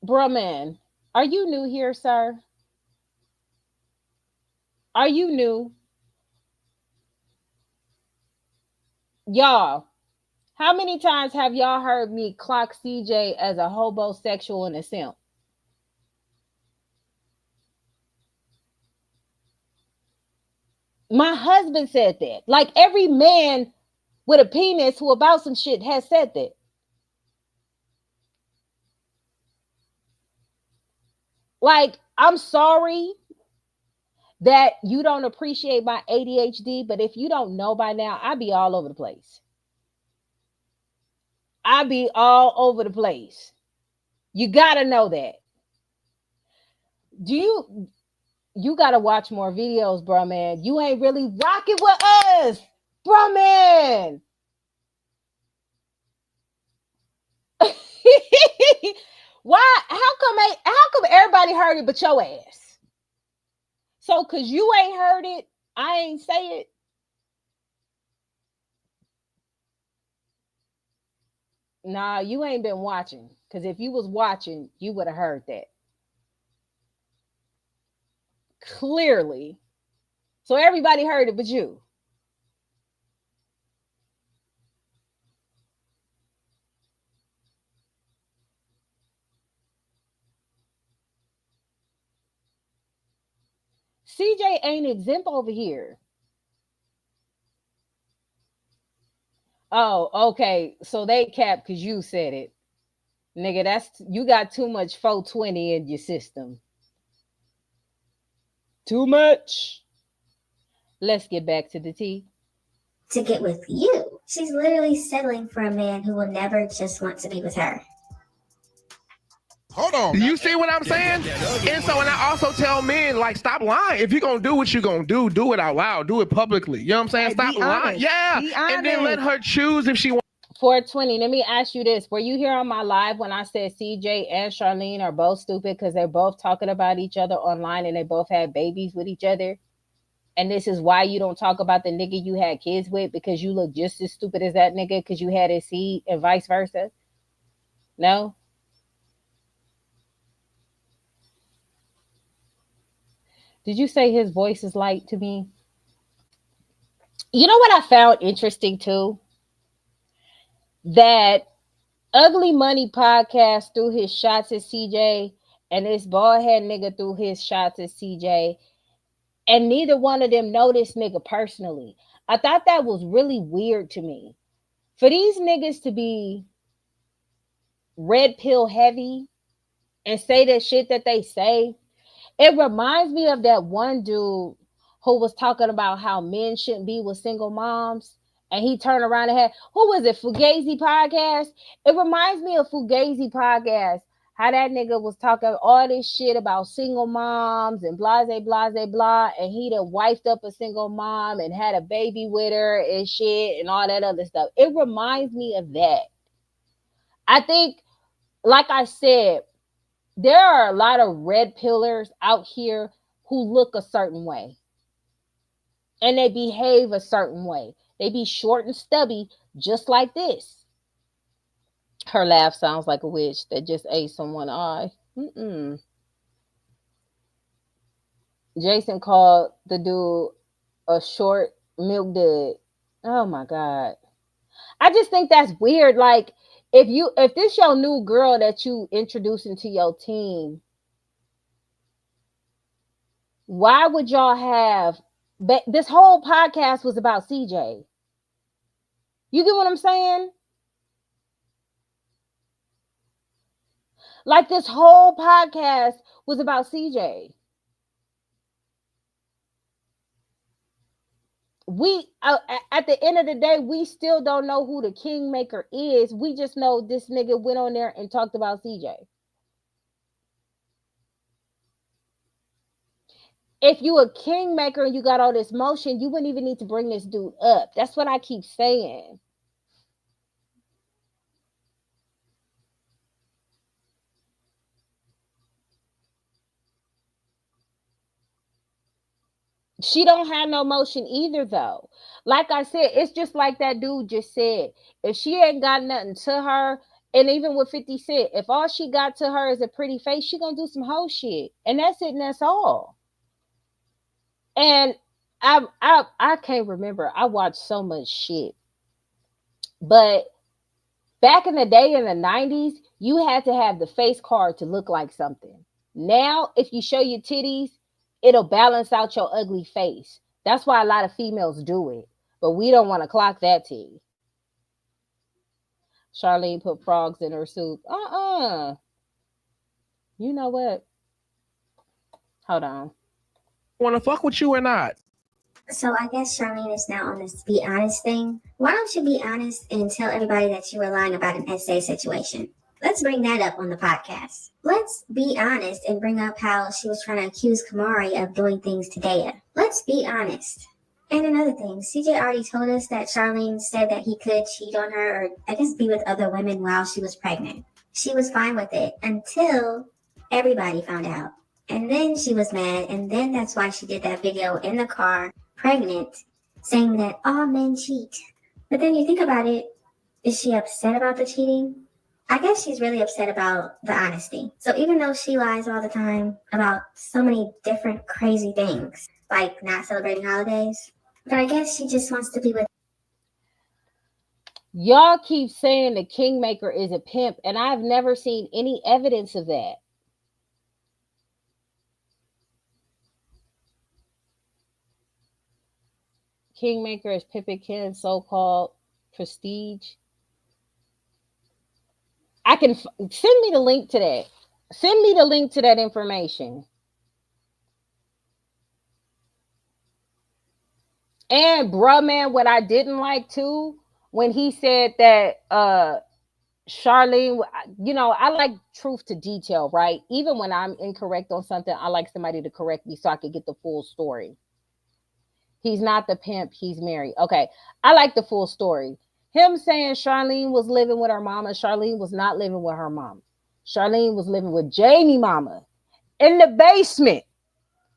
Bruh, man, are you new here, sir? Are you new? Y'all, how many times have y'all heard me clock CJ as a homosexual and a simp? My husband said that. Like every man with a penis who about some shit has said that. Like, I'm sorry that you don't appreciate my ADHD, but if you don't know by now, I be all over the place. I be all over the place. You gotta know that. You gotta watch more videos, bro, man. You ain't really rocking with us, bro, man. Why? How come everybody heard it but your ass? So cause you ain't heard it, I ain't say it. Nah, you ain't been watching. Cause if you was watching, you would have heard that. Clearly. So everybody heard it but you. CJ ain't exempt over here. Oh, okay. So they capped because you said it. Nigga, you got too much 420 in your system. Too much. Let's get back to the tea. To get with you. She's literally settling for a man who will never just want to be with her. Hold on. You see what I'm saying? And so, and I also tell men, like, stop lying. If you're going to do what you're going to do it out loud. Do it publicly. You know what I'm saying? Stop lying. Yeah. And then let her choose if she wants. 420, let me ask you this. Were you here on my live when I said CJ and Charlene are both stupid because they're both talking about each other online and they both had babies with each other? And this is why you don't talk about the nigga you had kids with, because you look just as stupid as that nigga because you had his seed, and vice versa? No? Did you say his voice is light to me? You know what I found interesting too? That Ugly Money podcast threw his shots at CJ, and this bald head nigga threw his shots at CJ, and neither one of them know this nigga personally. I thought that was really weird to me. For these niggas to be red pill heavy and say that shit that they say, it reminds me of that one dude who was talking about how men shouldn't be with single moms. And he turned around and had, who was it, Fugazi podcast? It reminds me of Fugazi podcast. How that nigga was talking all this shit about single moms and blah, blah, blah, blah. And he done wifed up a single mom and had a baby with her and shit and all that other stuff. It reminds me of that. I think, like I said, there are a lot of red pillars out here who look a certain way. And they behave a certain way. They be short and stubby, just like this. Her laugh sounds like a witch that just ate someone's eye. Jason called the dude a short milk dud. Oh my God. I just think that's weird. Like, if this your new girl that you introducing to your team, why would y'all have this whole podcast was about CJ? You get what I'm saying? Like, this whole podcast was about CJ. We at the end of the day, we still don't know who the kingmaker is. We just know this nigga went on there and talked about CJ. If you a kingmaker and you got all this motion, you wouldn't even need to bring this dude up. That's what I keep saying. She don't have no motion either, though. Like I said, it's just like that dude just said. If she ain't got nothing to her, and even with 50 Cent, if all she got to her is a pretty face, she gonna do some hoe shit. And that's it, and that's all. And I can't remember. I watched so much shit. But back in the day in the 90s, you had to have the face card to look like something. Now, if you show your titties, it'll balance out your ugly face. That's why a lot of females do it. But we don't want to clock that tea. Charlene put frogs in her soup. You know what? Hold on. Want to fuck with you or not? So I guess Charlene is now on this be honest thing. Why don't you be honest and tell everybody that you were lying about an essay situation? Let's bring that up on the podcast. Let's be honest and bring up how she was trying to accuse Kamari of doing things to Dea. Let's be honest. And another thing, CJ already told us that Charlene said that he could cheat on her or I guess be with other women while she was pregnant. She was fine with it until everybody found out. And then she was mad, and then that's why she did that video in the car, pregnant, saying that all men cheat. But then you think about it, is she upset about the cheating? I guess she's really upset about the honesty. So even though she lies all the time about so many different crazy things, like not celebrating holidays, but I guess she just wants to be with. Y'all keep saying the kingmaker is a pimp, and I've never seen any evidence of that. Kingmaker is Pippin Ken's so-called prestige. I can send me the link to that. Send me the link to that information. And bruh, man, what I didn't like too, when he said that Charlene, you know, I like truth to detail, right? Even when I'm incorrect on something, I like somebody to correct me so I can get the full story. He's not the pimp, he's married. Okay, I like the full story. Him saying Charlene was living with her mama. Charlene was not living with her mama. Charlene was living with Jamie mama in the basement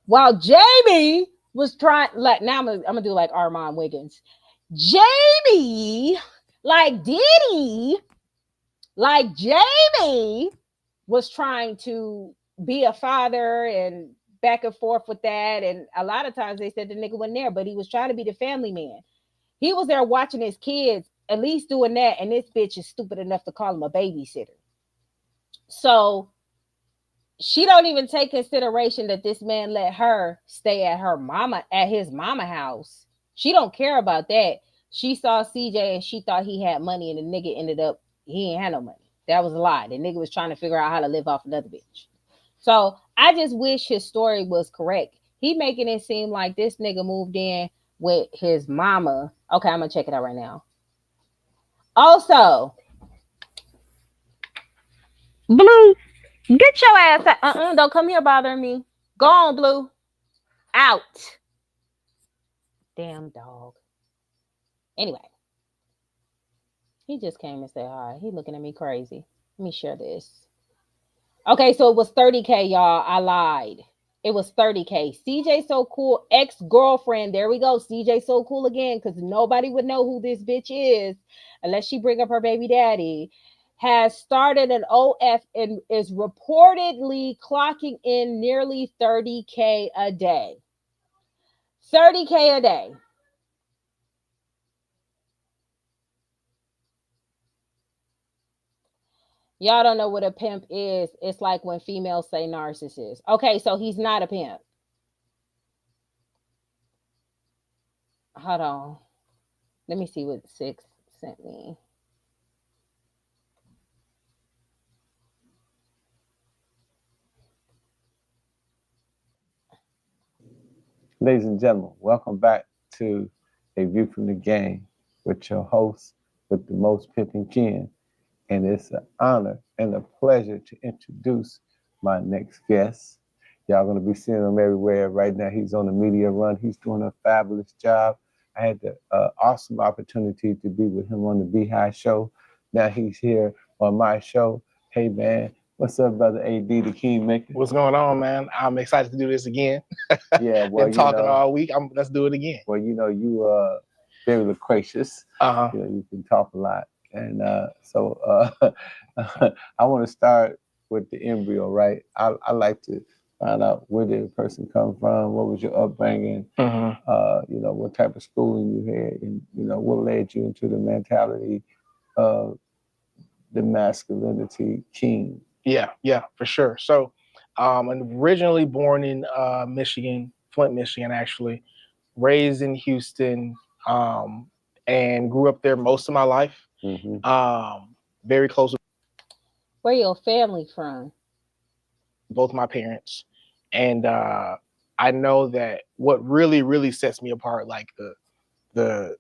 while Jamie was trying, like, now I'm gonna do like Armand Wiggins. Jamie, like Diddy, like Jamie was trying to be a father and back and forth with that. And a lot of times they said the nigga wasn't there, but he was trying to be the family man. He was there watching his kids, at least doing that. And this bitch is stupid enough to call him a babysitter. So she don't even take consideration that this man let her stay at his mama house. She don't care about that. She saw CJ and she thought he had money, and the nigga ended up, he ain't had no money. That was a lie. The nigga was trying to figure out how to live off another bitch. So I just wish his story was correct. He making it seem like this nigga moved in with his mama. Okay, I'm gonna check it out right now. Also, Blue, get your ass out. Don't come here bothering me. Go on, Blue. Out. Damn dog. Anyway, he just came and said hi. He looking at me crazy. Let me share this. Okay, so it was 30K, y'all. I lied. It was 30K. CJ So Cool, ex-girlfriend. There we go. CJ So Cool again, because nobody would know who this bitch is unless she bring up her baby daddy. Has started an OF and is reportedly clocking in nearly 30K a day. 30K a day. Y'all don't know what a pimp is. It's like when females say narcissist. Okay, so he's not a pimp. Hold on. Let me see what 6 sent me. Ladies and gentlemen, welcome back to A View from the Game with your host with the most pimping chin. And it's an honor and a pleasure to introduce my next guest. Y'all going to be seeing him everywhere. Right now, he's on the media run. He's doing a fabulous job. I had the awesome opportunity to be with him on the Beehive show. Now he's here on my show. Hey, man. What's up, brother AD, the Kingmaker? What's going on, man? I'm excited to do this again. Yeah, well, been talking all week. Let's do it again. Well, you very loquacious. You can talk a lot. And so I want to start with the embryo, right? I like to find out where did a person come from, what was your upbringing, what type of schooling you had, and what led you into the mentality of the masculinity king. Yeah, for sure. So I'm originally born in Michigan, Flint, Michigan, actually, raised in Houston, and grew up there most of my life. Very close with Where your family from? both my parents. And I know that what really, really sets me apart, like the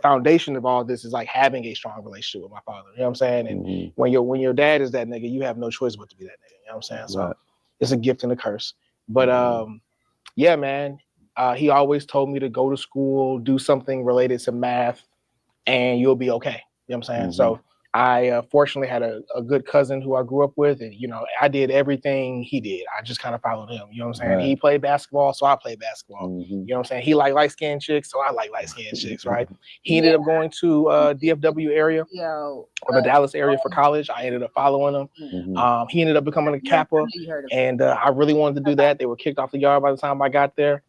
foundation of all this is like having a strong relationship with my father. You know what I'm saying? And when your dad is that nigga, you have no choice but to be that nigga. You know what I'm saying? So it's a gift and a curse. But yeah, man, he always told me to go to school, do something related to math, and you'll be okay. You know what I'm saying? So I fortunately had a good cousin who I grew up with, and I did everything he did. I just kind of followed him. You know what I'm saying? He played basketball, so I played basketball. You know what I'm saying? He liked light-skinned chicks, so I like light-skinned chicks, right? He ended up going to DFW area or the Dallas area for college. I ended up following him. He ended up becoming a Kappa, and I really wanted to do that. They were kicked off the yard by the time I got there.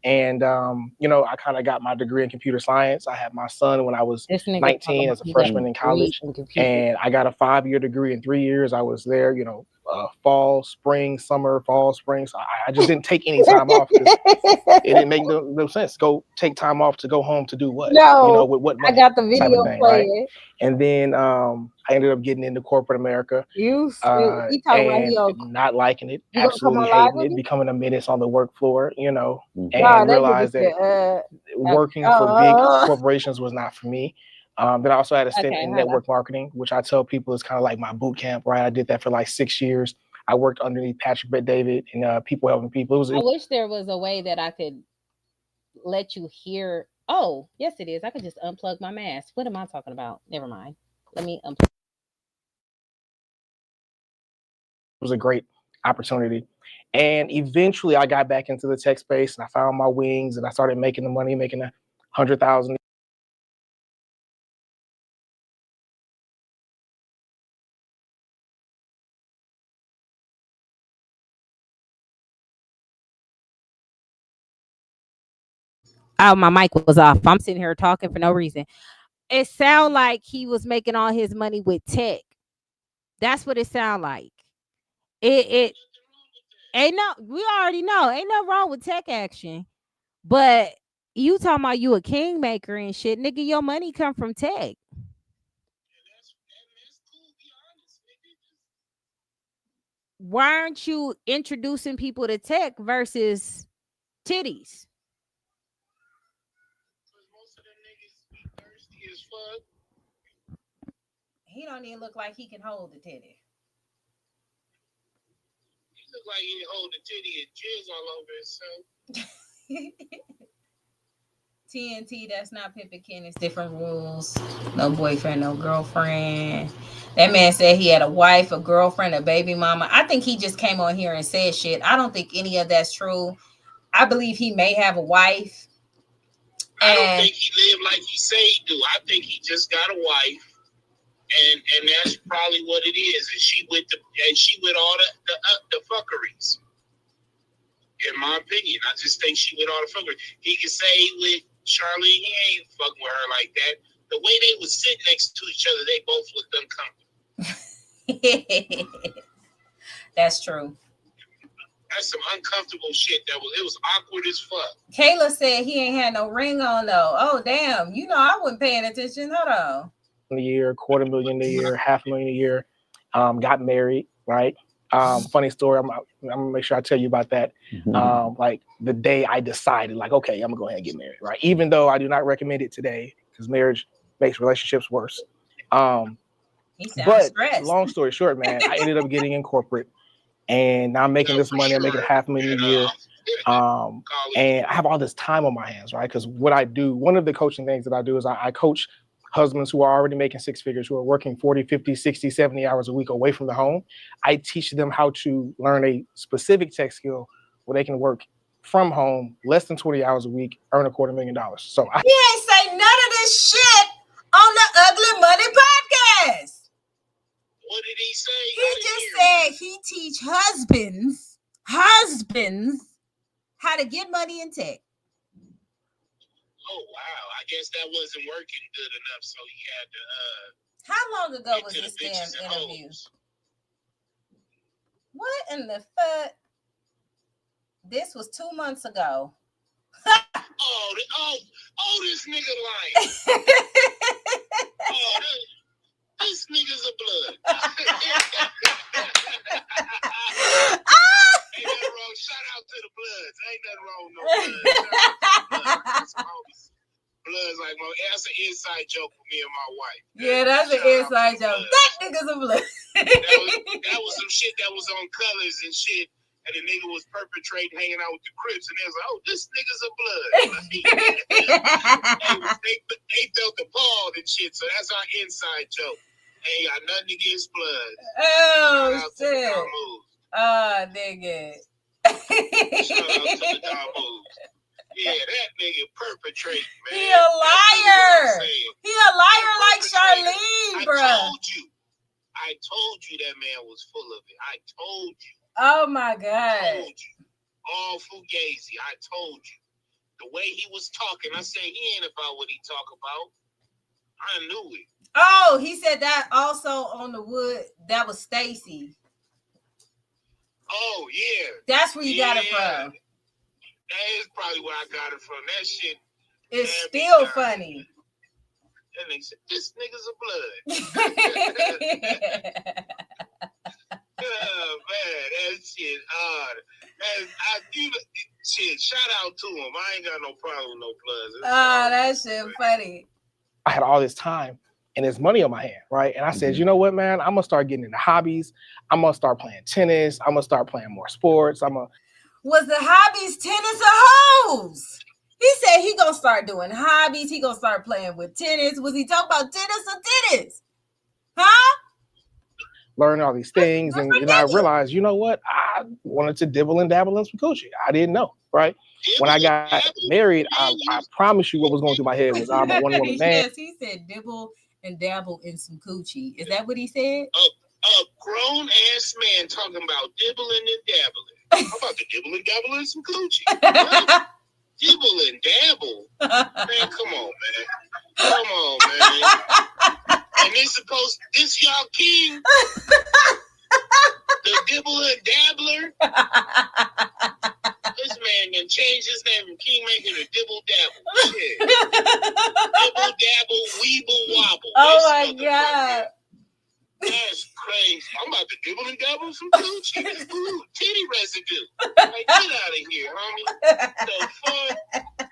And I kind of got my degree in computer science. I had my son when I was 19 as a freshman in college. And I got a 5-year degree in 3 years. I was there, fall, spring, summer, fall, spring. So I just didn't take any time off because it didn't make no sense. Go take time off to go home to do what? No, with what money? I got the video thing, playing. Right? And then I ended up getting into corporate America. He talking about not liking it, absolutely hating it, becoming a menace on the work floor, and realized that working for big corporations was not for me. Then I also had a stint in network marketing, which I tell people is kind of like my boot camp, right? I did that for like 6 years. I worked underneath Patrick Bet-David and people helping people. I wish there was a way that I could let you hear. Oh, yes, it is. I could just unplug my mask. What am I talking about? Never mind. Let me unplug. It was a great opportunity. And eventually I got back into the tech space and I found my wings and I started making the money, making $100,000. Oh, my mic was off. I'm sitting here talking for no reason. It sounded like he was making all his money with tech. That's what it sounded like. It ain't no. We already know ain't nothing wrong with tech action, but you talking about you a kingmaker and shit, nigga. Your money come from tech. Why aren't you introducing people to tech versus titties? He don't even look like he can hold the titty. He look like he hold the titty and jizz all over himself. TNT, that's not Pimpin' Ken. It's different rules. No boyfriend, no girlfriend. That man said he had a wife, a girlfriend, a baby mama. I think he just came on here and said shit. I don't think any of that's true. I believe he may have a wife. I don't think he lived like he say he do. I think he just got a wife. And that's probably what it is. And she with all the fuckeries. In my opinion, I just think she with all the fuckery. He can say with Charlene, he ain't fucking with her like that. The way they was sitting next to each other, they both looked uncomfortable. That's true. That's some uncomfortable shit. It was awkward as fuck. Kayla said he ain't had no ring on though. Oh damn! You know I wasn't paying attention. Hold on. A year, $250,000 a year, $500,000 a year. Got married, right? Funny story. I'm gonna make sure I tell you about that. Like the day I decided, like, okay, I'm gonna go ahead and get married, right? Even though I do not recommend it today because marriage makes relationships worse. But stressed. Long story short, man, I ended up getting in corporate, and now I'm making this money. I'm making $500,000 a year. And I have all this time on my hands, right? Because what I do, one of the coaching things that I do is I coach husbands who are already making six figures, who are working 40, 50, 60, 70 hours a week away from the home. I teach them how to learn a specific tech skill where they can work from home, less than 20 hours a week, earn $250,000. So He ain't say none of this shit on the Ugly Money podcast. What did he say? He just said he teach husbands how to get money in tech. Oh wow! I guess that wasn't working good enough, so he had to. How long ago was this damn interview? What in the fuck? This was 2 months ago. This nigga lying. This nigga's a blood. Ain't nothing wrong. Shout out to the Bloods. Ain't nothing wrong with no Bloods. Bloods like that's an inside joke for me and my wife. Yeah, that's an inside joke. That nigga's a blood. that was some shit that was on Colors and shit. And the nigga was perpetrating, hanging out with the Crips, and they was like, "Oh, this nigga's a blood." they felt appalled and shit. So that's our inside joke. Ain't got nothing against blood. Oh shit! Oh nigga. Shout out to the Damos. Yeah, that nigga perpetrating, man. He a liar. He a liar like Charlene, bro. I told you that man was full of it. I told you. Oh my God. I told you. All fugazi. I told you. The way he was talking, I said he ain't about what he talk about. I knew it. Oh, he said that also on the wood. That was Stacy. Oh yeah. That's where you got it from. That is probably where I got it from. That shit. It's still funny. And they said, this nigga's a blood. Oh man, that shit odd. Shit, shout out to him. I ain't got no problem with no bloods. That shit funny. I had all this time and there's money on my hand, right? And I said, you know what, man? I'm gonna start getting into hobbies. I'm gonna start playing tennis. I'm gonna start playing more sports. Was the hobbies tennis or hoes? He said he gonna start doing hobbies. He gonna start playing with tennis. Was he talking about tennis or tennis? Huh? Learn all these things. And I realized, you know what? I wanted to dibble and dabble in some coochie. I didn't know, right? When I got married, I promise you what was going through my head was I'm a one-woman man. Yes, he said dibble and dabble in some coochie. Is that what he said? A grown-ass man talking about dibbling and dabbling. How about to dibble and dabble in some coochie? Dibble and dabble? Man, come on, man. Come on, man. And this y'all king, the dibble and dabbler. This man done changed his name from King Maker to Dibble Dabble. Shit. Dibble Dabble, Weeble Wobble. Oh my God. That's crazy. I'm about to dibble and dabble some coochie. Ooh, titty residue. Like, get out of here, homie. The fuck?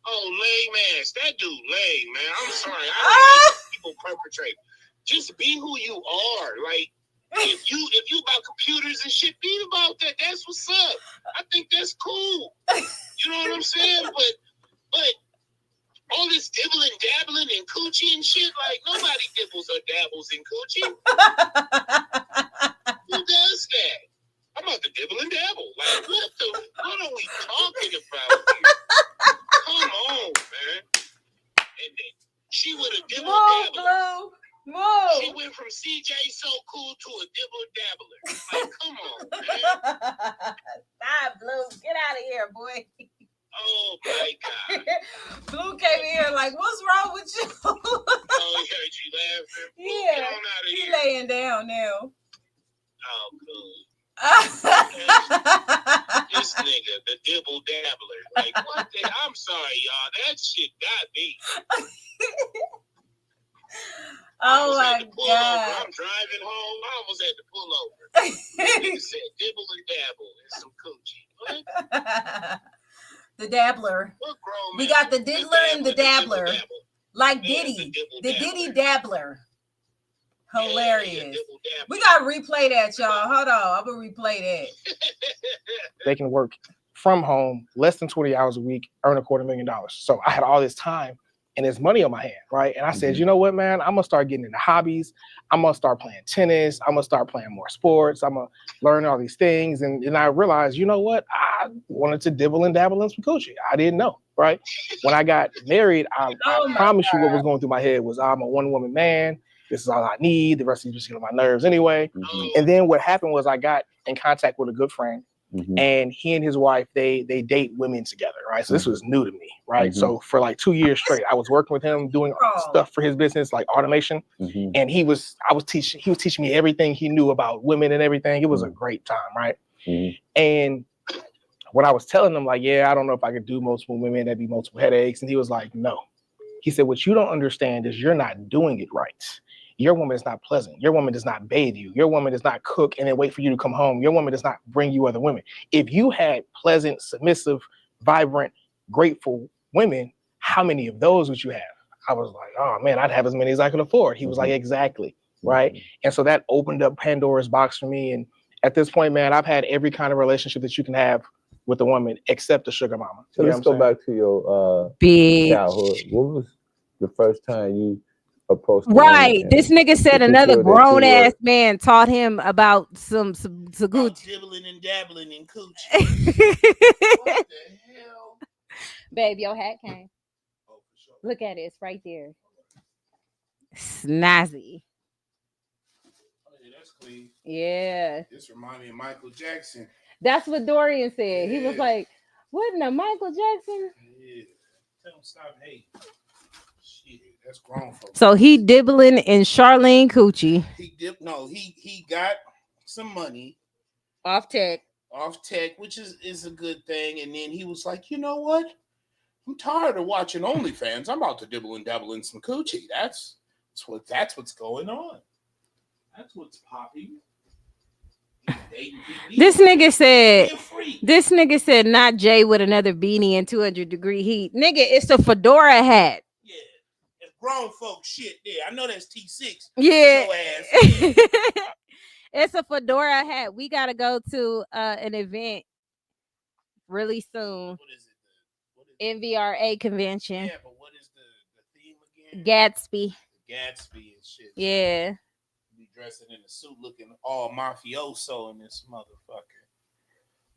Oh, lame ass. That dude lame, man. I'm sorry. I don't like people perpetrate. Just be who you are. Like, if you about computers and shit, be about that. That's what's up. I think that's cool. You know what I'm saying? But all this dibbling, dabbling, and coochie and shit, like nobody dibbles or dabbles in coochie. Who does that? I'm about to dibble and dabble. Like, what are we talking about here? Come on, man. And then she would have dibble dabbler. She went from CJ So Cool to a dibble dabbler. Like, come on, man. Stop, Blue. Get out of here, boy. Oh my God. Blue came in here like, what's wrong with you? Oh you laughing. Yeah, he laying down now. Oh, cool. This nigga, the dibble dabbler. Like, what the? I'm sorry, y'all. That shit got me. Oh my God. I'm driving home. I almost had to pull over. Nigga said dibble and dabble and some coochie. What? The dabbler. We got the diddler and the dabbler. Like Diddy. The Diddy dabbler. Hilarious. We gotta replay that, y'all. Hold on. I'm gonna replay that. They can work from home less than 20 hours a week, earn $250,000. So I had all this time and there's money on my hand, right? And I said, you know what, man? I'm gonna start getting into hobbies. I'm gonna start playing tennis. I'm gonna start playing more sports. I'm gonna learn all these things. And I realized, you know what? I wanted to dibble and dabble in some coochie. I didn't know, right? When I got married, I promise you what was going through my head was I'm a one-woman man. This is all I need. The rest of you just get on my nerves anyway. And then what happened was I got in contact with a good friend. And he and his wife, they date women together, right? So this was new to me, right? So for like 2 years straight, I was working with him, doing stuff for his business, like automation. And he was teaching me everything he knew about women and everything. It was a great time, right? And when I was telling him, like, yeah, I don't know if I could do multiple women, that'd be multiple headaches. And he was like, no. He said, what you don't understand is you're not doing it right. Your woman is not pleasant. Your woman does not bathe you. Your woman does not cook and then wait for you to come home. Your woman does not bring you other women. If you had pleasant, submissive, vibrant, grateful women, how many of those would you have? I was like, oh man, I'd have as many as I could afford. He was like, exactly, right? And so that opened up Pandora's box for me. And at this point, man, I've had every kind of relationship that you can have with a woman except a sugar mama. So let's go back to your childhood. What was the first time you approached? Right. This nigga said another grown ass man taught him about some Gucci. Dibbling and dabbling in coochie. What the hell? Babe, your hat came. Look at it. It's right there. Snazzy. That's clean. Yeah. This reminds me of Michael Jackson. That's what Dorian said. He was like, what in the Michael Jackson? Yeah. Tell him stop hating. Shit, that's grown folks. So he dibbling in Charlene Coochie. He got some money off tech, which is a good thing. And then he was like, you know what? I'm tired of watching OnlyFans. I'm about to dibble and dabble in some coochie. That's what's going on. That's what's popping. This nigga said not Jay with another beanie in 200-degree heat. Nigga, it's a fedora hat. Yeah, it's grown folks shit there. I know that's T6. Yeah. Ass. It's a fedora hat. We gotta go to an event really soon. What is it? NVRA convention. Yeah, but what is the theme again? Gatsby. Gatsby and shit. Yeah. Dressing in a suit looking all mafioso in this motherfucker.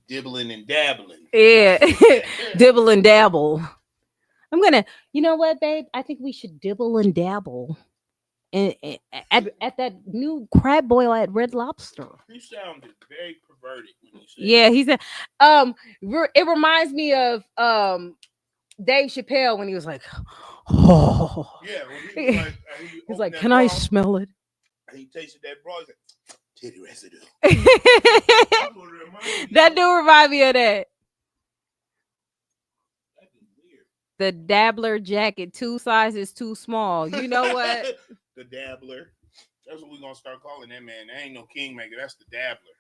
Dibbling and dabbling. Yeah. Dibble and dabble. You know what, babe? I think we should dibble and dabble at that new crab boil at Red Lobster. You sounded very perverted when you said yeah, he said it reminds me of Dave Chappelle when he was like, oh. Yeah, when he was like, he's like, can I smell it? And he tasted that bra. He's like, titty residue. That do remind me of that. The dabbler jacket, 2 sizes too small. You know what? The dabbler. That's what we're gonna start calling that man. That ain't no kingmaker. That's the dabbler.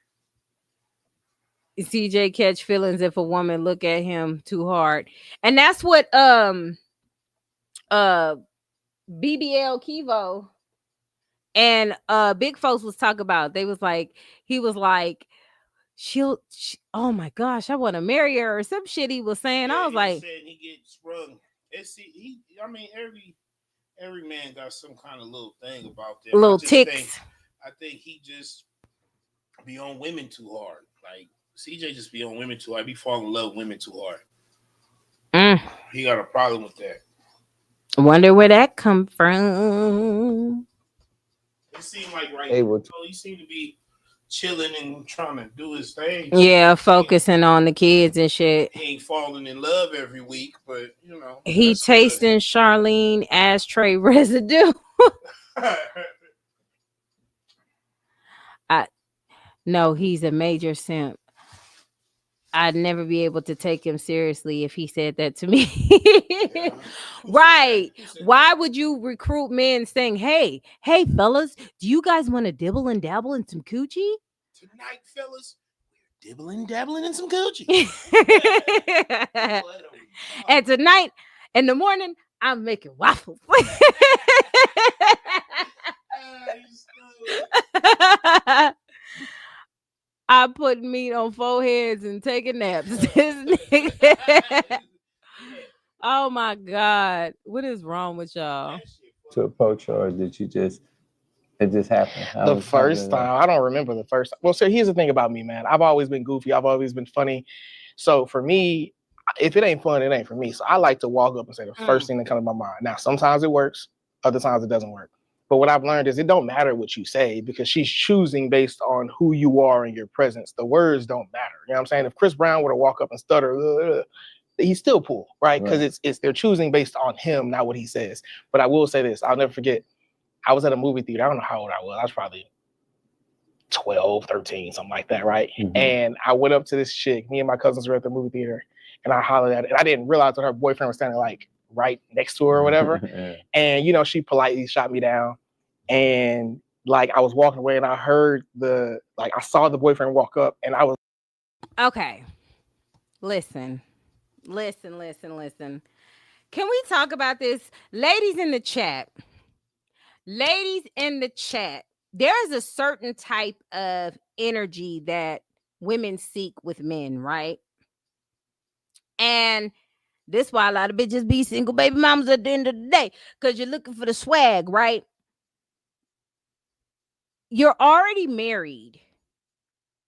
CJ catch feelings if a woman look at him too hard, and that's what BBL Kivo and big folks was talking about. He was like, oh my gosh, I want to marry her or some shit he was saying. I was like, he gets sprung. Every man got some kind of little thing about them. Little ticks. I think he just be on women too hard. Like CJ just be on women too hard. He fall in love with women too hard. He got a problem with that. I wonder where that come from. It seemed like he seemed to be chilling and trying to do his thing. Yeah, focusing on the kids and shit. He ain't falling in love every week, but you know. He tasting Charlene ashtray residue. No, he's a major simp. I'd never be able to take him seriously if he said that to me. Right. Why would you recruit men saying, hey, fellas, do you guys want to dibble and dabble in some coochie? Tonight, fellas, we're dibbling, dabbling in some coochie. And tonight, in the morning, I'm making waffles. I put meat on foreheads and taking naps. Oh my God. What is wrong with y'all? To approach, or did you just it just happened? The first time, I don't remember the first time. Well, so here's the thing about me, man. I've always been goofy. I've always been funny. So for me, if it ain't fun, it ain't for me. So I like to walk up and say the first thing that comes to my mind. Now, sometimes it works, other times it doesn't work. But what I've learned is it don't matter what you say because she's choosing based on who you are and your presence. The words don't matter. You know what I'm saying? If Chris Brown were to walk up and stutter, he's still cool, right? Because it's they're choosing based on him, not what he says. But I will say this, I'll never forget. I was at a movie theater. I don't know how old I was. I was probably 12, 13, something like that, right? Mm-hmm. And I went up to this chick. Me and my cousins were at the movie theater, and I hollered at her. And I didn't realize that her boyfriend was standing like right next to her or whatever. Yeah. And you know, she politely shot me down. And like I was walking away, and I heard I saw the boyfriend walk up, and I was okay. Listen. Can we talk about this, ladies in the chat? Ladies in the chat, there is a certain type of energy that women seek with men, right? And this is why a lot of bitches be single baby mamas at the end of the day, because you're looking for the swag, right? You're already married.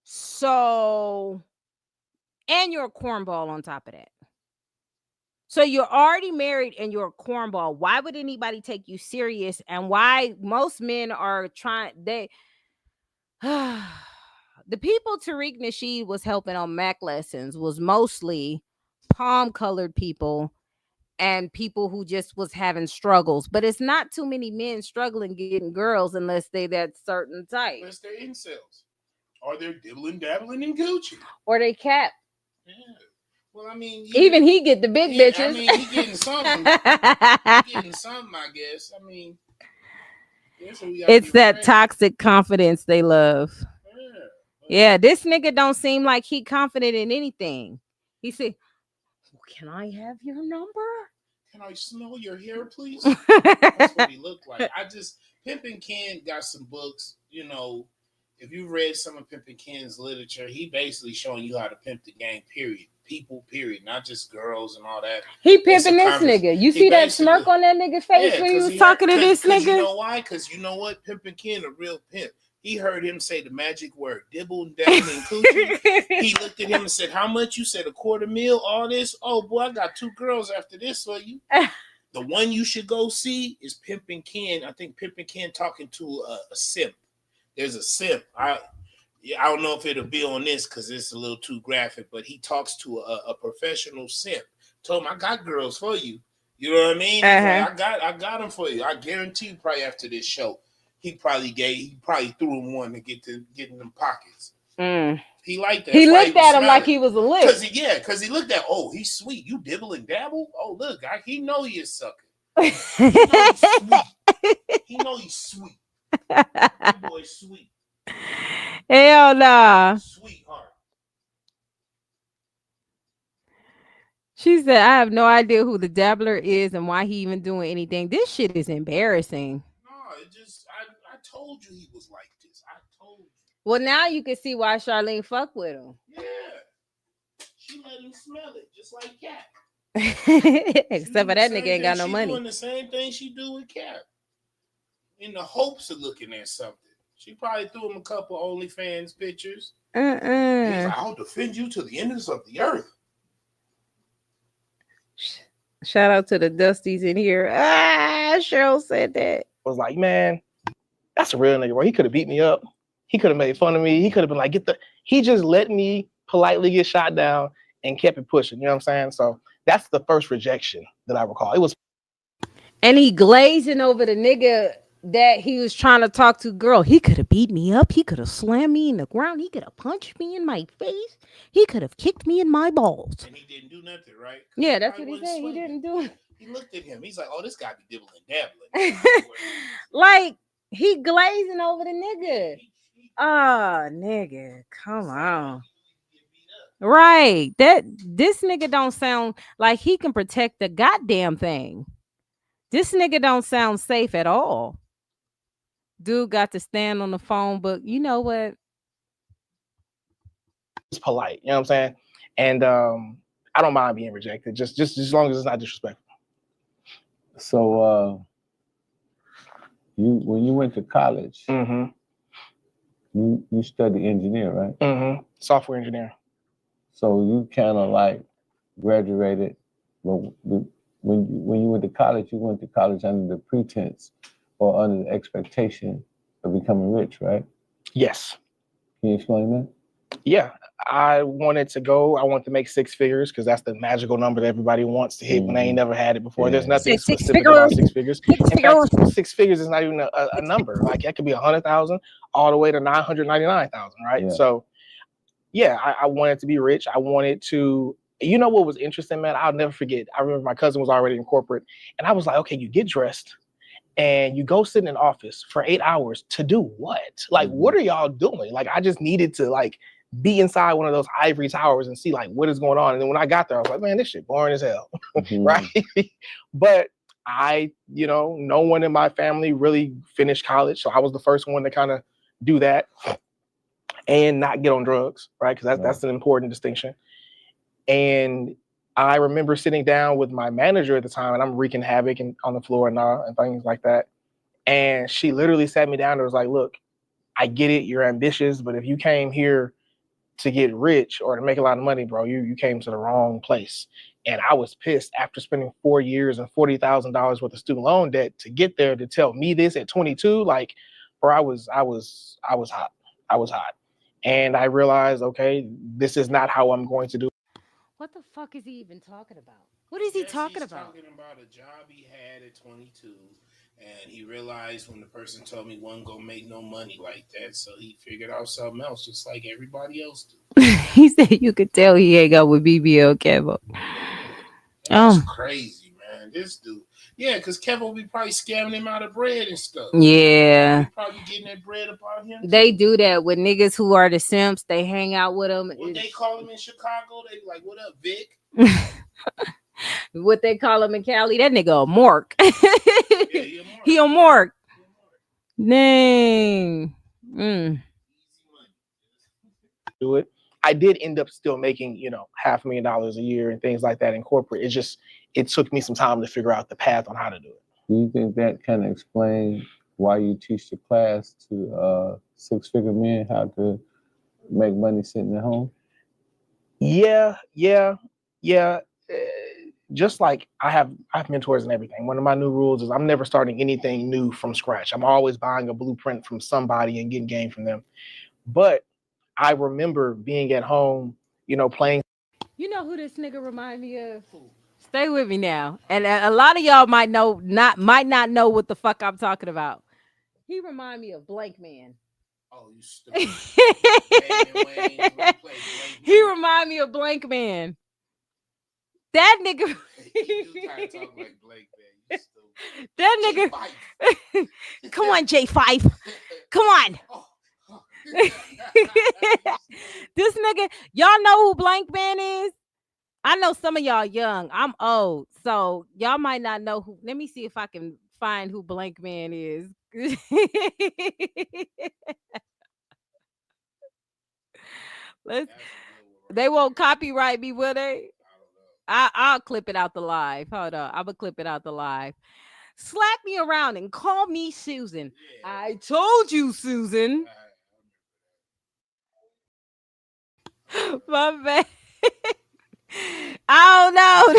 So, and you're a cornball on top of that. So you're already married and you're a cornball. Why would anybody take you serious? And why most men are trying, the people Tariq Nasheed was helping on Mac lessons was mostly palm-colored people and people who just was having struggles. But it's not too many men struggling getting girls unless they that certain type. Unless they're incels. Or they're dibbling, dabbling in Gucci. Or they cap. Yeah. Well, I mean, even he get the big bitches. I mean, he getting something. I guess. I mean, it's that toxic confidence they love. Yeah, this nigga don't seem like he confident in anything. He said, "Can I have your number? Can I smell your hair, please?" That's what he looked like. Pimpin' Ken got some books. You know, if you read some of Pimpin' Ken's literature, he basically showing you how to pimp the game. Period. People, period, not just girls and all that. He pimping this nigga. You see that smirk on that nigga face when he was talking to this nigga? You know why? Because you know what? Pimpin' Ken, a real pimp. He heard him say the magic word, dibble and dabble and coochie. He looked at him and said, "How much?" You said, $250,000, all this? Oh, boy, I got 2 girls after this for you. The one you should go see is Pimpin' Ken. I think Pimpin' Ken talking to a simp. There's a simp. I don't know if it'll be on this because it's a little too graphic, but he talks to a professional simp. Told him, "I got girls for you." You know what I mean? Like, I got them for you. I guarantee you, probably after this show, he probably threw him one to get in them pockets. He liked that. He looked at him like he was a lick. Because he looked at, oh, he's sweet. You dibble and dabble? Oh, look, he know he is sucking. He know he's sweet. That boy's sweet. Hell nah. Sweetheart. She said, "I have no idea who the dabbler is and why he even doing anything. This shit is embarrassing." No, I told you he was like this. I told you. Well, now you can see why Charlene fuck with him. Yeah. She let him smell it, just like Cat. Except for that nigga ain't got no money. She doing the same thing she do with Cat. In the hopes of looking at something. She probably threw him a couple OnlyFans pictures. He's like, "I'll defend you to the ends of the earth." Shout out to the Dusties in here. Cheryl said that. I was like, man, that's a real nigga, bro. He could have beat me up. He could have made fun of me. He could have been like, he just let me politely get shot down and kept it pushing. You know what I'm saying? So that's the first rejection that I recall. It was. And he glazing over the nigga that he was trying to talk to. Girl, he could have beat me up. He could have slammed me in the ground. He could have punched me in my face. He could have kicked me in my balls. And he didn't do nothing, right? Yeah, that's what he said. He didn't do it. He looked at him. He's like, "Oh, this guy be dibbling dabbling." Like, he glazing over the nigga. Oh, nigga, come on. Right. This nigga don't sound like he can protect the goddamn thing. This nigga don't sound safe at all. Dude got to stand on the phone, but you know what? It's polite, you know what I'm saying? And I don't mind being rejected, just as long as it's not disrespectful. So when you went to college, Mm-hmm. you studied engineer, right? Mm-hmm. Software engineer. So you kind of like graduated, but when you went to college, you went to college under the pretense or under the expectation of becoming rich, right? Yes. Can you explain that? Yeah, I wanted to make six figures because that's the magical number that everybody wants to hit when they ain't never had it before. There's nothing specific about six figures. In fact, 6 figures is not even a number. Like that could be 100,000 all the way to 999,000, right? Yeah. So yeah, I wanted to be rich. I wanted to, you know what was interesting, man? I'll never forget. I remember my cousin was already in corporate and I was like, okay, you get dressed and you go sit in an office for 8 hours to do what? Like, what are y'all doing? Like, I just needed to like be inside one of those ivory towers and see like what is going on. And then when I got there, I was like, man, this shit boring as hell, right? But no one in my family really finished college. So I was the first one to kind of do that and not get on drugs, right? Because that's an important distinction. And I remember sitting down with my manager at the time, and I'm wreaking havoc on the floor and things like that. And she literally sat me down and was like, look, I get it, you're ambitious, but if you came here to get rich or to make a lot of money, bro, you came to the wrong place. And I was pissed after spending 4 years and $40,000 worth of student loan debt to get there to tell me this at 22. Like, bro, I was hot. I was hot. And I realized, okay, this is not how I'm going to do it. What the fuck is he even talking about? What is he talking he's about? Talking about a job he had at 22, and he realized when the person told me wasn't gonna make no money like that, so he figured out something else, just like everybody else do. He said you could tell he ain't got with BBL Kevo. That's crazy, man. This dude, yeah, because Kevin will be probably scamming him out of bread and stuff. Yeah, probably getting that bread about him. They do that with niggas who are the simps. They hang out with them. What they call him in Chicago? They like, "What up, Vic?" What they call him in Cali? That nigga a mork. He a mork. Dang. Do it. I did end up still making, $500,000 a year and things like that in corporate. It took me some time to figure out the path on how to do it. Do you think that kind of explains why you teach the class to six-figure men how to make money sitting at home? Yeah. Just like I have mentors and everything. One of my new rules is I'm never starting anything new from scratch. I'm always buying a blueprint from somebody and getting game from them. But I remember being at home, playing. You know who this nigga remind me of? Stay with me now. And a lot of y'all might not know what the fuck I'm talking about. He remind me of Blank Man. Oh, you stupid. He remind me of Blank Man. That nigga. That nigga. Come on, J5. Come on. This nigga, y'all know who Blank Man is? I know some of y'all young. I'm old, so y'all might not know who. Let me see if I can find who Blank Man is. They won't copyright me, will they? I'll clip it out the live. Hold on, I'm gonna clip it out the live. Slap me around and call me Susan. I told you, Susan. My bad. I don't know.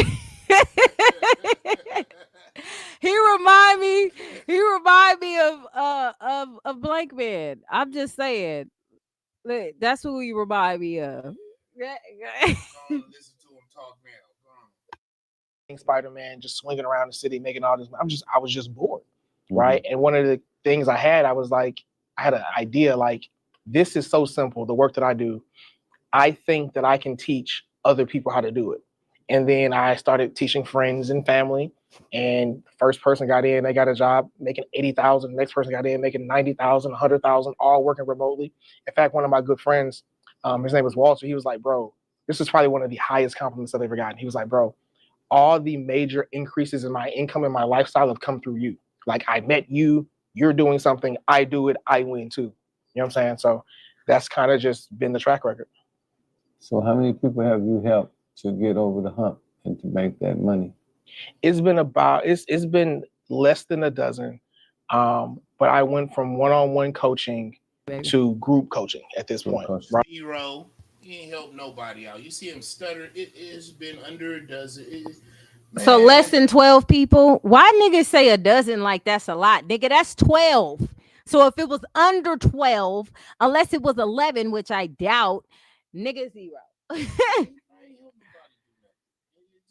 He remind me of Blank Man. I'm just saying. That's who he remind me of. Listen to him talk now. Spider-Man, just swinging around the city, making all this. I was just bored, right? And one of the things I had an idea like, this is so simple. The work that I do, I think that I can teach other people how to do it. And then I started teaching friends and family. And the first person got in, they got a job making 80,000. The next person got in making 90,000, 100,000, all working remotely. In fact, one of my good friends, his name was Walter. He was like, bro, this is probably one of the highest compliments I've ever gotten. He was like, bro, all the major increases in my income and my lifestyle have come through you. Like, I met you, you're doing something, I do it, I win too. You know what I'm saying? So that's kind of just been the track record. So how many people have you helped to get over the hump and to make that money? It's been less than a dozen. But I went from one-on-one coaching to group coaching at this point. Right? Hero, he ain't helped nobody out. You see him stutter. It's been under a dozen. So less than 12 people. Why niggas say a dozen like that's a lot? Nigga, that's 12. So if it was under 12, unless it was 11, which I doubt, nigga, zero.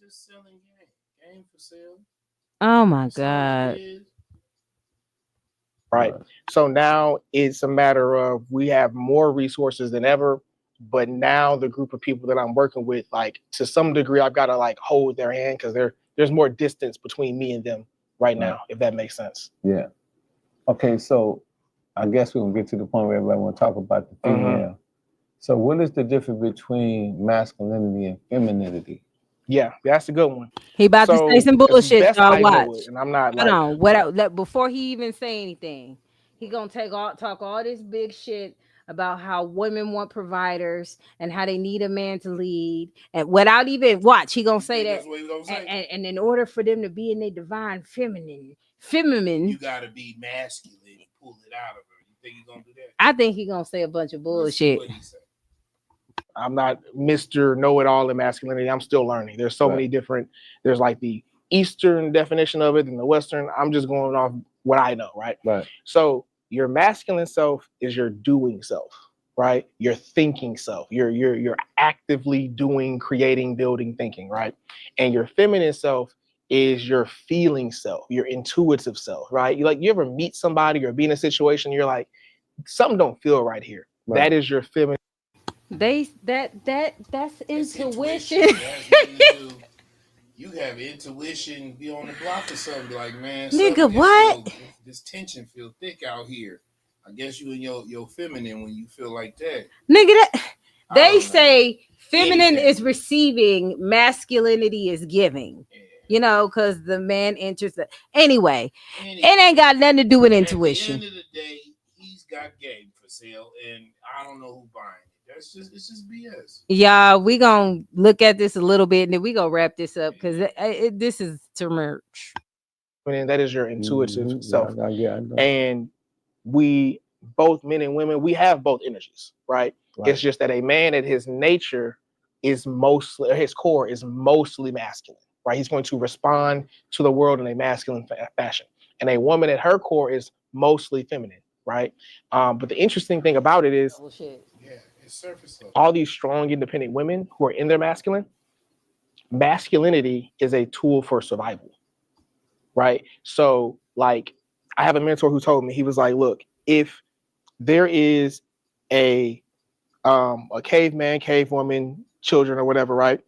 Just selling game for sale. Oh my God. Right. So now it's a matter of, we have more resources than ever, but now the group of people that I'm working with, like, to some degree, I've got to like hold their hand because there's more distance between me and them right now, if that makes sense. Yeah. Okay, so I guess we're gonna get to the point where everybody want to talk about the female. So what is the difference between masculinity and femininity? Yeah, that's a good one. He about to say some bullshit, y'all. Watch. And I'm not Hold on. Before he even say anything, he gonna talk all this big shit about how women want providers and how they need a man to lead, and without even watch, he gonna say that. That's what he gonna say. And in order for them to be in their divine feminine, you gotta be masculine and pull it out of her. You think he's gonna do that? I think he's gonna say a bunch of bullshit. I'm not Mr. Know-it-all in masculinity. I'm still learning. There's so many different, there's like the Eastern definition of it and the Western. I'm just going off what I know, right? Right. So your masculine self is your doing self, right? Your thinking self. You're actively doing, creating, building, thinking, right? And your feminine self is your feeling self, your intuitive self, right? You ever meet somebody or be in a situation, you're like, something don't feel right here. Right. That is your feminine. That's intuition. You have intuition, be on the block or something, like, man, nigga, what? This tension feel thick out here. I guess you and your feminine when you feel like that. Nigga, they say feminine is receiving, masculinity is giving. Yeah. You know, because the man enters the anyway. It ain't got nothing to do with intuition. At the end of the day, he's got game for sale, and I don't know who buying it. It's just BS. Yeah, we gonna look at this a little bit, and then we gonna wrap this up because this is too much. And that is your intuitive self. Yeah. And we, both men and women, we have both energies, right? It's just that a man at his nature is mostly, his core is mostly masculine, right? He's going to respond to the world in a masculine fashion. And a woman at her core is mostly feminine, right? But the interesting thing about it is, surface level. All these strong, independent women who are in their masculinity is a tool for survival, right? So, like, I have a mentor who told me, he was like, look, if there is a caveman, cavewoman, children or whatever, right?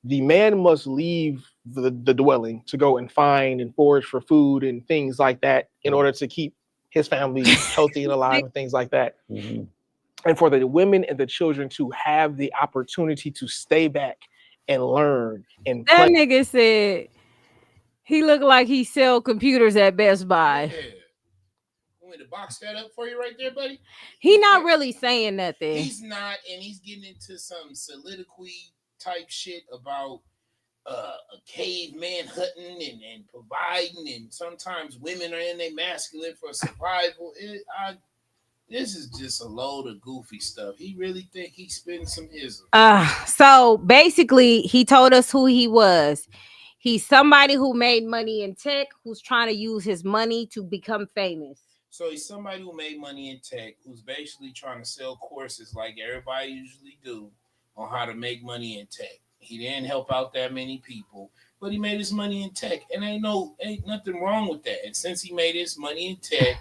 The man must leave the dwelling to go and find and forage for food and things like that in order to keep his family healthy and alive and things like that. Mm-hmm. And for the women and the children to have the opportunity to stay back and learn and that nigga said he looked like he sell computers at Best Buy. Yeah. Want me to box that up for you right there, buddy? He not really saying nothing. He's not, and he's getting into some soliloquy type shit about a caveman hunting and providing, and sometimes women are in their masculine for survival. This is just a load of goofy stuff. He really think he's spitting some ism. So basically, he told us who he was. He's somebody who made money in tech, who's trying to use his money to become famous. So he's somebody who made money in tech, who's basically trying to sell courses like everybody usually do on how to make money in tech. He didn't help out that many people. but he made his money in tech, and ain't nothing wrong with that. And since he made his money in tech,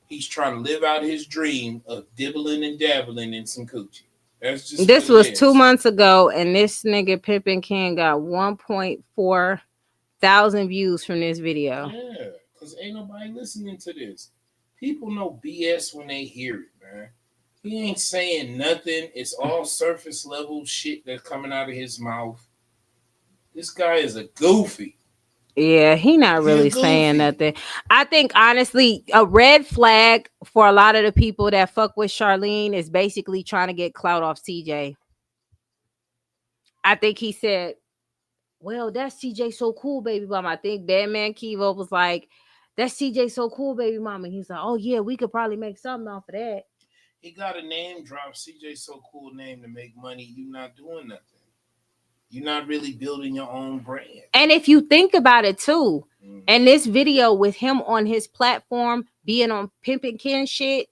he's trying to live out his dream of dibbling and dabbling in some coochie. That's just this what was it is. 2 months ago, and this nigga Pippin Ken got 1.4 thousand views from this video. Yeah, because ain't nobody listening to this. People know BS when they hear it, man. He ain't saying nothing. It's all surface level shit that's coming out of his mouth. This guy is a goofy. Yeah, he not really saying nothing. I think honestly, a red flag for a lot of the people that fuck with Charlene is basically trying to get clout off CJ. I think he said, well, that's CJ so cool, baby mama. I think Batman Kivo was like, that's CJ so cool, baby mama. He's like, oh yeah, we could probably make something off of that. He got a name drop, CJ so cool name to make money. You not doing nothing. You're not really building your own brand. And if you think about it too, and this video with him on his platform being on Pimpin' Ken shit,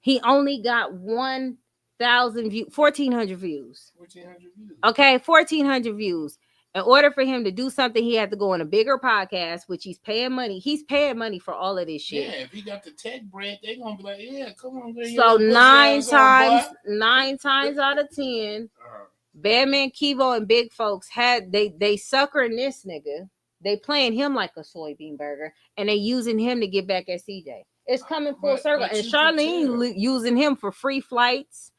he only got 1,000 views, 1,400 views. 1,400 views. Okay, 1,400 views. In order for him to do something, he had to go on a bigger podcast, which he's paying money. He's paying money for all of this shit. Yeah, if he got the tech brand, they're gonna be like, yeah, come on, girl. So 9 times out of 10, Batman Kivo and Big Folks had they suckering this nigga. They playing him like a soybean burger, and they using him to get back at CJ. It's coming full circle, and Charlene using him for free flights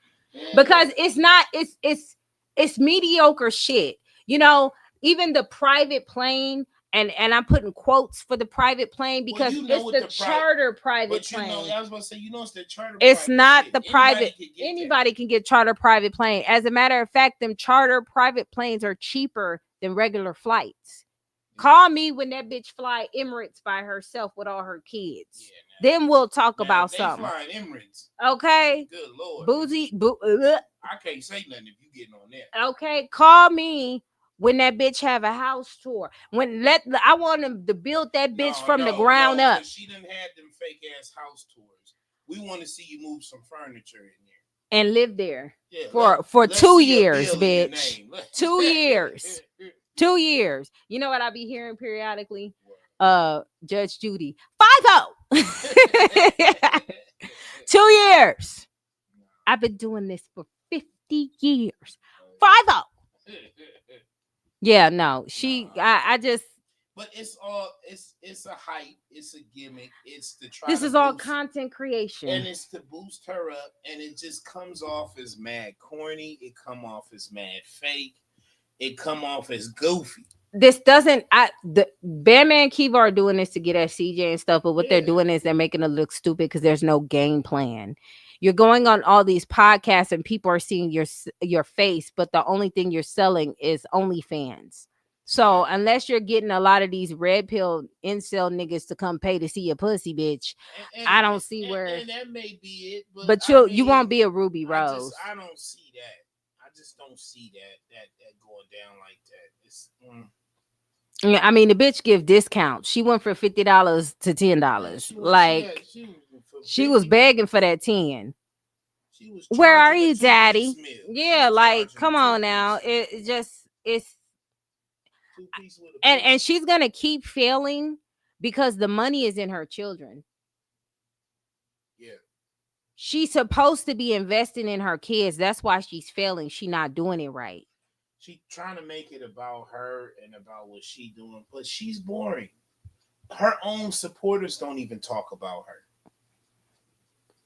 because it's mediocre shit. You know, even the private plane, and I'm putting quotes for the private plane because it's the charter private plane. I was about to say, it's the charter. It's not shit. the private. Anybody can get charter private plane. As a matter of fact, them charter private planes are cheaper than regular flights. Call me when that bitch fly Emirates by herself with all her kids. Then we'll talk about something. Flying Emirates. Okay. Good Lord. I can't say nothing if you getting on that. Okay. Call me when that bitch have a house tour. I want them to build that bitch from the ground up. She done had them fake ass house tours. We want to see you move some furniture in there and live there for 2 years, bitch. 2 years. 2 years. You know what I be hearing periodically? Judge Judy. 5-0. 2 years. I've been doing this for 50 years. 5-0. Yeah, no. I just. But it's a hype. It's a gimmick. It's to try. This is all content creation, and it's to boost her up, and it just comes off as mad corny. It come off as mad fake. It come off as goofy. This doesn't. The Batman Kiva are doing this to get at CJ and stuff, but what they're doing is they're making it look stupid because there's no game plan. You're going on all these podcasts and people are seeing your face, but the only thing you're selling is OnlyFans. So unless you're getting a lot of these red pill incel niggas to come pay to see your pussy, bitch, I don't see where. And that may be it, but you won't be a Ruby Rose. I don't see that. I just don't see that going down like that. It's. Yeah, I mean the bitch give discounts. She went from $50 to $10. Like she was begging for that 10. Where are you, daddy? Yeah, like come on now. It's and she's gonna keep failing because the money is in her children. Yeah. She's supposed to be investing in her kids. That's why she's failing. She's not doing it right. She's trying to make it about her and about what she's doing, but she's boring. Her own supporters don't even talk about her.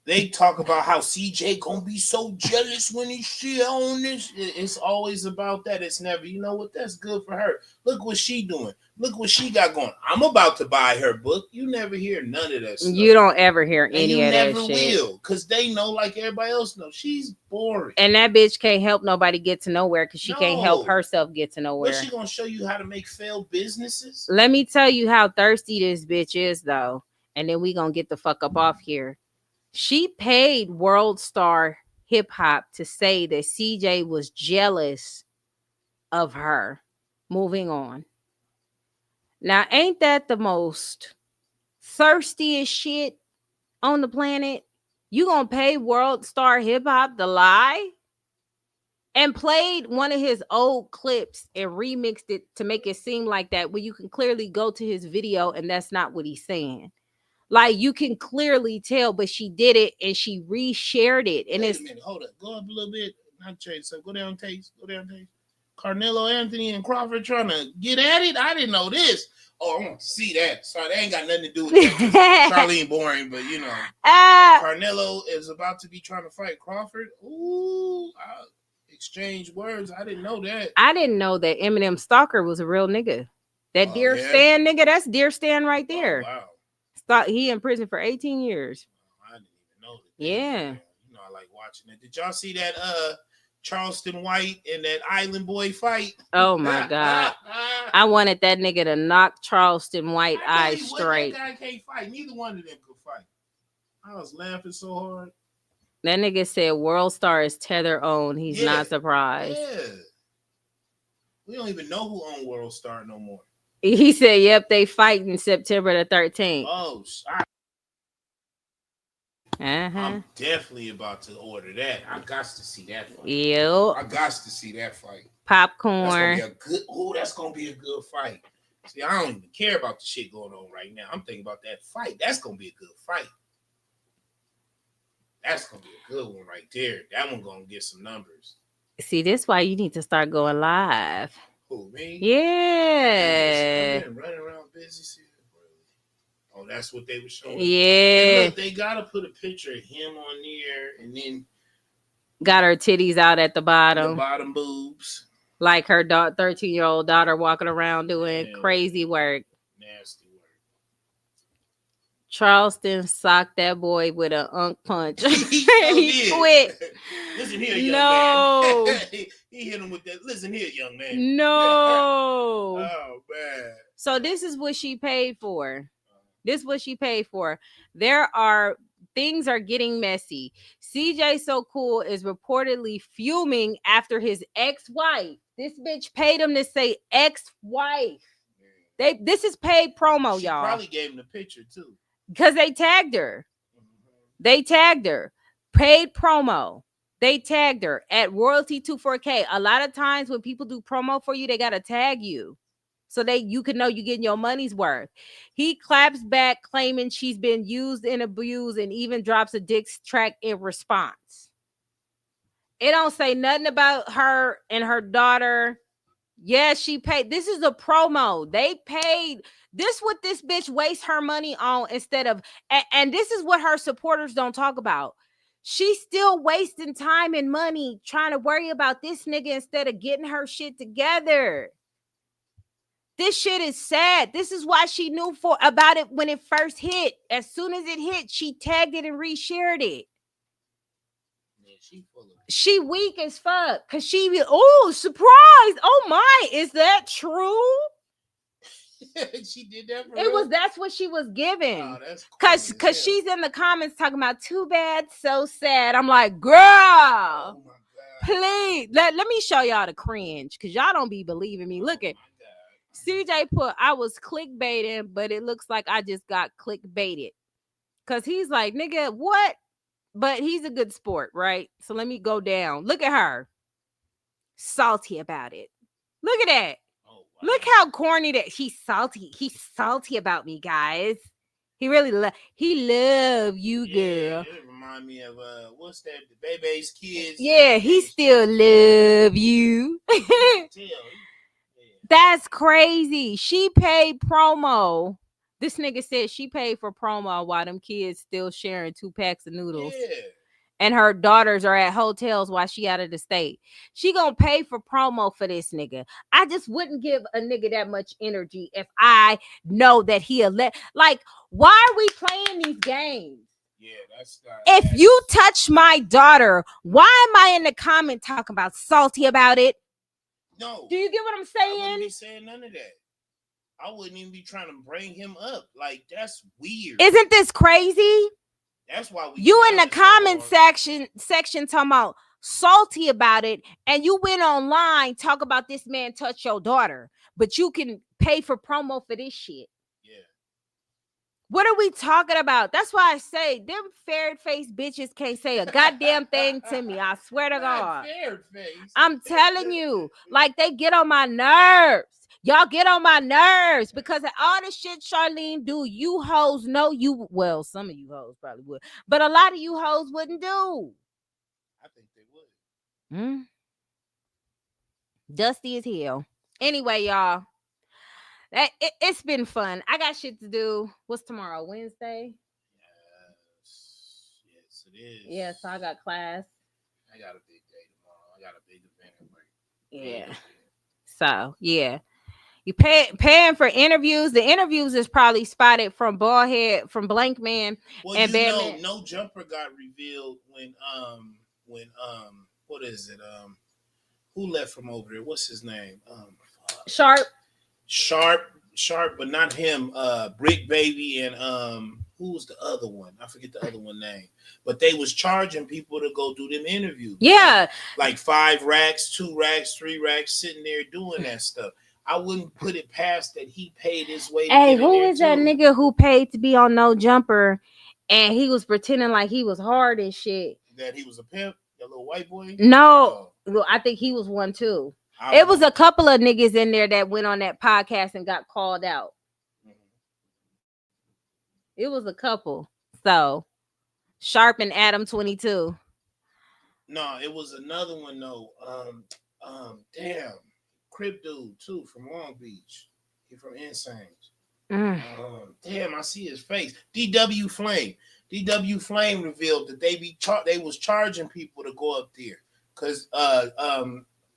They talk about how CJ gonna be so jealous when he see her on this. It's always about that. It's never, you know what? That's good for her. Look what she doing. Look what she got going. I'm about to buy her book. You never hear none of that stuff. You don't ever hear any of that shit. You never will, because they know like everybody else knows. She's boring. And that bitch can't help nobody get to nowhere because she can't help herself get to nowhere. But she gonna show you how to make failed businesses? Let me tell you how thirsty this bitch is, though. And then we gonna get the fuck up off here. She paid World Star Hip Hop to say that CJ was jealous of her. Moving on. Now, ain't that the most thirstiest shit on the planet? You gonna pay World Star Hip Hop to lie? and played one of his old clips and remixed it to make it seem like that, where you can clearly go to his video and that's not what he's saying. Like, you can clearly tell, but she did it and she reshared it. And Wait a minute, hold up, go up a little bit. Not change, so go down taste. Carmelo Anthony and Crawford trying to get at it. I didn't know this. Oh, I want to see that. Sorry, that ain't got nothing to do with that. Charlene boring, but you know, Carmelo is about to be trying to fight Crawford. Ooh, exchange words. I didn't know that. I didn't know that Eminem Stalker was a real nigga. That Dear Stan nigga, that's Dear Stan right there. Oh, wow. He in prison for 18 years. I didn't even know that. Yeah. You know, I like watching it. Did y'all see that Charleston White and that Island Boy fight? Oh my God. I wanted that nigga to knock Charleston White eyes straight. That guy can't fight. Neither one of them could fight. I was laughing so hard. That nigga said World Star is Tether owned. He's not surprised. Yeah. We don't even know who owned World Star no more. He said, yep, they fighting September the 13th. Oh, I'm definitely about to order that. I got to see that fight. Yep. I got to see that fight. Popcorn. That's gonna be a good fight. See, I don't even care about the shit going on right now. I'm thinking about that fight. That's gonna be a good fight. That's gonna be a good one right there. That one gonna get some numbers. See, this is why you need to start going live. Who, me? Yeah. I've been running around busy. Oh, that's what they were showing. Yeah. Look, they gotta put a picture of him on there, and then got her titties out at the bottom. The bottom boobs. Like her 13-year-old daughter walking around doing crazy work. Nasty work. Charleston socked that boy with an unk punch. He quit. Listen here, young man. He hit him with that. Listen here, young man. No. Oh, man. So this is what she paid for. This is what she paid for. Things are getting messy. CJ So Cool is reportedly fuming after his ex-wife. This bitch paid him to say ex-wife. This is paid promo, She y'all. probably gave him the picture too. Because they tagged her. They tagged her. Paid promo. They tagged her at Royalty 24K. A lot of times when people do promo for you, they gotta tag you. So you can know you're getting your money's worth. He claps back, claiming she's been used and abused, and even drops a diss track in response. It don't say nothing about her and her daughter. Yeah, she paid. This is a promo. They paid. This what this bitch wastes her money on instead of, and this is what her supporters don't talk about. She's still wasting time and money trying to worry about this nigga instead of getting her shit together. This shit is sad. This is why she knew about it when it first hit. As soon as it hit, she tagged it and reshared it. Yeah, she weak as fuck. Cause surprise. Oh my, is that true? She did that for that's what she was given. Oh, that's cool. Cause she's in the comments talking about too bad, so sad. I'm like, girl, please let me show y'all the cringe, because y'all don't be believing me. Look at CJ put, I was clickbaiting, but it looks like I just got clickbaited. Because he's like, nigga, what? But he's a good sport, right? So let me go down. Look at her. Salty about it. Look at that. Oh, wow. Look how corny that he's salty. He's salty about me, guys. He really love you, girl. It remind me of what's that? The Bebe's kids. Yeah, he still love you. That's crazy. She paid promo. This nigga said she paid for promo while them kids still sharing 2 packs of noodles. Yeah. And her daughters are at hotels while she out of the state. She gonna pay for promo for this nigga. I just wouldn't give a nigga that much energy if I know that like, why are we playing these games? Yeah, that's not. If you touch my daughter, why am I in the comment talking about salty about it? No. Do you get what I'm saying? I wouldn't be saying none of that. I wouldn't even be trying to bring him up. Like, that's weird. Isn't this crazy? That's why you in the comment section talking about salty about it, and you went online talk about this man touch your daughter, but you can pay for promo for this shit. Yeah. What are we talking about? That's why I say them fair-faced bitches can't say a goddamn thing to me. I swear to God. I'm telling you, like they get on my nerves. Y'all get on my nerves because of all the shit Charlene do. You hoes know you well. Some of you hoes probably would, but a lot of you hoes wouldn't do. I think they would. Dusty as hell. Anyway, y'all. It's been fun. I got shit to do. What's tomorrow? Wednesday? Yes, it is. Yeah, so I got class. I got a big day tomorrow. I got a big event at work. Yeah. So, yeah. You paying for interviews. The interviews is probably spotted from Ballhead, from Blank Man, well, and you know, Batman. No Jumper got revealed when what is it? Who left from over there? What's his name? Sharp, but not him. Brick Baby and who was the other one? I forget the other one name. But they was charging people to go do them interviews. Yeah, like 5 racks, 2 racks, 3 racks, sitting there doing that stuff. I wouldn't put it past that he paid his way. Hey, who is that nigga who paid to be on No Jumper, and he was pretending like he was hard and shit? That he was a pimp, that little white boy. No, I think he was one too. It was a couple of niggas in there that went on that podcast and got called out. It was a couple. So Sharp and Adam 22. No, it was another one though. Damn, Crip dude too from Long Beach. He from Insanes. Damn, I see his face. DW Flame. DW Flame revealed that they was charging people to go up there because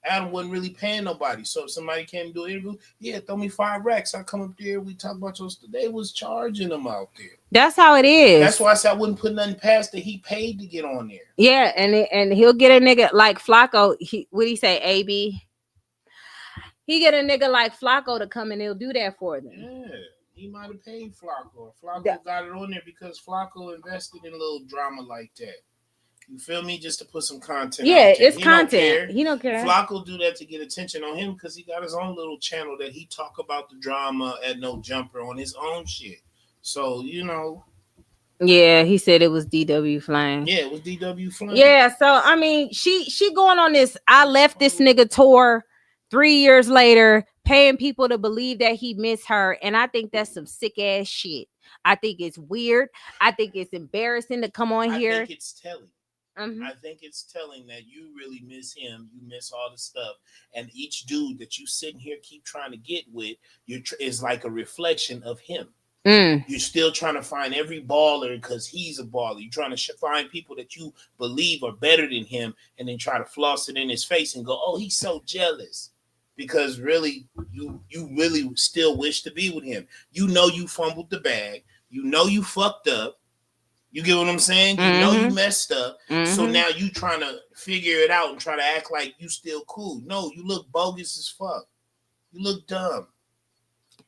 Adam wasn't really paying nobody. So if somebody came to do an interview, yeah, throw me 5 racks. I come up there, we talk about your stuff. They was charging them out there. That's how it is. That's why I said I wouldn't put nothing past that. He paid to get on there. Yeah, and he'll get a nigga like Flacco. What do you say, AB? He get a nigga like Flacco to come and he'll do that for them. Yeah, he might have paid Flacco. Flacco got it on there because Flacco invested in a little drama like that. You feel me? Just to put some content. Yeah, out there. it's content. He don't care. Flacco do that to get attention on him because he got his own little channel that he talk about the drama at No Jumper on his own shit. So you know. Yeah, he said it was DW Flame. Yeah, it was DW Flame. Yeah, so I mean, she going on this I left this nigga tour 3 years later, paying people to believe that he missed her, and I think that's some sick ass shit. I think it's weird. I think it's embarrassing to come on here. I think it's telling. I think it's telling that you really miss him. You miss all the stuff, and each dude that you sitting here keep trying to get with, is like a reflection of him. You're still trying to find every baller because he's a baller. You're trying to find people that you believe are better than him, and then try to floss it in his face and go, "Oh, he's so jealous," because really, you really still wish to be with him. You know you fumbled the bag. You know you fucked up. You get what I'm saying? You know you messed up. So now you trying to figure it out and try to act like you still cool. No, you look bogus as fuck. You look dumb.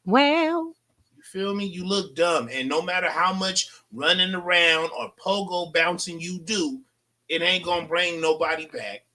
Well, you feel me? You look dumb. And no matter how much running around or pogo bouncing you do, it ain't gonna bring nobody back.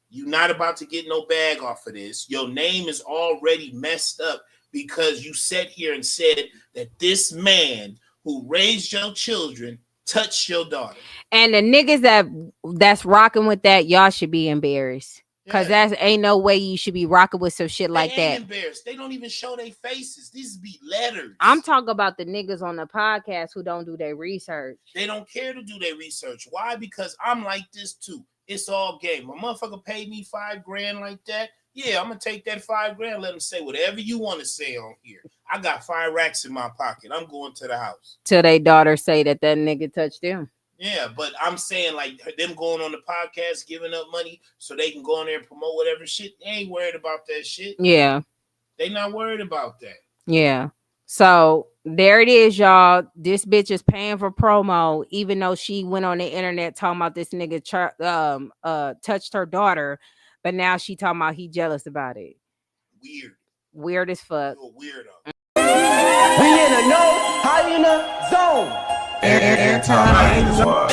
You're not about to get no bag off of this. Your name is already messed up because you sat here and said that this man who raised your children touched your daughter. And the niggas that's rocking with that, y'all should be embarrassed. Cause that's ain't no way you should be rocking with some shit like that. Embarrassed. They don't even show their faces. These be letters. I'm talking about the niggas on the podcast who don't do their research. They don't care to do their research. Why? Because I'm like this too. It's all game. A motherfucker paid me $5,000 like that. Yeah, I'm gonna take that $5,000. Let them say whatever you want to say on here. I got 5 racks in my pocket. I'm going to the house till they daughter say that nigga touched them. Yeah, but I'm saying like them going on the podcast, giving up money so they can go on there and promote whatever shit. They ain't worried about that shit. Yeah, they not worried about that. Yeah. So there it is, y'all. This bitch is paying for promo, even though she went on the internet talking about this nigga touched her daughter, but now she talking about he jealous about it. Weird as fuck. You're a weirdo. We in a no hyena zone. It's my hyena zone.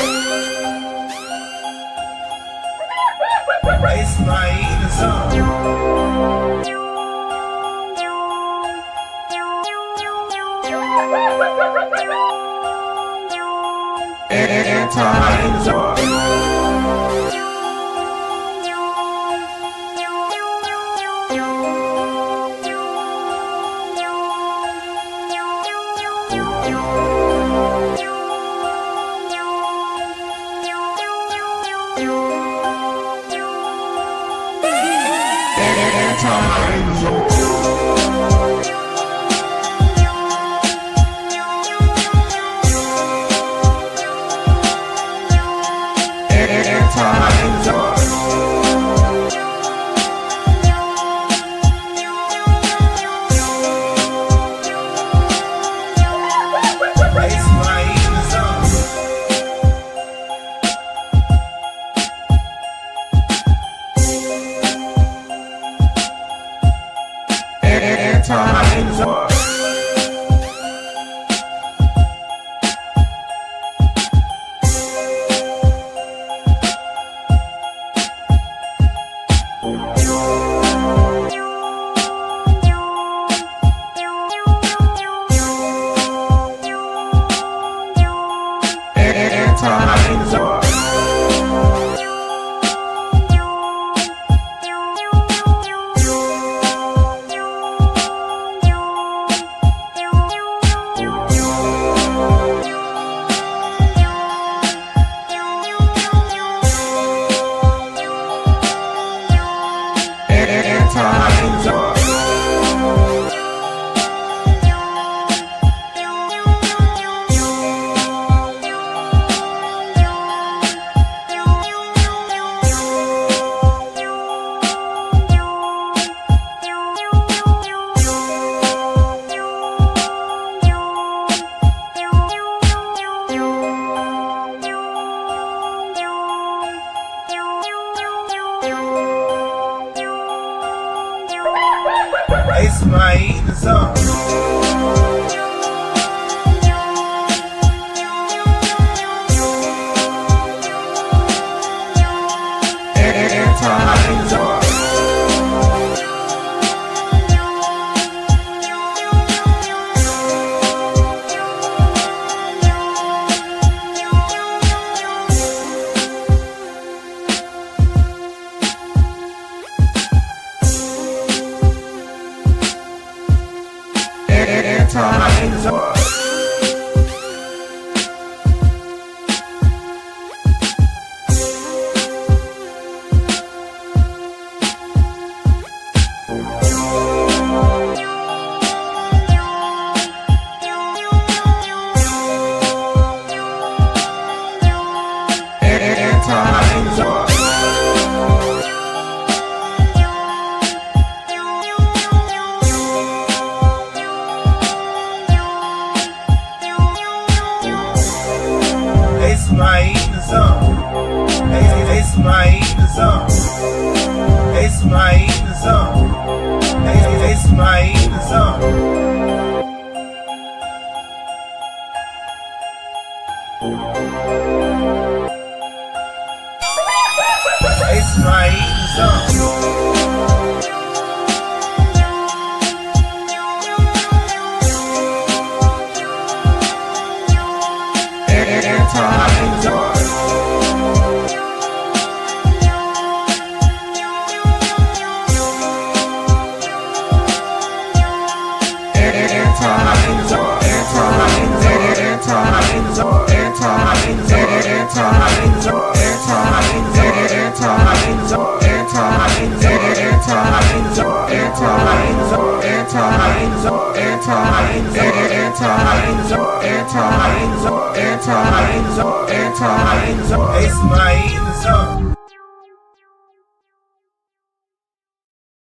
It's my eating zone. It's my eating zone. It's my eating zone. It's my eating zone. It's my eating zone. It's my eating zone. It's my eating zone.